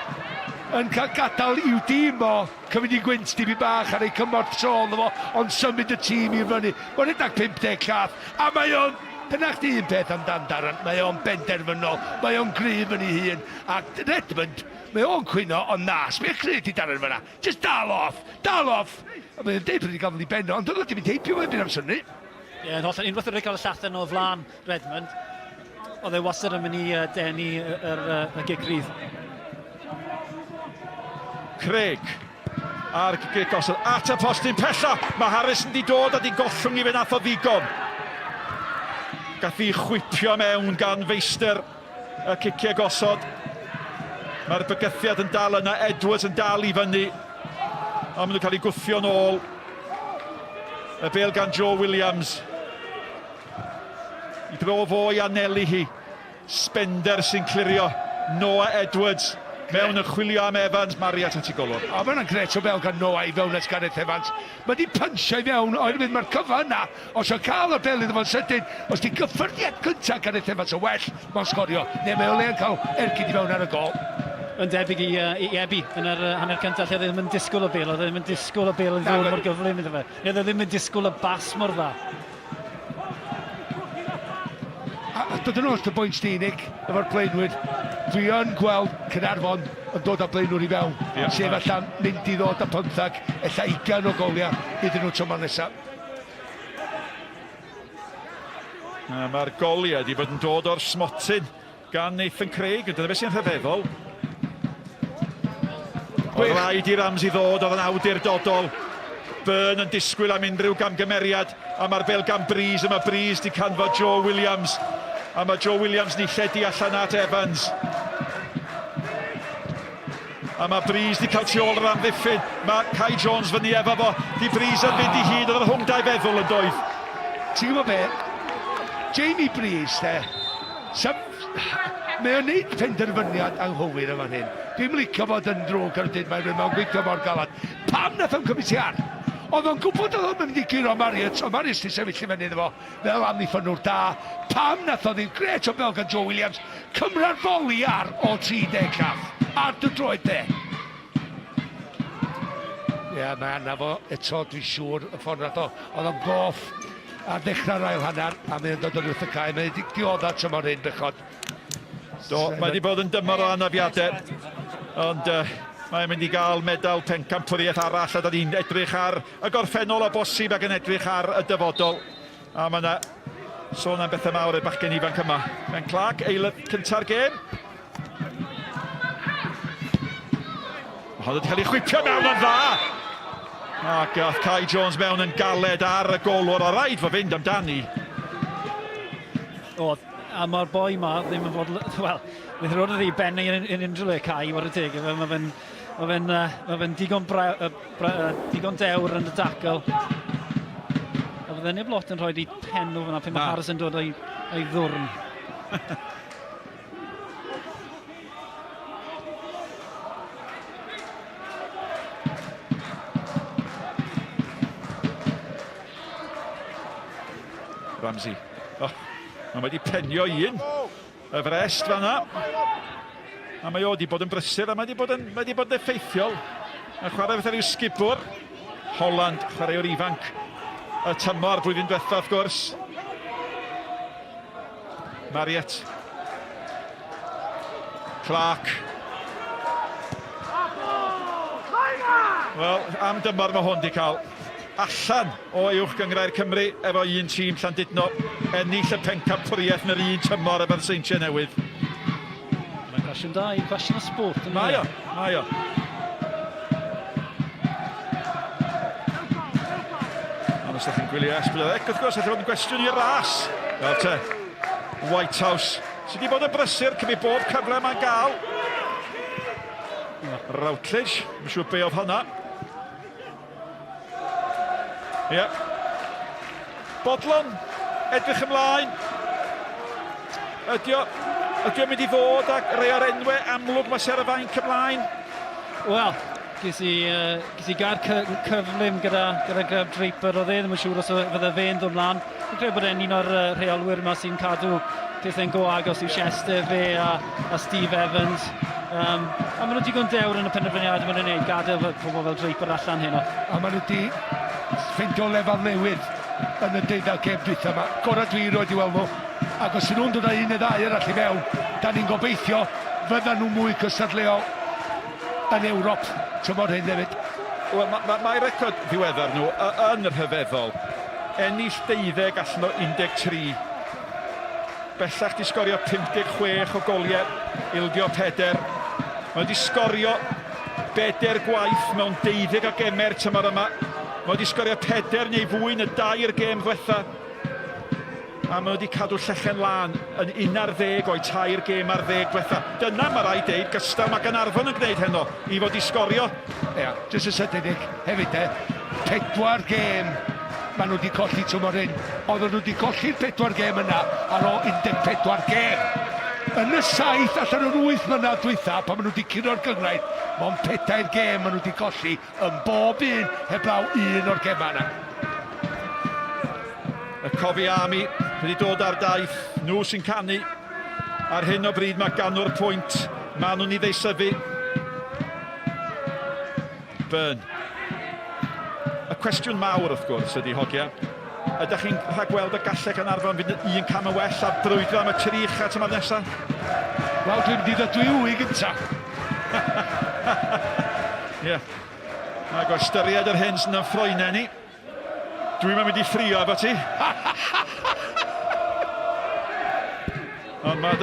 S6: yn cael gadael i'w dîm o cyfyd i gwynt dibi bach ar ei cymorth sôn o fo, ond symud y tîm i fyny. Mae'n edrych 50 cath. A mae o'n Penach di un peth amdan Darren, mae o'n benderfynol, mae o'n gryf yn ei hun, a Redmond, mae o'n cwyno o'n nas, mae'n credu Darren fyna, just dal off. A mae'n deud bod i gael ei benno, ond oedd wedi mynd heipio wedyn am synnu.
S2: Ie, yn holl, unwaith wedi cael y llathen o flan Redmond, oedd e wastad yn mynd i denu y gic rydd.
S5: Craig ar gic osod at y postyn pella. Mae Harrison di dod a di gollwng i fe nath o ddigon. Gath i chwipio mewn gan feistr y ciciau gosod. Mae'r bygythiad yn dal yna, Edwards yn dal i fyny. A maen nhw'n cael ei gwthio nôl. Y bêl gan Joe Williams. I dro fo i anelu hi. Spender sy'n clirio. Noah Edwards mewn yn chwilio am Evans, Mariat at ei golwr.
S6: O, mae'n gret o bel gan Noah i fewn at Gareth Evans. Mae di pynsio i fewn, oherwydd mae'r cyfa yna. Os o'n cael y bel iddo fo'n sydyn, os di gyffyrddiad cyntaf Gareth Evans o well, mae'n sgorio. Neu mae o le yn cael ergyd i fewn ar y gol.
S2: Yn debyg i Ebi yn yr hanner cyntaf, lle ddim yn disgwyl o bel, oedd ddim yn disgwyl o bel yn ddod mor gyflym iddo fe. Neu ddim yn disgwyl o bas mor dda.
S6: A dod yn oll y bwynt Steinig, efo'r blaenwyd, dwi yn gweld Caernarfon yn dod â blaenwr i fewn, sef allan mynd i ddod â 15, ella 20 o goliau iddyn nhw tro nesaf.
S5: Mae'r goliau wedi bod yn dod o'r smotyn gan Nathan Craig, dyna beth sy'n rhyfeddol. Oedd rhaid i Ramsey ddod, oedd yn awdurdodol. Byrne yn disgwyl am unrhyw gamgymeriad, a mae'r bel gan Breeze, a mae Breeze di canfod Joe Williams, a mae Joe Williams ni lledu allan at Evans. A mae Breeze di cael tu ôl yr amddiffyn, mae Kai Jones fyny efo fo, di Breeze yn mynd i hyd, oedd yr hwngdau feddwl yn doedd.
S6: Ti'n gwybod be? Jamie Breeze, mae o'n neud penderfyniad anghywir yma hyn. Dwi'n licio fod yn drwg ar y dyn mae'n gweithio mor galad. Pam nath o'n cymryd i ar? Oedd o'n gwybod oedd o'n mynd i giro Marius, o Marius di sefyll i fyny iddo fo, fel amddiffynwr da. Pam nath o'n ddim gret o bel gan Joe Williams, cymryd foli ar o 30 cath, ar dy droed de. Ie, mae anna fo, eto dwi'n siŵr, y ffordd nath o, oedd o'n goff ar ddechrau'r ail hanner, a mae'n dod yn wrth y cae, mae'n dioddau tymor hyn bechod.
S5: Do, mae wedi bod yn dymor o anafiadau, ond mae'n mynd i gael medal pencampwriaeth arall, a da ni'n edrych ar y gorffennol o bosib ac yn edrych ar y dyfodol. A mae yna sôn am bethau mawr y bachgen ifanc yma. Ben Clark, eilad cynta'r gêm. Hwn wedi cael ei chwipio mewn yn dda. Ac gath Kai Jones mewn yn galed ar y golwr, o raid fo fynd amdani.
S2: O, a mae'r boi ma ddim yn fod... Wel, bydd roedd yn ei benni yn unrhyw le Kai, war y teg. Mae fe'n digon dewr yn y dacl. A fydde neb lot yn rhoi i pen o fyna, pe mae Harris yn dod o'i ddwrn.
S5: Ramsey. Oh, mae wedi penio un. Y frest fan'na. A mae o wedi bod yn brysur, a mae wedi bod yn effeithiol. A chwarae fatha rhyw sgubwr. Holland, chwaraewr ifanc. Y tymor blwyddyn diwetha, wrth gwrs. Marriott. Clark. Wel, am dymor mae hwn di cael allan o uwch gyngrair Cymru efo un tîm Llandudno, ennill y pencampwriaeth yn yr un tymor efo'r Seintiau Newydd.
S2: Mae'n cwestiwn da i cwestiwn o sport.
S5: Mae o. Ond os ydych chi'n gwylio Esbydolec, wrth gwrs, ydych chi'n gwestiwn i'r ras. Fel te, White House, sydd wedi bod yn brysur, cymryd bob cyfle mae'n gael. Routledge, mae'n siŵr be oedd hwnna. Ie. Bodlon, edrych ymlaen. Ydy o'n mynd i fod ac rei o'r enwau amlwg mae Serafain cymlaen?
S2: Wel, ges i gair cyflym gyda Greg Draper o ddim yn siŵr os fydde fe'n dod mlaen. Dwi'n credu bod e'n un o'r rheolwyr yma sy'n cadw pethau'n go agos i'w Chester, fe a Steve Evans. A maen nhw digon dewr yn y penderfyniad maen nhw'n gwneud gadael pobl fel Draper allan hyn o.
S6: A maen nhw wedi ffeindio lefel newydd yn y deuddeg gêm dwytha yma. Gora dwi roed i weld nhw. Ac os ydyn nhw'n dod â un neu ddau arall i fewn, da ni'n gobeithio fyddan nhw mwy cystadleuol yn Ewrop tymor hyn hefyd.
S5: Wel, mae'r record ddiweddar nhw yn yr rhyfeddol. Ennill 12 allan o 13. Bellach di sgorio 56 o goliau, ildio 4. Mae wedi sgorio 4 gwaith mewn 12 o gemer tymor yma. Mae wedi sgorio 4 neu fwy yn y 2 gêm ddiwetha. A mae wedi cadw llechen lan yn 11 o'i 2 gêm ar 10 diwetha. Dyna mae rai deud, gystal mae Caernarfon yn gwneud heno i fod i sgorio.
S6: Ia, jyst y sydydig, hefyd 4 gêm maen nhw wedi colli tymor hyn. Oedden nhw wedi colli'r 4 gêm yna ar ôl 14 gêm. Yn y 7 allan o'r 8 mlynedd dwytha, pan maen nhw wedi curo'r gyngrair, mewn 4 gêm maen nhw wedi colli yn bob un heblaw un o'r gemau yna.
S5: Y Cofi Army wedi dod ar daith, nhw sy'n canu. Ar hyn o bryd mae ganw'r pwynt, maen nhw'n ei ddeisyfu. Byrne. Y cwestiwn mawr, wrth gwrs, ydy hogia. Ydych chi'n rhagweld y gallai Caernarfon fynd un cam y well a brwydro am y trych at yma nesaf?
S6: Wel, dwi'n mynd i ddydwy i gyntaf.
S5: Ie. Ac o ystyried yr hyn sy'n yn ffroenen ni. Dwi'n mynd i ffrio efo ti. Ond mae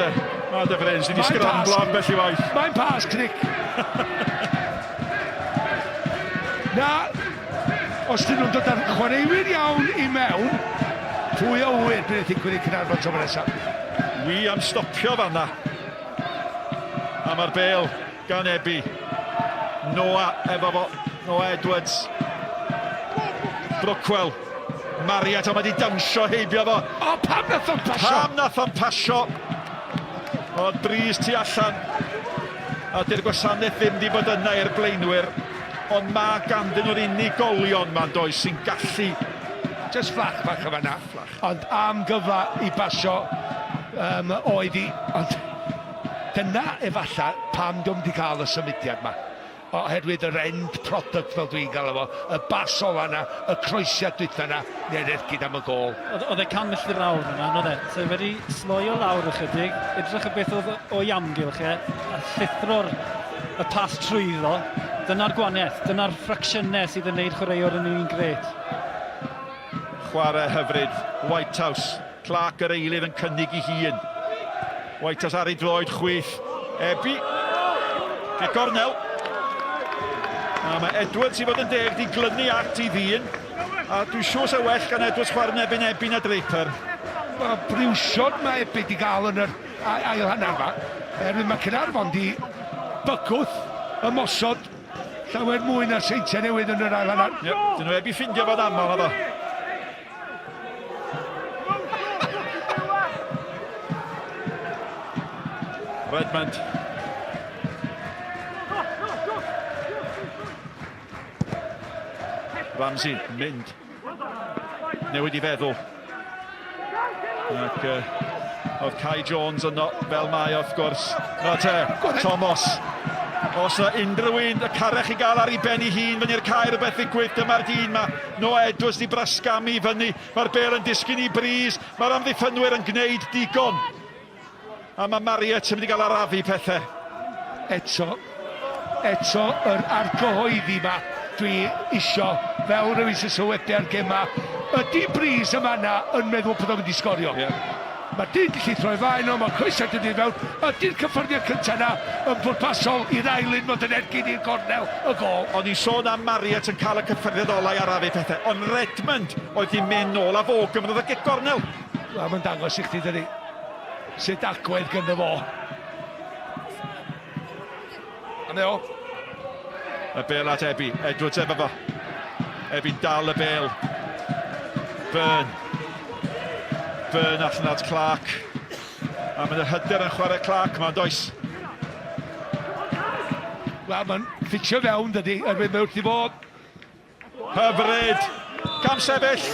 S5: A dy frens, ni di sgramblo am bell i waith.
S6: Mae'n pas, Cric. Na, os dyn nhw'n dod ar chwaraewyr iawn i mewn, pwy o wyr bydd y ddigwydd i Caernarfon tro nesaf.
S5: Wi am stopio fanna. A mae'r bel gan Ebi. Noah efo fo. Noah Edwards. Brookwell. Mariat, o mae di dawnsio heibio fo.
S6: O, pam nath o'n pasio?
S5: Pam nath o'n pasio. O'r bris tu allan. A dy'r gwasanaeth ddim di bod yna i'r blaenwyr. Ond mae ganddyn nhw'r unigolion ma'n does sy'n gallu.
S6: Just fflach bach o fanna. Ond am gyfa i basio oedd i. Ond dyna efalla pam dwi'n di cael y symudiad yma. Oherwydd yr end product fel dwi'n gael efo, y bas o fanna, y croesiad dwytha yna, neu'r ergyd am y gol.
S2: Oedd e can milltir lawr yna, oedd e. So wedi sloio lawr ychydig, edrych y beth oedd o'i amgylch e, a llithro'r y pas trwyddo. Dyna'r gwaniaeth, dyna'r ffracsiynau sydd yn gwneud chwaraewr yn un gret.
S5: Chwarae hyfryd, Whitehouse. Clark yr eilydd yn cynnig i hun. Whitehouse ar ei droed chwyth. Ebi. Ge gornel. A mae Edwards i fod yn deg di glynu at i ddyn. A dwi'n siŵr se well gan Edwards chwarae nebyn Ebi na Draper.
S6: Mae briwsiod mae Ebi di gael yn yr ail hanner fa. Mae Caernarfon di bygwth ymosod llawer mwy na Seintiau Newydd yn yr ail hanner.
S5: Dyn nhw Ebi ffindio fod aml na fo. Redmond. Ramsey, mynd. Newid i feddwl. Ac oedd Kai Jones yno fel mae wrth gwrs. Na te, Thomas. Os yna unrhyw un y carech i gael ar ei ben ei hun fyny i'r cae rhywbeth ddigwydd, dyma'r dyn ma. Noah Edwards di brasgamu fyny. Mae'r bel yn disgyn i bris. Mae'r amddiffynwyr yn gwneud digon. A mae Mariat yn mynd i gael arafu pethau.
S6: Eto yr argyhoeddi ma dwi isio fel rhywun sy'n sylwedu ar gema. Ydy bris yma yna yn meddwl bod o'n mynd i sgorio. Mae dyn gallu throi fain o, mae coesau yn ei fewn. Ydy'r cyffyrddiad cyntaf yna yn bwrpasol i'r ailyn mod yn ergyd i'r gornel y gol.
S5: Ond i sôn am Mariat yn cael y cyffyrddiad olau arafu pethau. Ond Redmond oedd hi'n mynd nôl a fo gymryd y gig gornel.
S6: Mae'n dangos i chdi dyni. Sut agwedd gyda fo. A me o.
S5: Y bel at Ebi. Edwards efo fo. Ebi'n dal y bel. Byrne allan at Clark. A mae'n y hyder yn chwarae Clark ma'n does.
S6: Wel, mae'n ffitio fewn dydi, erbyn mewn i fod.
S5: Hyfryd. Cam sefyll.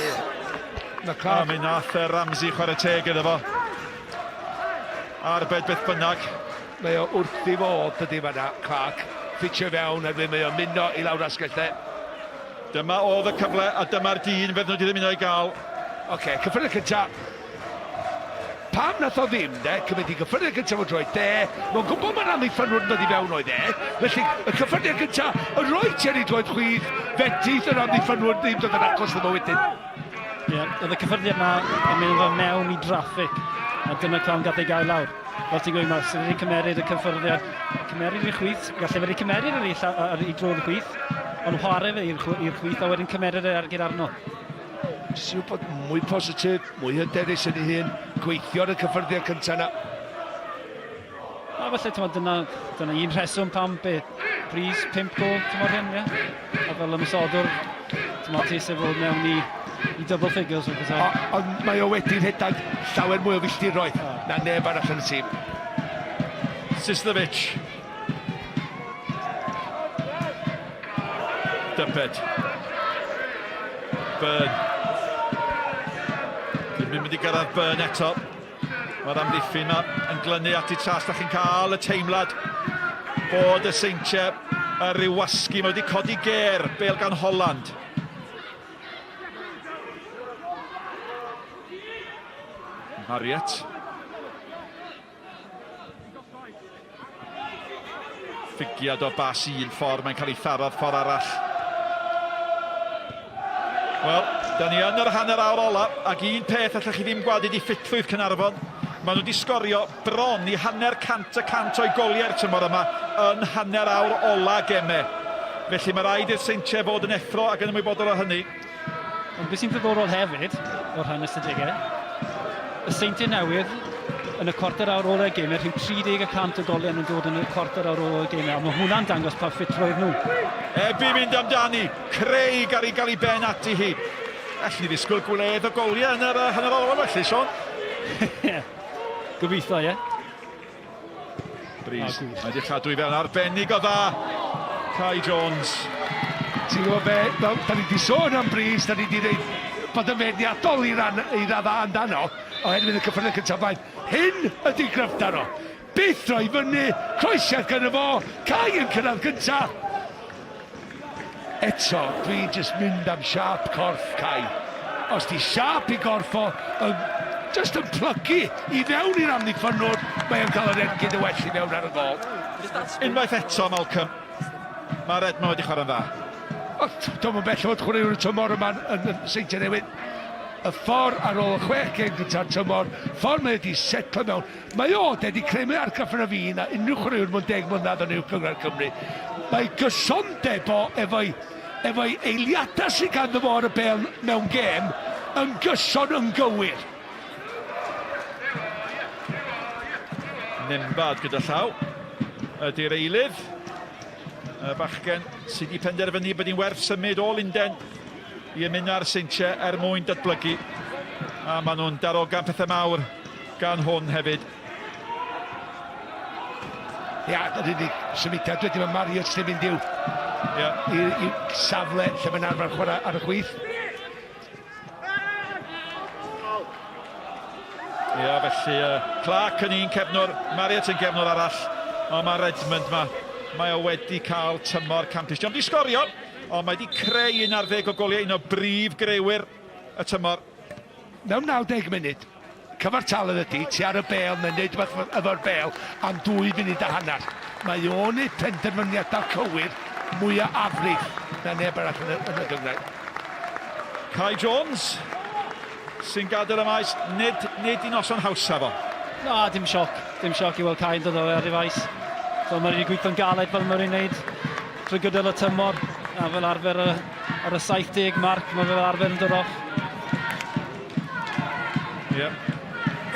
S6: A
S5: mi nath Ramsey chwarae teg iddo fo. Arbed beth bynnag.
S6: Mae o wrth i fod dydi fanna, Clark. Ffitio fewn erbyn mae o muno i lawr asgellau.
S5: Dyma oedd y cyfle a dyma'r dyn fedd nhw wedi dymuno i gael.
S6: Oce, cyffyrddiad cyntaf. Pam nath o ddim, cymryd i cyffyrddiad cyntaf o droi de. Mae'n gwybod mae'n amddiffynwyr yn dod i fewn o'i de. Felly, y cyffyrddiad cyntaf, y roi ti ar ei droed chwydd, fetith yr amddiffynwyr ddim dod yn agos ddim o wedyn.
S2: Oedd y cyffyrddiad yma yn mynd o mewn i draffig. A dyna clam gath ei gael lawr. Fel ti'n gweud yma, sydd wedi cymeryd y cyffyrddiad. Cymeryd i'r chwyth, gallai wedi cymeryd ar ei droed y chwyth. Ond chwarae fe i'r chwyth a wedyn cymeryd ar gyda arno.
S6: Jyst i'w bod mwy positif, mwy hyderus yn ei hun, gweithio ar y cyffyrddiad cyntaf yna.
S2: A falle, dyna un rheswm pam bris 5 gol, tymor hyn, ie. A fel ymwysodwr, ti sef fod mewn i double figures.
S6: Ond mae o wedi rhedag llawer mwy o filltiroedd na neb arall yn y tîm.
S5: Sislovic. Dymped. Byrne. Dwi'n mynd i gyrraedd Byrne eto. Mae'r amddiffyn yma yn glynu at ei tras. Da chi'n cael y teimlad bod y Seintiau yr ryw wasgu. Mae wedi codi ger bel gan Holland. Mariat. Ffigiad o bas un ffordd, mae'n cael ei tharodd ffordd arall. Wel, da ni yn yr hanner awr ola, ac un peth allwch chi ddim gwadu di ffithlwydd Caernarfon. Maen nhw wedi sgorio bron i hanner 100% o'i goliau'r tymor yma yn hanner awr ola gemau. Felly mae rhaid i'r Seintiau fod yn effro ac yn ymwybodol o hynny.
S2: Ond beth sy'n ddiddorol hefyd o'r rhan ystadegau, y Seintiau Newydd yn y cwarter awr ola gemau, rhyw 30% o goliau yn dod yn y cwarter awr ola gemau, a mae hwnna'n dangos pa ffitrwydd nhw.
S5: Ebi mynd amdani, Craig ar ei gael ei ben ati hi. Alli ni ddisgwyl gwledd o goliau yn yr hanner ola felly, Sean.
S2: Gobeithio, ie.
S5: Breeze, mae wedi cadw i fewn arbennig o dda. Kai Jones.
S6: Ti'n gwybod be, da ni wedi sôn am Breeze, da ni wedi dweud bod yn fedniadol i radda amdano, oherwydd y cyffredin cyntaf blaen. Hyn ydy gryfder o. Byth roi fyny, croesiad gyda fo, Kai yn cyrraedd cyntaf. Eto, dwi'n just mynd am siarp corff Kai. Os di siarp i gorff o, just yn plygu i fewn i'r amddiffynwr, mae o'n cael yr ergyd y well i fewn ar y gol.
S5: Unwaith eto, Malcolm. Mae'r Edmond wedi chwarae'n dda.
S6: Dwi'n mynd bell o'r chwaraewr y tymor yma yn Seintiau Newydd. Y ffordd ar ôl y 6 gêm gyda'r tymor, ffordd mae wedi setlo mewn. Mae o wedi creu argraff yn y fi na unrhyw chwaraewr mewn 10 mlynedd yn i'w Cyngor Cymru. Mae gysondeb o efo'i eiliadau sy'n ganddo fo ar y bel mewn gêm yn gyson yn gywir.
S5: Nimbad gyda llaw. Ydy'r eilydd. Y bachgen sydd wedi penderfynu bod hi'n werth symud o Lunden i ymuno â'r Seintiau mwyn datblygu. A maen nhw'n darogan pethau mawr gan hwn hefyd.
S6: Ia, yr unig symudiad wedi mae Marius ddim yn diw i safle lle mae'n arfer chwarae ar y chwith.
S5: Ia, felly Clark yn un cefnwr, Marius yn cefnwr arall. Ond mae Redmond mae o wedi cael tymor campus. Diolch di sgorio, ond mae wedi creu 11 o goliau, un o brif greuwyr y tymor.
S6: Mewn 90 munud, cyfartaledd ydy, ti ar y bel, mae'n neud rhywbeth efo'r bel am 2 funud a hanner. Mae o'n ei penderfyniadau cywir mwyaf afrif na neb arall yn y gyngor.
S5: Kai Jones sy'n gadael y maes, nid i noson hawsa fo.
S2: Na, dim sioc i weld Kai yn dod o ar ei faes. So mae wedi gweithio'n galed fel mae'n wneud trwy gydol y tymor, a fel arfer ar y 70 marc, mae fel arfer yn dod off.
S5: Ie,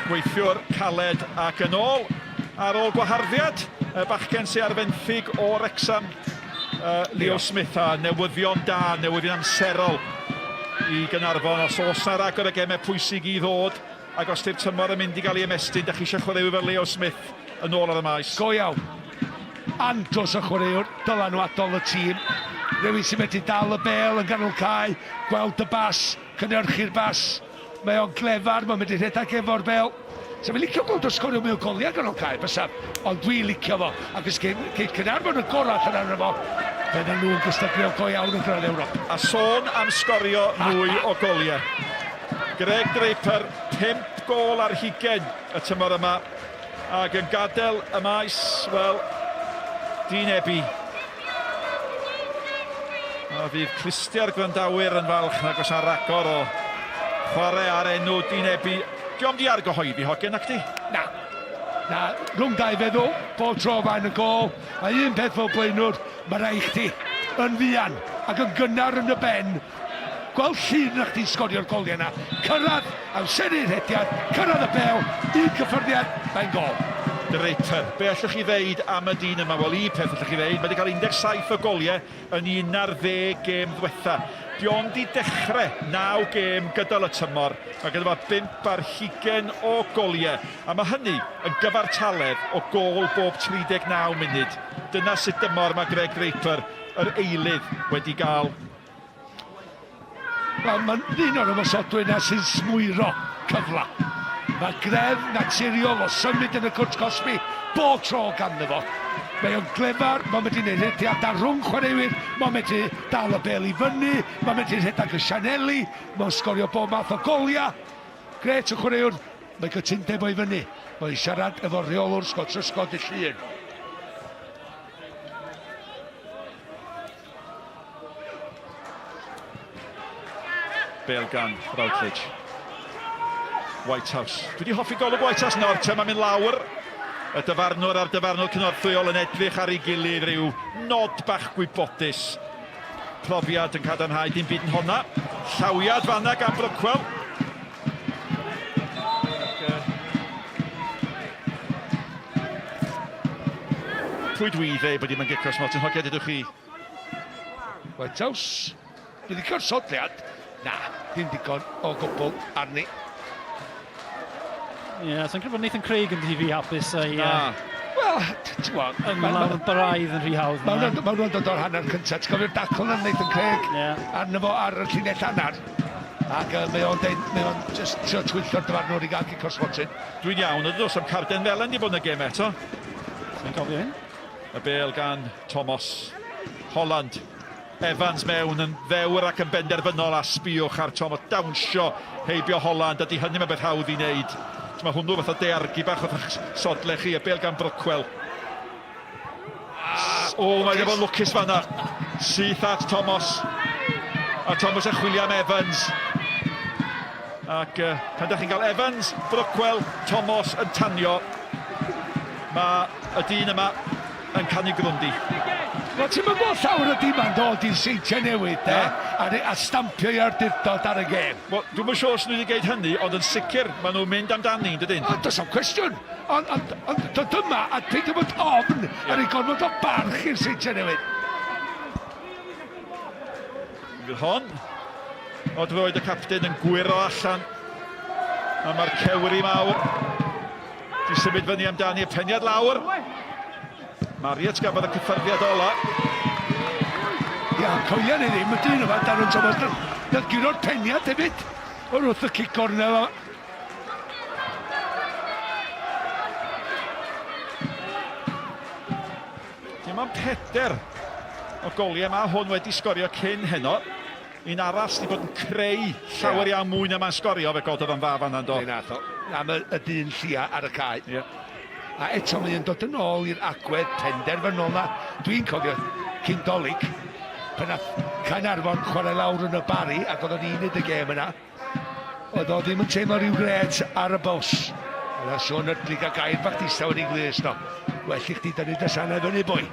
S5: gweithiwr caled ac yn ôl ar ôl gwaharddiad. Y bachgen sy'n ar fenthyg o Wrexham, Leo Smith, a newyddion da, newyddion amserol i Caernarfon. Os oes na ragor y gemau pwysig i ddod, ac os di'r tymor yn mynd i gael ei ymestyn, da chi eisiau chwaraewyr fel Leo Smith yn ôl ar y maes.
S6: Go iawn. Andros o chwaraewr, dyla nhw adol y tîm. Rhywun sy'n medru dal y bel yn ganol cae, gweld y bas, cynhyrchu'r bas. Mae o'n glefar, mae'n medru rhedeg efo'r bel. So fi'n licio gweld o sgorio mewn goliau ganol cae, bysaf. Ond dwi'n licio fo, ac os geith Caernarfon y gorau allan arno fo, fydden nhw'n gystadleo go iawn yn Gran Ewrop.
S5: A sôn am sgorio mwy o goliau. Greg Draper, 5 gol ar 20 y tymor yma, ac yn gadael y maes, wel, Dyn Ebi. A fydd clustiau'r gwrandawyr yn falch nag os ar ragor o chwarae ar enw Dyn Ebi. Diolch di argyhoeddi hogen ac di?
S6: Na, rhwng dau feddwl, bob tro fain y gol, a un peth fel blaenwr, mae rai chdi yn fuan ac yn gynnar yn y ben. Gweld llun na chdi'n sgorio'r goliau yna, cyrraedd, amseru'r hediad, cyrraedd y bel, un cyffyrddiad, mae'n gol.
S5: Draper, be allwch chi ddeud am y dyn yma? Wel, un peth allwch chi ddeud, mae wedi cael 17 o goliau yn 11 gêm ddiwetha. Dion di dechrau 9 gêm gydol y tymor, mae gyda fo 5 ar 20 o goliau. A mae hynny yn gyfartaledd o gol bob 39 munud. Dyna sut dymor mae Greg Draper, yr eilydd, wedi gael.
S6: Wel, mae'n un o'r ymwysodwyr na sy'n smwyro cyfla. Mae gref naturiol o symud yn y cwrt cosbi bob tro ganddo fo. Mae o'n glefar, mae'n medru gwneud rhediadau rhwng chwaraewyr, mae'n medru dal y bel i fyny, mae'n medru rhedeg y Sianeli, mae'n sgorio bob math o goliau. Gret o chwaraewr, mae gytundeb o'i fyny. Mae'n siarad efo rheolwr Sgot y Llun.
S5: Bel gan Routledge. Whitehouse. Dwi wedi hoffi golwg Whitehouse nawr, te mae'n mynd lawr. Y dyfarnwr a'r dyfarnwr cynorthwyol yn edrych ar ei gilydd, rhyw nod bach gwybodus. Profiad yn cadarnhau dim byd yn honna. Llawiad fanna gan Brookwell. Pwy dwi dde bod i'n gicos Martin Hogiad ydwch chi?
S6: Whitehouse. Bydd i'n cyrsodliad? Na, dim digon o gwbl arni.
S2: Ie, so'n credu bod Nathan Craig yn ddi fi hapus ei...
S6: Wel, ti'n gwybod...
S2: Mae'n braidd yn rhy hawdd.
S6: Mae'n nhw'n dod o'r hanner cyntaf. Ti'n gofio'r dacl na Nathan Craig arno fo ar y llinell hanner. Ac mae o'n just trio twyllo'r dyfarnwr i gael gicos Martin.
S5: Dwi'n iawn, ydw os am Carden Felen di bod yn y gêm eto.
S2: Sa'n cofio hyn?
S5: Y bêl gan Thomas. Holland. Evans mewn yn ddewr ac yn benderfynol a sbiwch ar Thomas. Dawnsio heibio Holland, ydy hynny mae beth hawdd i wneud. Mae hwnnw fath o deargu bach o'ch sodle chi, y bêl gan Brookwell. Mae wedi bod lwcus fanna. Syth at Thomas. A Thomas yn chwilio am Evans. Ac pan ydych chi'n cael Evans, Brookwell, Thomas yn tanio, mae y dyn yma yn canu gryndi.
S6: Wel, ti'n mynd bod llawer o dim yn dod i'r Seintiau Newydd, a stampio i ardurdod ar y gêm.
S5: Wel, dwi'n mynd siŵr os nhw wedi gwneud hynny, ond yn sicr, maen nhw'n mynd amdani, dydyn?
S6: Does am cwestiwn, ond dod yma a peidio bod ofn ar ei gormod o barch i'r Seintiau Newydd.
S5: Fydd hon, o droed y capten yn gwiro allan, a mae'r cewri mawr di symud fyny amdani y peniad lawr. Mariet gafodd y cyffyrddiad ola.
S6: Ia, coelian i ddim, y dyn yma, Darren Thomas, na gyro'r peniad hefyd, o'r wrth y cicor yna fo.
S5: Dim ond 4 o goliau yma, hwn wedi sgorio cyn heno. Un arall wedi bod yn creu llawer iawn mwy na mae'n sgorio fe gododd yn fa fanna'n do.
S6: Neu nath o, am y dyn llia ar y cae. A eto mae'n dod yn ôl i'r agwedd penderfynol na. Dwi'n cofio cyn dolyg, pan nath Caernarfon chwarae lawr yn y Bari, ac oedd o'n unig y gêm yna. Oedd o ddim yn teimlo rhyw gred ar y bws. Oedd o Sean Ydlig a Gair Baptista wedi glys no. Well i chdi dynnu dy sanau fyny bwy.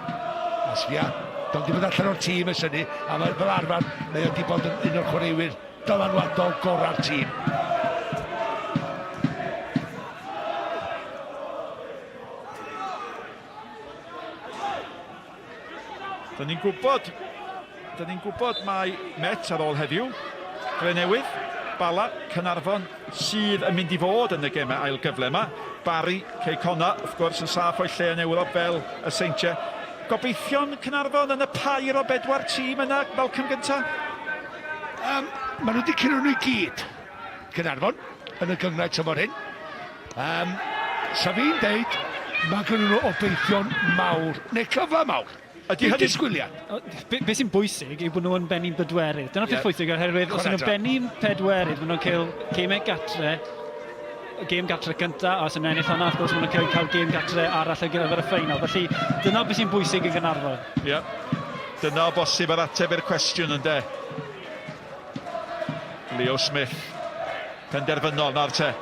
S6: A sbia, do'n di bod allan o'r tîm ys hynny, a mae fel arfer, mae wedi bod yn un o'r chwaraewyr dylanwadol gorau'r tîm.
S5: Da ni'n gwybod mai Met ar ôl heddiw, Newydd, Bala, Caernarfon sydd yn mynd i fod yn y gemau ail gyfle yma. Bari, Cona, wrth gwrs, yn saff o'i lle yn Ewrop fel y Seintiau. Gobeithio'n Caernarfon yn y pair o 4 tîm yna, Malcolm gynta?
S6: Maen nhw wedi cyrra nhw i gyd, Caernarfon, yn y gyngau tymor hyn. Sa fi'n deud, mae gen nhw obeithio'n mawr, neu cyfle mawr. Ydy hynny disgwyliad?
S2: Be sy'n bwysig yw bod nhw'n benni'n bedwerydd. Dyna'r peth pwysig oherwydd os nhw'n benni'n pedwerydd, maen nhw'n cael gemau gatre, gêm gatre cynta, a os yn ennill hwnna, wrth gwrs maen nhw'n cael gêm gatre arall ar gyfer y ffeinal. Felly dyna beth sy'n bwysig i Caernarfon. Ie.
S5: Dyna o bosib ar ateb i'r cwestiwn yn de. Leo Smith, penderfynol nawr te.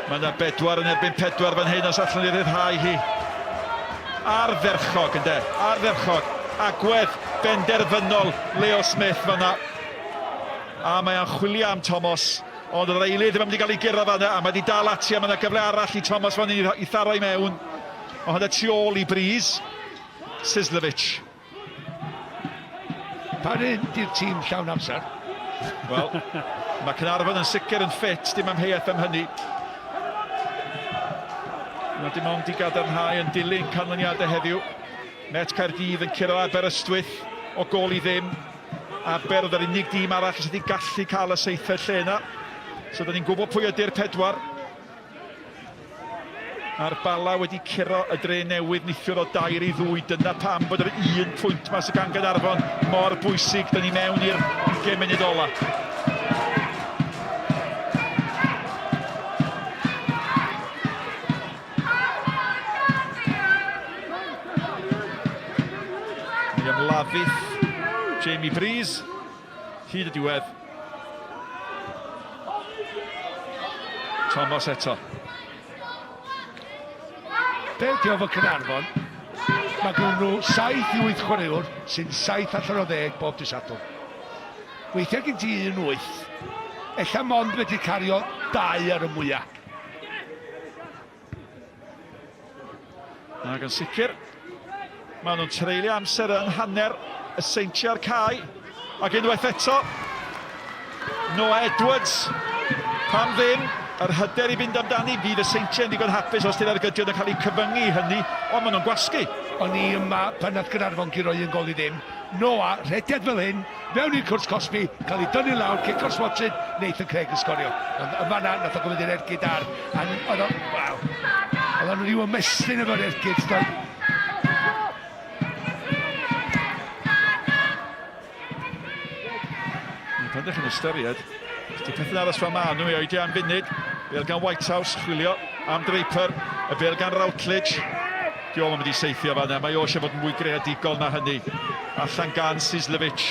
S5: Mae yna 4 yn erbyn 4 fan hyn os allan i ryddhau hi. Arferchog ynde, arferchog, agwedd benderfynol Leo Smith fanna. A mae o'n chwilio am Thomas, ond yr eilydd ddim yn mynd i gael ei gyrra fanna, a mae wedi dal ati a mae yna gyfle arall i Thomas fanna i tharo i mewn. O hynny tu ôl i bris, Sislovic.
S6: Pan un di'r tîm llawn amser?
S5: Wel, mae Caernarfon yn sicr yn ffit, dim amheuaeth am hynny. Mae dim ond i gadarnhau yn dilyn canlyniadau heddiw. Met Caerdydd yn curo Aberystwyth o gol i ddim. Aber oedd yr unig dîm arall sydd wedi gallu cael y seithau lle yna. So da ni'n gwybod pwy ydy'r 4. A'r Bala wedi curo y Dre Newydd neithiwr o 2 i 2. Dyna pam bod yr 1 pwynt mas y gan Caernarfon mor bwysig. Da ni mewn i'r 20 munud ola. Lafydd, Jamie Breeze, hyd y diwedd. Thomas eto.
S6: Be ydi o fo Caernarfon? Mae gen nhw 7 i 8 chwaraewr sy'n 7 allan o 10 bob dydd Sadwrn. Weithiau gen ti 1-8. Ella mond wedi cario 2 ar y mwyaf.
S5: Ac yn sicr, maen nhw'n treulio amser yn hanner y Seintiau a'r cae. Ac unwaith eto, Noah Edwards. Pam ddim, yr hyder i fynd amdani, fydd y Seintiau yn digon hapus os dyna'r gydion yn cael ei cyfyngu hynny, ond maen nhw'n gwasgu.
S6: O'n i yma pan nath Caernarfon giro un gol i ddim. Noah, rhediad fel hyn, mewn i'r cwrs Cosby, cael ei dynnu lawr, cic o'r Watson, Nathan Craig yn sgorio. Ond yn fanna, nath o gofyd i'r ergyd ar. Oedd o'n rhyw ymestyn efo'r ergyd, doedd.
S5: Pan ydych chi'n ystyried, ydy pethau aros fel maen nhw i oedi am funud. Fel gan Whitehouse, chwilio am Draper, y fel gan Routledge. Di o'n mynd i seithio fanna, mae o eisiau fod yn mwy greadigol na hynny. Allan gan Sislevic.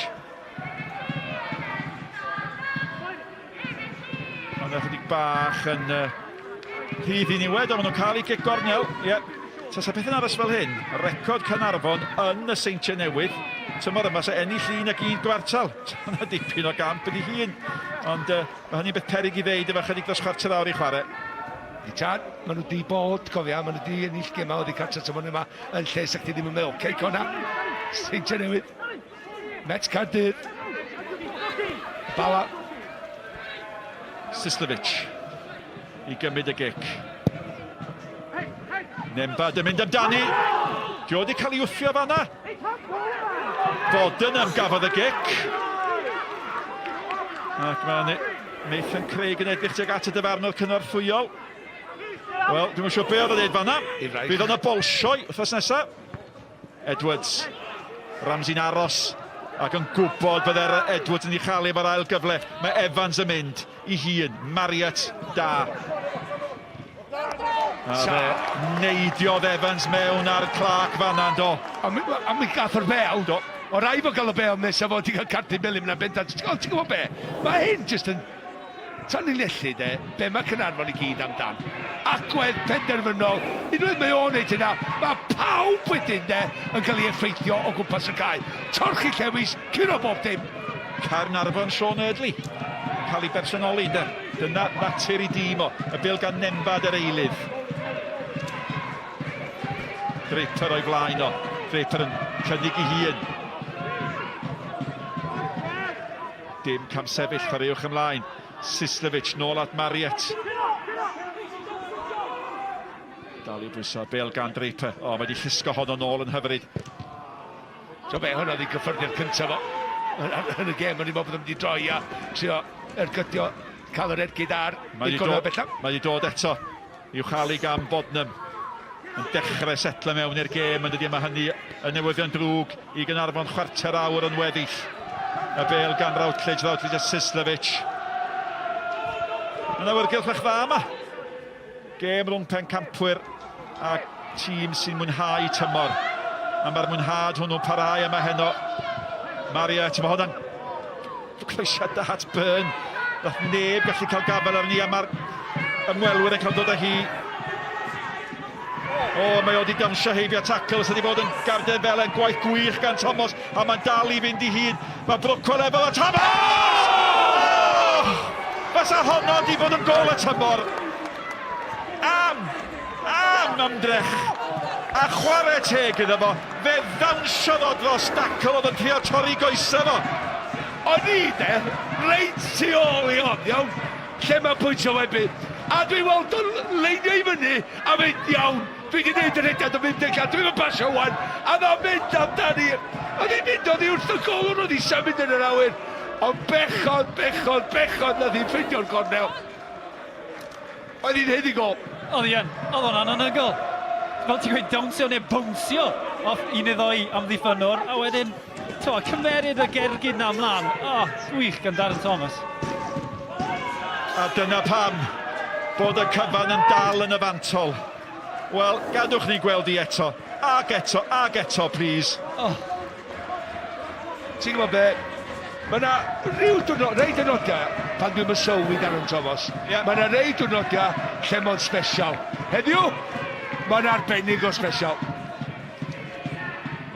S5: Ond ychydig bach yn rhydd i niwed, ond maen nhw'n cael ei gigorniel. Ie, tas y pethau aros fel hyn, record Caernarfon yn y Seintiau Newydd. Tymor yma, se ennill un ag un gwartal. Yna dipyn o gamp ydi hun. Ond mae hynny'n beth peryg i ddeud efo chydig dros chwarter awr i chwarae.
S6: I tad, maen nhw di bod, cofia, maen nhw di ennill gema oedd i cartre tymor yma yn lle sa'ch ti ddim yn meddwl. Cei Conna, Seintiau Newydd, Mets Caerdydd, Bala.
S5: Sislevic i gymryd y gic. Nembad yn mynd amdani. Di o wedi cael ei wthio fanna. Foden am gafodd y gic. Ac mae Nathan Craig yn edrych tuag at y dyfarnwr cynorthwyol. Wel, dwi'n siŵr be oedd yn dweud fanna. Bydd o'n y bolsioi wrthos nesaf. Edwards. Ramsey'n aros. Ac yn gwybod byddai'r Edwards yn ei chael efo'r ail gyfle. Mae Evans yn mynd i hun. Marriott, da. A fe neidiodd Evans mewn ar Clark fanna, do.
S6: A mi gath o'r bel.
S5: Do.
S6: O rai fo gael y bel nesaf fod i gael cartu melyn yna bendant. Ti'n gwybod be? Mae hyn jyst yn... Ta'n ni'n lellu, de, be mae Caernarfon i gyd amdan. Agwedd penderfynol, unwaith mae o'n neud hynna, mae pawb wedyn, de, yn cael ei effeithio o gwmpas y cae. Torchi llewis, curo bob dim.
S5: Caernarfon Sean Eardley. Cael ei bersonoli, de. Dyna natur i dîm o. Y bil gan Nembad yr eilydd. Draper o'i flaen o. Draper yn cynnig i hun. Dim cam sefyll ar uwch ymlaen. Sislevic nôl at Marriott. Dal i bwyso bel gan Draper. O, mae wedi llusgo hon o nôl yn hyfryd.
S6: So be, hwnna di gyffyrdio'r cyntaf o. Yn y gem, o'n i'n meddwl bod yn mynd i droi a trio ergydio cael yr ergyd ar.
S5: Mae wedi dod eto i'w chael gan Bodnam. Yn dechrau setlo mewn i'r gem, yn dydy yma hynny y newyddion drwg i Caernarfon chwarter awr yn weddill. Y bel gan Routledge a Sislevic. Yn awyrgylch eich dda yma. Gêm rhwng pencampwyr a tîm sy'n mwynhau tymor. A mae'r mwynhad hwnnw'n parhau yma heno. Marriott, mae hwnna'n cloesiad at Byrne. Nath neb gallu cael gafel arni a mae'r ymwelwyr yn cael dod â hi. O, mae o wedi dawnsio heibio tackles, wedi bod yn garden fel yn gwaith gwych gan Thomas, a mae'n dal i fynd i hun. Mae Brookwell efo a Thomas! Fasa honno di fod yn gol y tymor. Am ymdrech. A chwarae teg iddo fo. Fe ddawnsiodd o dros dacl oedd yn trio torri goesau fo.
S6: O'n i de, reit tu ôl i hon, iawn. Lle mae'n pwyntio wedyn. A dwi'n weld o'n leinio i fyny, a mynd iawn. Dwi wedi gwneud yr ediad o 50, dwi'n mynd basio wan. A ddo'n mynd amdani. O'n i'n mynd o'n i wrth y gol, o'n i symud yn yr awyr. Ond bechod, nath i'n ffindio'r gornel. Oedd hi'n heddi gol.
S2: Oedd o'n anonygol. Fel ti'n gweud, dawnsio neu bwnsio off un iddo i am ddiffynwr, a wedyn, cymerid y gergyd na ymlaen. Gwych gan Darren Thomas.
S5: A dyna pam bod y cyfan yn dal yn y fantol. Wel, gadwch ni gweld i eto. Ag eto, please.
S6: Ti'n gwybod be? Mae yna rhyw rei dynodiau, pan dwi'n sylwi Darren Thomas, mae yna rei dynodiau lle mae'n special. Heddiw, mae'n arbennig o special.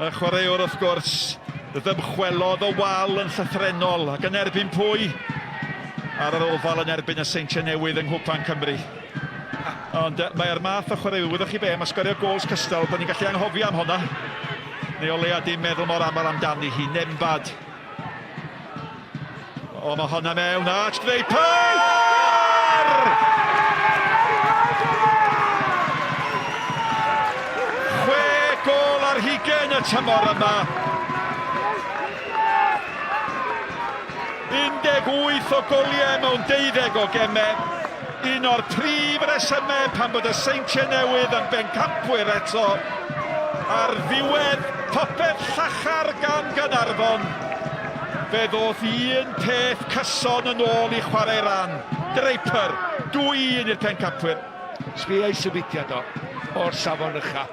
S5: Y chwaraewr wrth gwrs, y ddymchwelodd o wal yn llythrenol ac yn erbyn pwy ar yr ofal yn erbyn y Seintiau Newydd yng Nghwpan Cymru. Ond mae'r math o chwaraewr, chi be, mae sgorio gols cystal, da ni'n gallu anghofio am hwnna. Neu o leia di'n meddwl mor aml amdani hi, Nembad. O, mae hwnna mewn, Draper! 6 gol ar hugain y tymor yma. 18 o goliau mewn 12 o gemau. Un o'r prif resymau pan bod y Seintiau Newydd yn bencampwyr eto. Ar ddiwedd popeth llachar gan Caernarfon. Fe ddoth un peth cyson yn ôl i chwarae ran. Draper, 2-1 i'r pencampwyr.
S6: Sbi ei symudiad o'r safon ycha.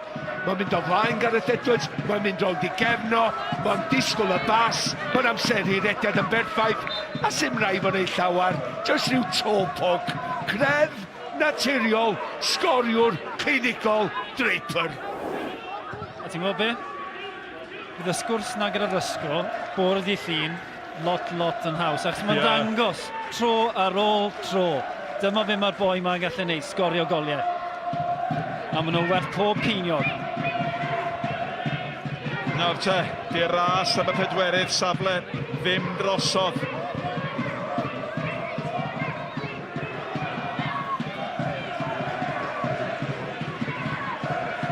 S6: Mae'n mynd o flaen Gareth Edwards, mae'n mynd rownd i gefno, mae'n disgwyl y bas, mae'n amseru rediad yn berffaith, a sim rai fo'n ei llawer, jyst rhyw topog, credd, naturiol, sgoriwr, clinigol, Draper.
S2: A ti'n gwybod be? Bydd y sgwrs na gyda'r ysgol, bwrdd i llun, lot yn haws, achos mae'n dangos tro ar ôl tro. Dyma fe mae'r boi mae'n gallu gwneud, sgorio goliau. A maen nhw'n werth pob ceiniog.
S5: Nawr te, di'r ras am y pedwerydd, safle ddim drosodd.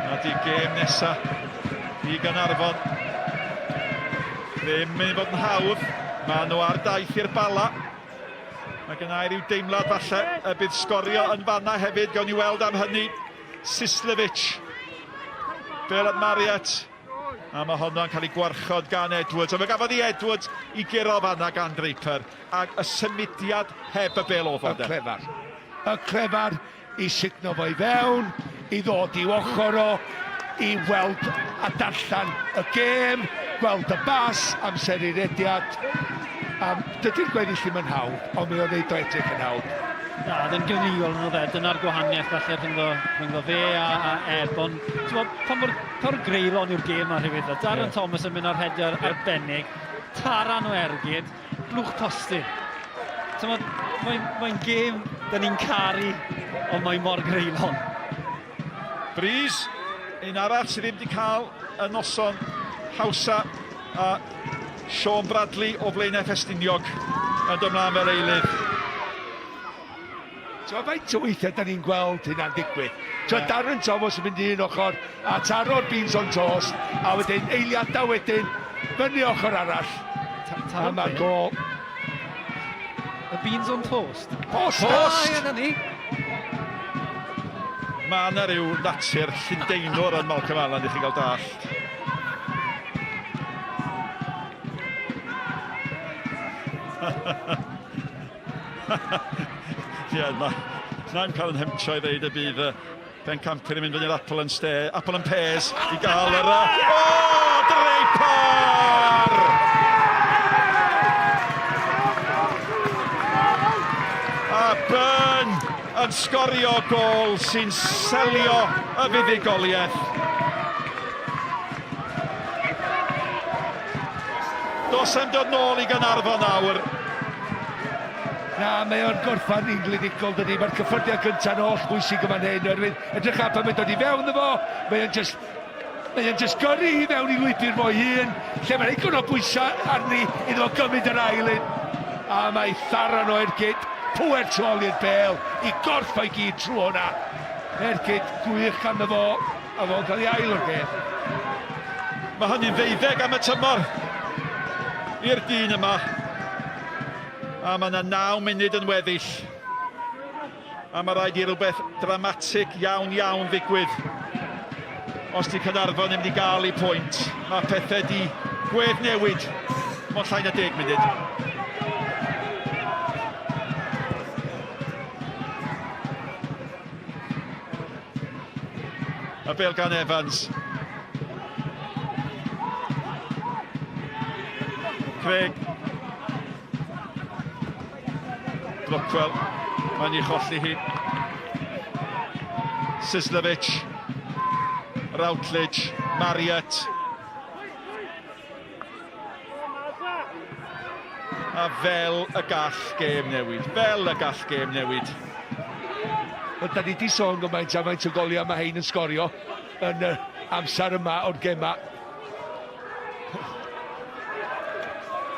S5: A di gêm nesa i Caernarfon. Ddim yn fod yn hawdd, mae nhw ar daith i'r bala. Mae gennau ryw deimlad falle y bydd sgorio yn fanna hefyd, gawn ni weld am hynny. Sislevic, Bel at Marriott, a mae honno'n cael ei gwarchod gan Edwards. A mae gafodd i Edwards i guro fanna gan Draper, ac y symudiad heb y bel oedd o.
S6: Y clefar i signo fo i fewn, i ddod i'w ochr o, i weld a darllen y gêm, gweld y bas, amseru rediad. Dydy'r gweddill ddim yn hawdd, ond mi oedd ei edrych yn hawdd.
S2: Na, dyn gyniol yn o dde, dyna'r gwahaniaeth falle rhyngddo fe a Eb, ond pa mor greulon yw'r gêm ar hywyd. Darren Thomas yn mynd ar hediad arbennig, taran o ergyd, blwch posti. Mae'n gêm dyn ni'n caru, ond mae'n mor greulon.
S5: Breeze, un arall sydd ddim wedi cael y noson hawsa, a Sean Bradley o Blaenau Ffestiniog yn dod mlaen fel eilydd.
S6: So faint o weithiau da ni'n gweld hynna'n digwydd. So Darren Thomas yn mynd i un ochr, a taro'r beans on toast, a wedyn eiliadau wedyn, fyny ochr arall. A mae gol.
S2: Y beans on toast?
S6: Post!
S2: Yna ni.
S5: Mae yna ryw natur llundeinwr yn Malcolm Allen i chi gael dallt. Na'n cael yn hemtio i ddeud y bydd bencampwyr yn mynd fyny'r apple yn pes i gael yr... O, Draper! A Byrne yn sgorio gol sy'n selio y fuddugoliaeth. Dos am dod nôl i Caernarfon nawr.
S6: Na, mae o'n gorffan unglunigol dydi. Mae'r cyffyrddiad gyntaf oll bwysig yma'n hyn. Edrych am pan mae'n dod i fewn efo. Mae o'n just gyrru i fewn i lwybr fo'i hun. Lle mae'n eigon o bwysau arni iddo gymryd yr ailyn. A mae Tharan o ergyd. Pwer trol i'r bel. I gorff o'i gyd trwy hwnna. Ergyd gwych gan efo. A fo'n cael ei ail o'r gêm.
S5: Mae hynny'n 12 am y tymor i'r dyn yma. A mae yna 9 munud yn weddill. A mae rhaid i rhywbeth dramatig iawn ddigwydd. Os di Caernarfon yn mynd i gael ei pwynt, mae pethau di newid. Mae'n llai na 10 munud. A bel gan Evans. Craig. Brookwell, mae'n ei cholli hi. Sislevic, Routledge, Marriott. A fel y gall gêm newid, fel y gall gêm newid.
S6: Da ni di sôn gymaint a faint o goliau mae hein yn sgorio yn y amser yma o'r gema.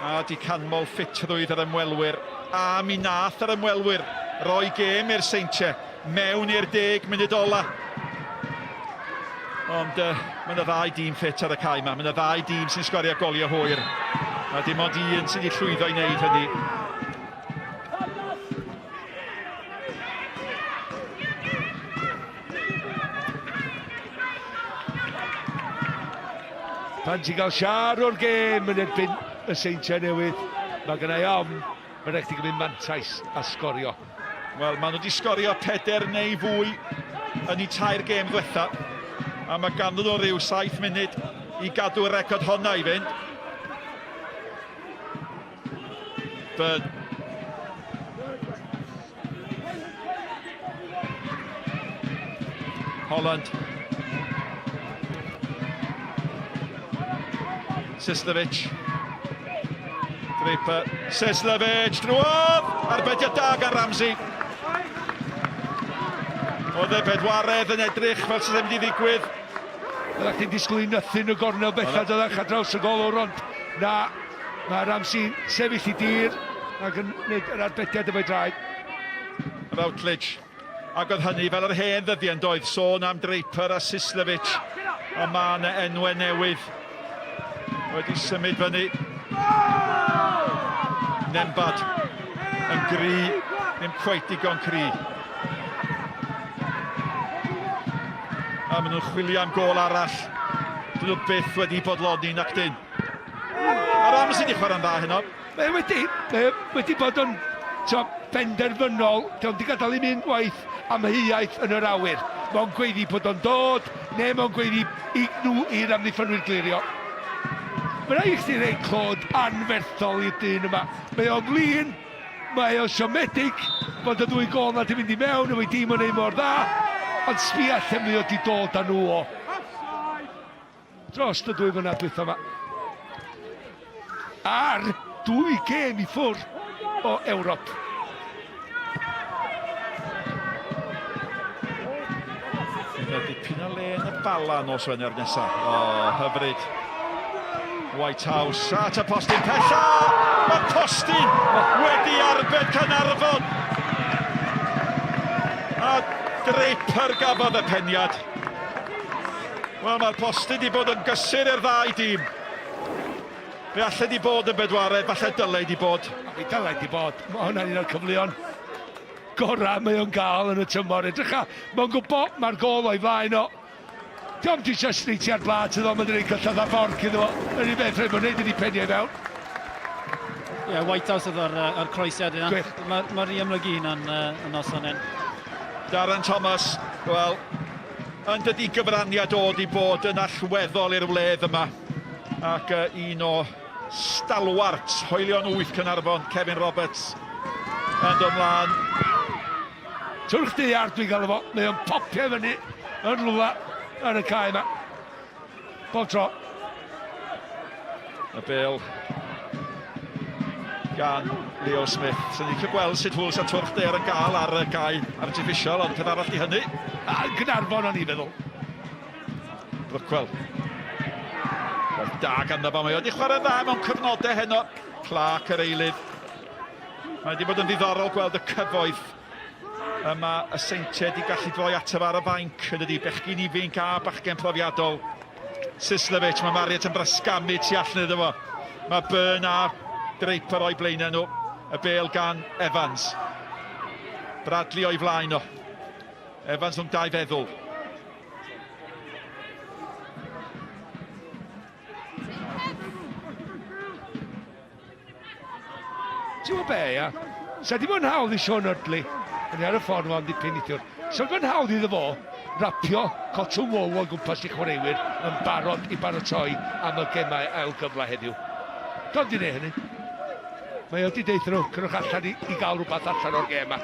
S5: A di canmol ffitrwydd ar ymwelwyr. A mi nath ar ymwelwyr roi gêm i'r Seintiau mewn i'r 10 munud ola. Ond mae yna ddau dîm ffit ar y cae yma. Mae yna ddau dîm sy'n sgorio goliau hwyr. A dim ond un sy'n ei llwyddo i wneud hynny.
S6: Pan ti'n cael siar o'r gêm yn erbyn y Seintiau Newydd, mae gennau ofn, mae'n rhaid i gymryd mantais a sgorio.
S5: Wel, maen nhw wedi sgorio 4 neu fwy yn eu 3 gêm ddiwetha. A mae ganddyn nhw rhyw 7 munud i gadw'r record honna i fynd. Byrne. Holland. Sislevic. Draper. Sislevic. Drwodd! Arbediad da gan Ramsey. Oedd e bedwaredd yn edrych fel sydd ddim wedi ddigwydd.
S6: Oeddech chi'n disgwyl i nythyn y gornel bellad oeddech ar draws y gol o'r rond. Na, mae Ramsey sefyll i dir ac yn gwneud yr arbediad efo'i draed.
S5: Routledge. Ac oedd hynny fel yr hen ddyddiau'n doedd sôn am Draper a Sislevic. A mae yna enwau newydd wedi symud fyny. Nembad yn gry, ddim cweit digon cry. A maen nhw'n chwilio am gol arall. Dyn nhw byth wedi bodloni nac dyn. A Ramsey wedi chwarae'n dda heno.
S6: Mae wedi bod yn benderfynol, ti'n wedi gadael i mynd waith am hyaeth yn yr awyr. Mae'n gweiddi bod o'n dod, neu mae'n gweiddi i nhw i'r amddiffynwyr glirio. Mae'n rhaid i chdi rhaid clod anferthol i'r dyn yma. Mae o'n flin, mae o'n siomedig, bod y 2 gol na di mynd i mewn, a mae dîm yn ei mor dda, ond sbia lle mae o di dod â nhw o. Dros y 2 mlynedd dwytha yma. Ar 2 gêm i ffwrdd o Ewrop.
S5: Yna dipyn o le yn y bala nos Wener nesaf. O, hyfryd. White House, at y postyn pella! Mae'r postyn wedi arbed Caernarfon! A Draper gafodd y peniad. Wel, mae'r postyn wedi bod yn gysur i'r 2 dîm. Fe alle di bod yn bedwaredd, falle dylai di bod.
S6: Fe dylai di bod. Mae hwnna'n un o'r cyfleon gorau mae o'n gael yn y tymor. Edrycha, mae'n gwybod mae'r gol o'i flaen o. Diolch di eisiau streiti ar blad, sydd o'n mynd i'n gyllad ar ffordd iddo fo. Yr un beth rhaid mae'n neud i ni penio i fewn.
S2: Ie, White House oedd ar croesiad yna. Mae'r i ymlygu hynna'n noson hyn.
S5: Darren Thomas, wel, yn dydi gyfraniad oedd i bod yn allweddol i'r wledd yma. Ac un o stalwarts, hoelion 8 Caernarfon, Kevin Roberts, yn dod mlaen.
S6: Twrch deiar dwi'n gael efo, mae o'n popio fyny yn lwla yn y cae yma. Bob tro.
S5: Y bil gan Leo Smith. Sy'n ni'n cael gweld sut Wolves a twrch deir yn gael ar y gae artificial, ond peth arall di hynny.
S6: A Caernarfon o'n i feddwl.
S5: Brookwell. Waith da ganddo fo, mae wedi chwarae dda mewn cyfnodau heno. Clark yr eilydd. Mae wedi bod yn ddiddorol gweld y cyfoeth yma y Seintiau wedi gallu droi ataf ar y fainc yn ydi bechgyn ifanc a bachgen profiadol. Sislevic, mae Marriott yn brysgamu tu allan iddo fo. Mae Byrne a Draper o'i blaenau nhw. Y bel gan Evans. Bradley o'i flaen o. Evans nhw'n 2 feddwl.
S6: Ti'n gwybod be, ia? Sa di bod yn hawdd i Sean Ardley, yn ar y ffordd o'n dipyn neithiwr. Sa di bod yn hawdd iddo fo, rapio cotton wool o gwmpas i chwaraewyr yn barod i baratoi am y gemau ail gyfle heddiw. Do'n di neu hynny. Mae wedi deud nhw, cynwch allan i gael rhywbeth allan o'r gêm yma.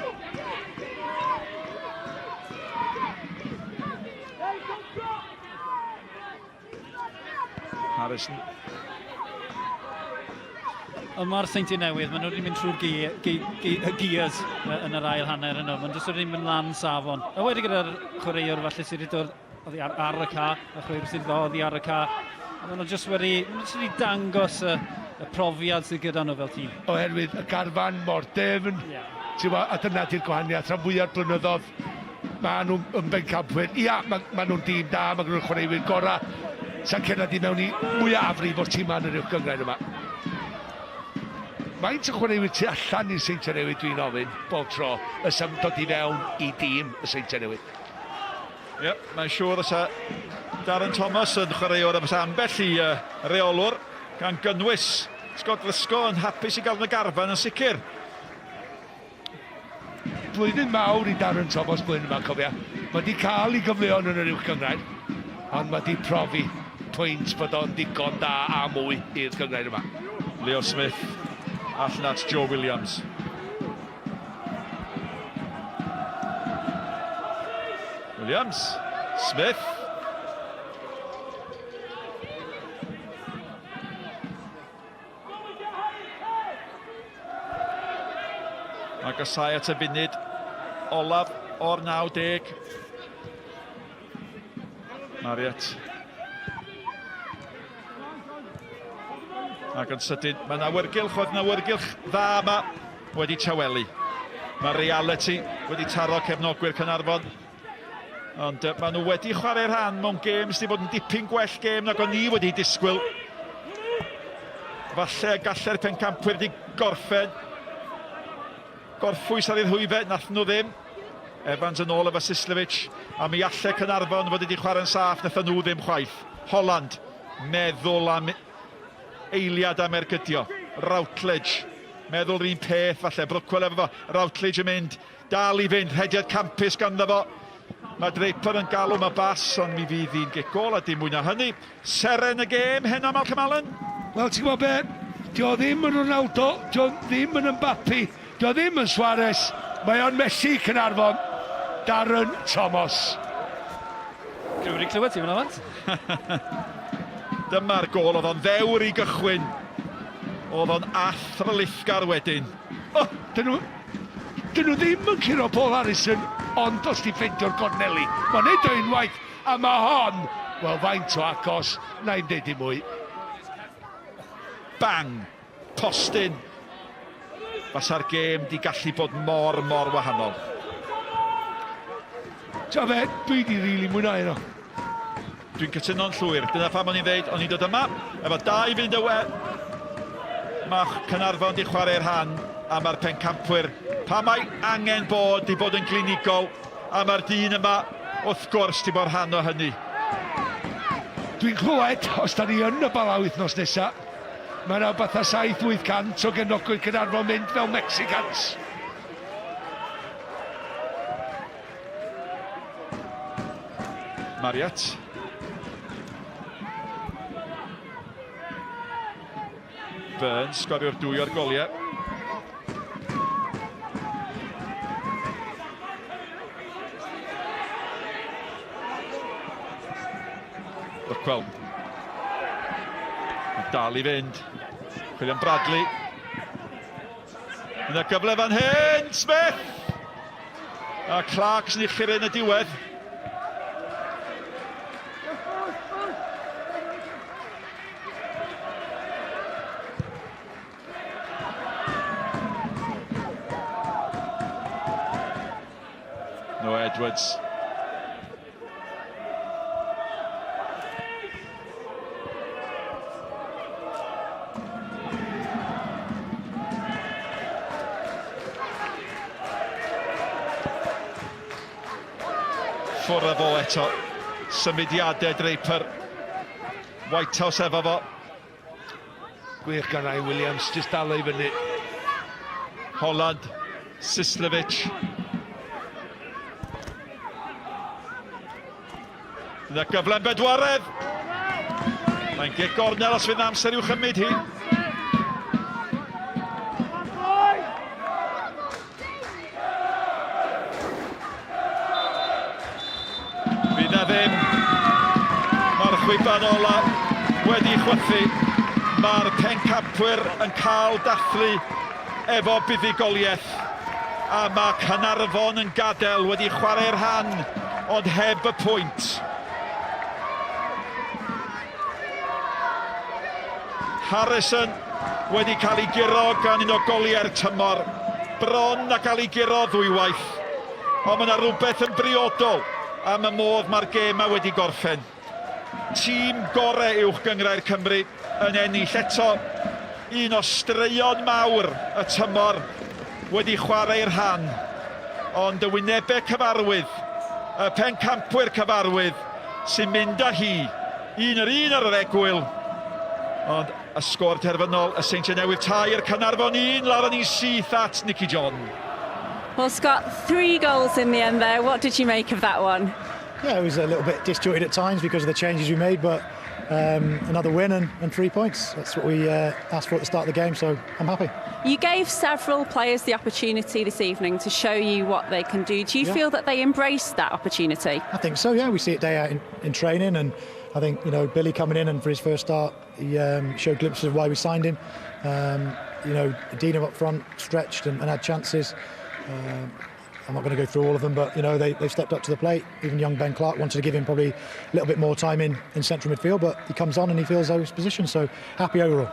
S5: Harrison.
S2: Ond mae'r Seintiau Newydd, maen nhw wedi mynd trwy'r gears yn yr ail hanner yno. Maen nhw wedi mynd lan safon. A wedi gyda'r chwaraewr falle sydd wedi dod ar y ca, y chwaraewr sydd ddod ar y ca. Maen nhw jyst wedi dangos y profiad sydd gyda nhw fel tîm.
S6: Oherwydd y garfan mor defn, a dyna di'r gwahaniaeth rhan fwyaf blynyddoedd. Maen nhw'n bencampwyr. Ia, maen nhw'n dîm da, maen nhw'n chwaraewyr gorau. Sa'n cenad i mewn i mwyafrif o'r tîm ma'n yr uwch gyngred yma. Faint o chwaraewyr tu allan i'r Seintiau Newydd dwi'n ofyn bob tro ysam dod i fewn i dîm y Seintiau Newydd.
S5: Mae'n siŵr ysa Darren Thomas yn chwaraewr am ambell i reolwr gan gynnwys Scott Lysgo yn hapus i gael yn y garfan yn sicr.
S6: Blwyddyn mawr i Darren Thomas blwyddyn yma, cofia. Mae wedi cael ei gyfleon yn yr uwch gyngred, ond mae wedi profi pwynt bod o'n digon da a mwy i'r gyngred yma.
S5: Leo Smith allan at Joe Williams. Williams, Smith. Mae gysau at y funud olaf o'r 90. Marriott. Ac yn sydyn, mae yna wyrgylch, oedd yna wyrgylch dda yma wedi tawelu. Mae reality wedi taro cefnogwyr Caernarfon. Ond maen nhw wedi chwarae rhan mewn games wedi bod yn dipyn gwell gêm nag o'n ni wedi disgwyl. Falle galle'r pencampwyr wedi gorffen. Gorffwys ar ei hwyfe, nath nhw ddim. Evans yn ôl efo Sislevic, a mi alle Caernarfon fod wedi chwarae'n saff, nath nhw ddim chwaith. Holland, meddwl am eiliad am ergydio. Routledge, meddwl yr un peth falle, Brookwell efo fo. Routledge yn mynd, dal i fynd, hediad campus ganddo fo. Mae Draper yn galw ma bas, ond mi fydd hi'n gigol a dim mwy na hynny. Seren y gêm, hyn am Malcolm Allen?
S6: Wel, ti'n gwybod be? Dio ddim yn Ronaldo, dio ddim yn Mbappé, dio ddim yn Suarez. Mae o'n Messi Caernarfon, Darren Thomas.
S2: Dwi'n wedi clywed ti fan avant?
S5: Dyma'r gol, oedd o'n ddewr i gychwyn. Oedd o'n athro lithgar wedyn.
S6: Dyn nhw ddim yn curo Paul Harrison, ond os di ffeindio'r Corneli. Mae'n neud o unwaith, a mae hon, wel, faint o agos, na i'n deud i mwy.
S5: Bang! Postyn. Fasa'r gêm di gallu bod mor wahanol.
S6: Ti'n fe, dwi di rili mwynhau yno.
S5: Dwi'n cytuno'n llwyr. Dyna pam o'n i'n dweud, o'n i'n dod yma, efo 2 i fynd y we. Mae Caernarfon di chwarae'r rhan, a mae'r pencampwyr, pa mae angen bod i bod yn glinigol, a mae'r dyn yma, wrth gwrs, di bod rhan o hynny.
S6: Dwi'n clywed, os da ni yn y bala wythnos nesaf, mae yna beth a 700-800 o genogwyr Caernarfon mynd fel Mexicans.
S5: Marriott. Burns, sgorio'r 2 o'r goliau. Brookwell. Dal i fynd. Chwilio am Bradley. Yna gyfle fan hyn, Smith! A Clark's yn uchur yn y diwedd. No Edwards. Ffwrdd fo eto. Symudiadau Draper. Whitehouse efo fo.
S6: Gwych gan Ryan Williams, jyst dal i fyny.
S5: Holland. Sislevic. Yna gyfle'n bedwaredd. Mae'n gig gornel os fydd amser i'w chymryd hi. chwiban ola wedi chwythu. Mae'r pencampwyr yn cael dathlu efo buddigoliaeth. A mae Caernarfon yn gadael wedi chwarae'r rhan, ond heb y pwynt. Harrison wedi cael ei guro gan un o goliau'r tymor. Bron a cael ei guro ddwywaith. Ond mae yna rhywbeth yn briodol am y modd mae'r gêm ma wedi gorffen. Tîm gorau uwch gyngrair Cymru yn ennill eto. Un o straeon mawr y tymor wedi chwarae'r rhan. Ond y wynebau cyfarwydd, y pencampwyr cyfarwydd sy'n mynd â hi. Un ar yr egwyl. Ond y sgôr terfynol, y Seintiau Newydd tair, Caernarfon 1, lawr yn ei syth at Nicky John.
S3: Well, Scott, 3 goals in the end there. What did you make of that one?
S4: Yeah, it was a little bit disjointed at times because of the changes we made, but another win and 3 points. That's what we asked for at the start of the game, so I'm happy.
S3: You gave several players the opportunity this evening to show you what they can do. Do you feel that they embraced that opportunity?
S4: I think so, yeah. We see it day out in training, and I think, you know, Billy coming in and for his first start, he showed glimpses of why we signed him. You know, Dino up front stretched and had chances. I'm not going to go through all of them, but, you know, they stepped up to the plate. Even young Ben Clark wanted to give him probably a little bit more time in central midfield, but he comes on and he feels his position, so happy overall.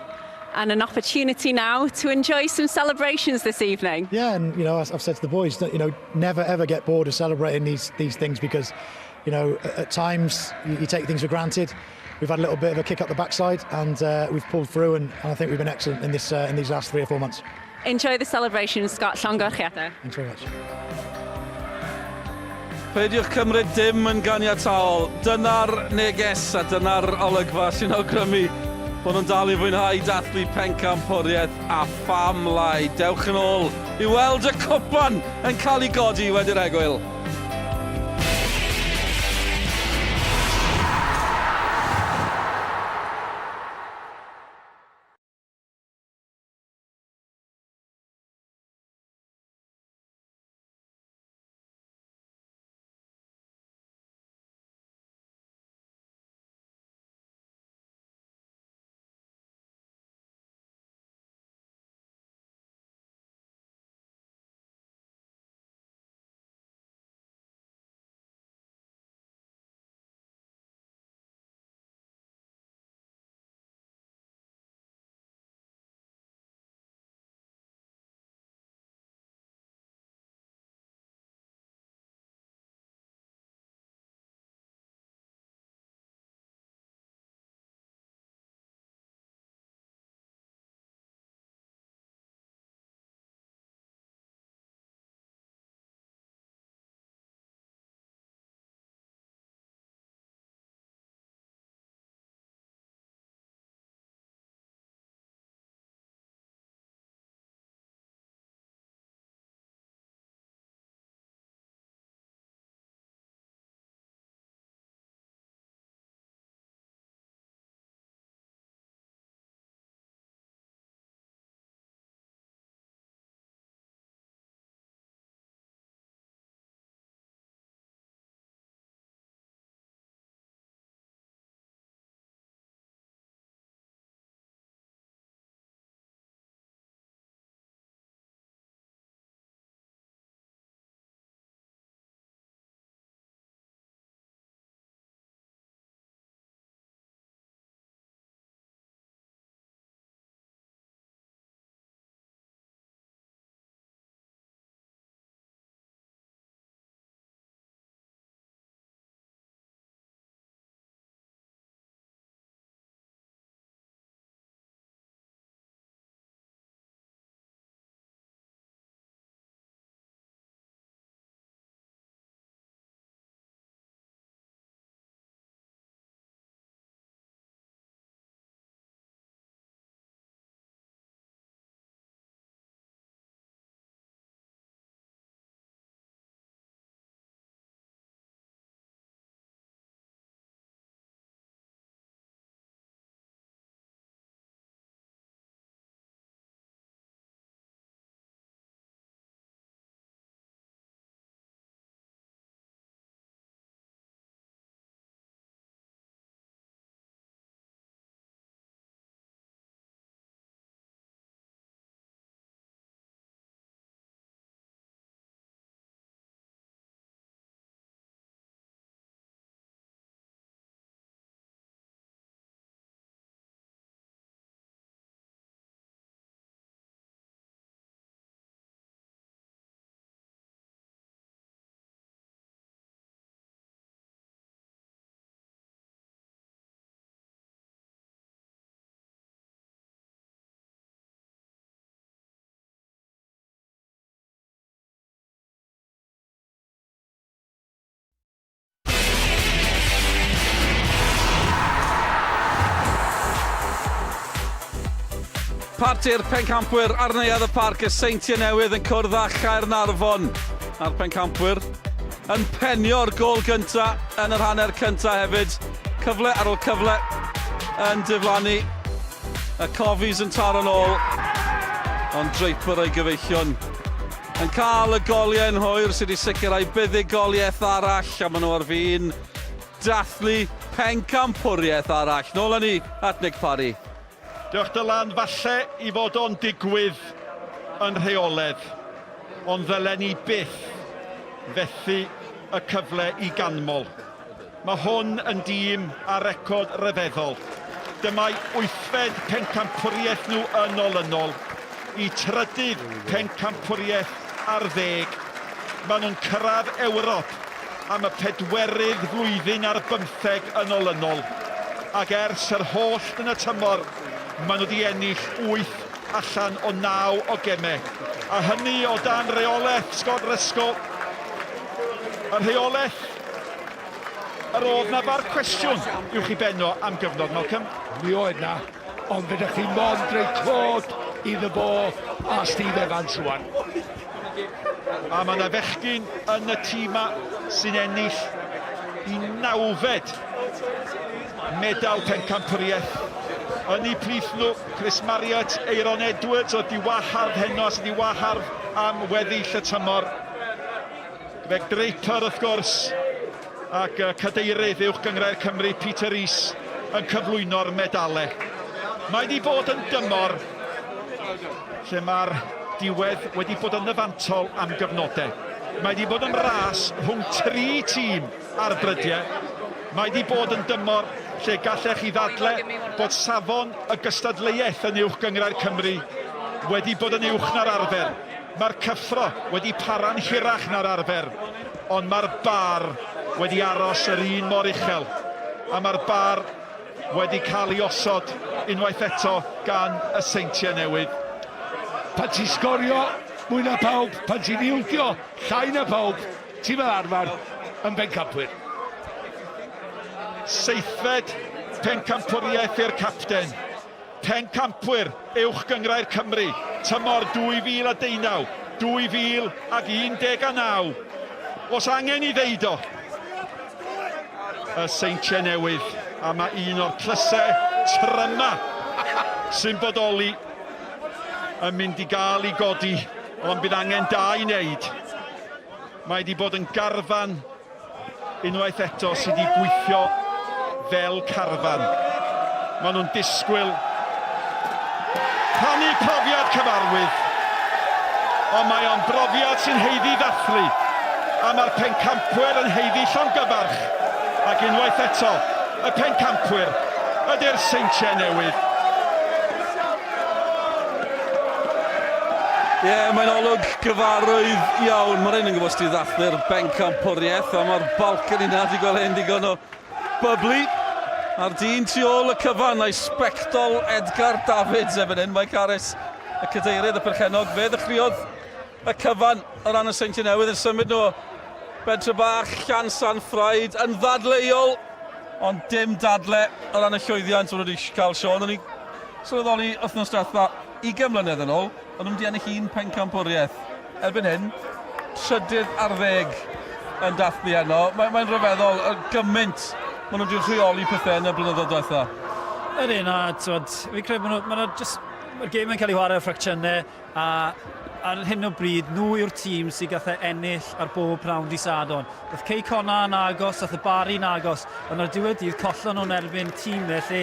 S3: And an opportunity now to enjoy some celebrations this evening.
S4: Yeah, and, you know, as I've said to the boys, that, you know, never ever get bored of celebrating these things, because, you know, at times you take things for granted. We've had a little bit of a kick up the backside, and we've pulled through, and I think we've been excellent in these last 3 or 4 months.
S3: Enjoy the celebrations, Scott. Llongyfarchiadau.
S4: Thanks very much.
S1: Peidiwch cymryd dim yn ganiataol. Dyna'r neges a dyna'r olygfa sy'n awgrymu bod nhw'n dal i fwynhau dathlu pencampwriaeth a ffamlau. Dewch yn ôl i weld y cwpan yn cael ei godi wedi'r egwyl. Partir pencampwyr ar neuadd y parc y Seintiau Newydd yn cwrdd â Caernarfon. A'r pencampwyr yn penio'r gol gynta yn yr hanner cynta hefyd. Cyfle ar ôl cyfle yn diflannu. Y Cofis yn taro nôl. Ond Draper ei gyfeillion yn cael y goliau yn hwyr sydd wedi sicrhau buddigoliaeth arall a maen nhw ar fin dathlu pencampwriaeth arall. Nôl â ni at Nick Parry.
S5: Diolch Dylan, falle i fod o'n digwydd yn rheoledd, ond ddylen ni byth fethu y cyfle i ganmol. Mae hwn yn dîm a record ryfeddol. Dyma'i 8fed pencampwriaeth nhw yn olynol, i trydydd pencampwriaeth ar 10. Maen nhw'n cyrraedd Ewrop am y 4rydd flwyddyn ar 15 yn olynol. Ac ers yr holl yn y tymor, maen nhw wedi ennill 8 allan o 9 o gemau. A hynny o dan reolaeth Scott Rysgol. Y reolaeth, yr oedd na bar cwestiwn i'w chi benno am gyfnod, Malcolm.
S6: Mi oedd na, ond fydych chi mond dreu clod iddo fo a Steve Evans rwan.
S5: A mae yna fechgyn yn y tîma sy'n ennill i 9fed medal pencampwriaeth. Yn eu plith nhw, Chris Marriott, Aaron Edwards o diwahardd heno sydd wedi wahardd am weddill y tymor. Greg Draper wrth gwrs, ac cadeirydd uwch gyngrair Cymru Peter Rees yn cyflwyno'r medalau. Mae wedi bod yn dymor lle mae'r diwedd wedi bod yn nyfantol am gyfnodau. Mae wedi bod yn ras rhwng 3 tîm ar brydiau. Mae wedi bod yn dymor lle gallech chi ddadlau bod safon y gystadleuaeth yn uwch gyngrair Cymru wedi bod yn uwch na'r arfer. Mae'r cyffro wedi para'n hirach na'r arfer, ond mae'r bar wedi aros yr un mor uchel. A mae'r bar wedi cael ei osod unwaith eto gan y Seintiau Newydd.
S6: Pan ti'n sgorio mwy na pawb, pan ti'n ildio llai na pawb, ti'n fel arfer yn bencampwyr.
S5: 7fed pencampwriaeth i'r capten. Pencampwyr uwch gyngrair Cymru, tymor 2019, 2019. Os angen i ddeud o, y Seintiau Newydd, a mae un o'r tlysau tryma sy'n bodoli yn mynd i gael i godi, ond bydd angen da i wneud. Mae wedi bod yn garfan unwaith eto sydd wedi gweithio fel carfan. Maen nhw'n disgwyl rhannu profiad cyfarwydd, ond mae o'n brofiad sy'n heiddi ddathlu, a mae'r pencampwyr yn heiddi llongyfarch, ac unwaith eto, y pencampwyr ydy'r Seintiau Newydd.
S1: Ie, mae'n olwg gyfarwydd iawn. Mae'r un yn gwybod sydd ddathlu'r bencampwriaeth, a mae'r balcony na di gweld hyn digon o byblu. A'r dyn tu ôl y cyfan, a'i sbectol Edgar Davids efo'n hyn. Mike Harris, y cadeirydd y perchenog, fe ddechreuodd y cyfan o ran y Seintiau Newydd yn symud nhw Bentre Bach, Llansan Ffraid yn ddadleuol, ond dim dadle o ran y llwyddiant o'n wedi cael Sean. O'n i sylweddoli wythnos diwetha 20 mlynedd yn ôl, ond nhw'n di ennill un pencampwriaeth. Erbyn hyn, 3 ar 10 yn dathlu heno. Mae'n rhyfeddol, gymaint maen nhw wedi rheoli pethau yn y blynyddoedd diwetha.
S2: Yr un, fi'n credu mae'r gêm yn cael ei chwarae ffracsiynau, a ar hyn o bryd, nhw yw'r tîm sydd gallai ennill ar bob prawn di Sadon. Oedd Cei Conna yn agos, oedd y Bari'n agos, ond ar diwedd dydd collon nhw'n erbyn tîmau lle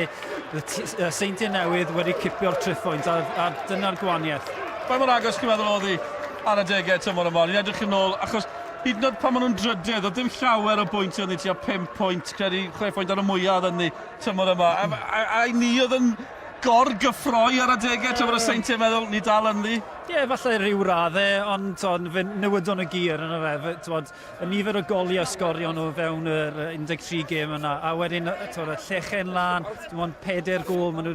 S2: Seintiau Newydd wedi cipio'r trippoint, a dyna'r gwaniaeth.
S1: Faint mor agos chi'n meddwl oedd hi ar y 10au tymor yma? Ni'n edrych yn ôl, achos hyd yn oed pan maen nhw'n drydydd, oedd dim llawer o bwyntiau yn ei tua 5 pwynt, credu 6 pwynt ar y mwyaf yn ei tymor yma. A ni oedd yn gorgyffroi ar y 10au tymor y Seintiau meddwl, ni dal yn ddi?
S2: Ie, falle rhyw raddau, ond fe newydon y gyr yn y fe. Y nifer o goliau sgorio nhw fewn yr 13 gêm yna, a wedyn llechen lan, 4 gol, maen nhw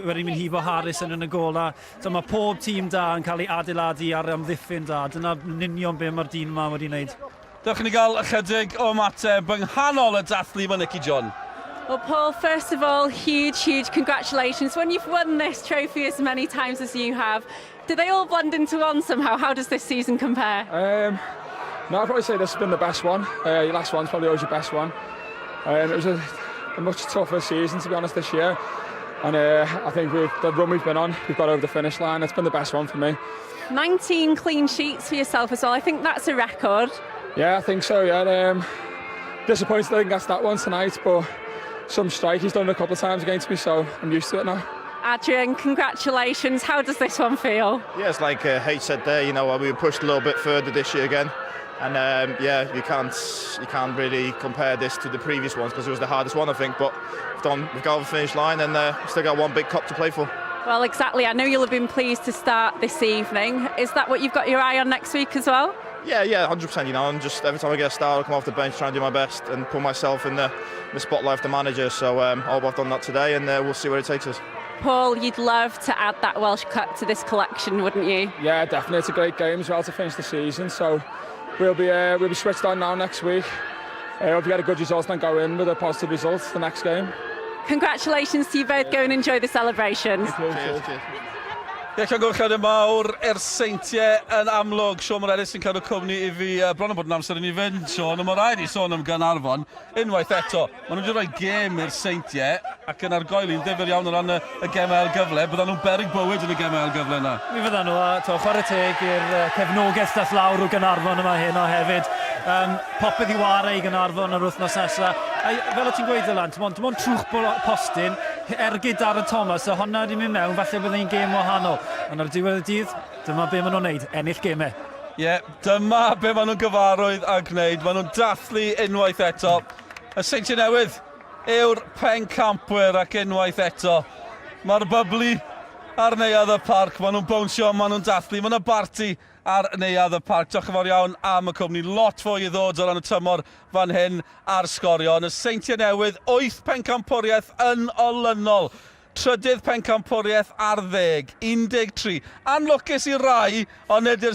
S2: wedi mynd hibo Harris yn y gol, a mae pob tîm da yn cael ei adeiladu ar amddiffyn da. Dyna union be mae'r dyn yma wedi wneud.
S1: Dewch ni gael ychydig o ymateb yng nghanol y dathlu mae Nicky John.
S3: Well, Paul, first of all, huge congratulations. When you've won this trophy as many times as you have, do they all blend into one somehow? How does this season compare?
S9: No, I'd probably say this has been the best one. Your last one's probably always your best one. It was a much tougher season, to be honest, this year. And I think with the run we've been on, we've got over the finish line. It's been the best one for me.
S3: 19 clean sheets for yourself as well. I think that's a record.
S9: Yeah, I think so, yeah. Disappointed I didn't get that one tonight, but some strike he's done it a couple of times against me, so I'm used to it now.
S3: Adrian, congratulations. How does this one feel?
S10: Yeah, it's like H said there, you know, we were pushed a little bit further this year again. And yeah, you can't really compare this to the previous ones because it was the hardest one, I think. But we've got over the finish line and still got one big cup to play for.
S3: Well, exactly. I know you'll have been pleased to start this evening. Is that what you've got your eye on next week as well?
S10: Yeah, 100%. You know, I'm just every time I get a start, I'll come off the bench, try and do my best and put myself in the spotlight of the manager. So I've done that today, and we'll see where it takes us.
S3: Paul, you'd love to add that Welsh Cup to this collection, wouldn't you?
S9: Yeah, definitely. It's a great game as well to finish the season. So we'll be switched on now next week. Hope we get a good result and go in with a positive result the next game.
S3: Congratulations to you both. Go and enjoy the celebrations.
S10: Cheers.
S1: Ie, llongyfarchiad y mawr, Seintiau yn amlwg. Sean Morelis sy'n cadw cwmni i fi bron o bod yn amser i ni fynd. Sean, mae rhaid i sôn am Caernarfon. Unwaith eto, maen nhw wedi rhoi gêm i'r Seintiau ac yn argoeli'n ddifur iawn o ran y gemau gyfle. Byddan nhw'n berig bywyd yn y gemau gyfle yna.
S2: Mi fyddan nhw, chwarae teg i'r cefnogaeth dath lawr o Caernarfon yma hyn o hefyd. Popeth i ware i Caernarfon yr wythnos nesaf. Fel o ti'n gweud Dylan, dim ond trwch postyn, ergyd ar y Thomas, a honna wedi mynd mewn, falle byddai'n gêm wahanol. Ond ar diwedd y dydd, dyma be maen nhw'n neud, ennill gemau.
S1: Ie, dyma be maen nhw'n gyfarwydd a gwneud. Maen nhw'n dathlu unwaith eto. Y Seintiau Newydd yw'r pencampwyr ac unwaith eto. Mae'r byblu ar neuadd y parc. Maen nhw'n bownsio, maen nhw'n dathlu. Maen nhw'n barti ar neuadd y parc. Diolch yn fawr iawn am y cwmni. Lot fwy i ddod o ran y tymor fan hyn ar Sgorio. Yn y Seintiau Newydd, 8 pencampwriaeth yn olynol. Trydydd pencampwriaeth ar 10, 13. Anlwcus i rai, ond nid yw'r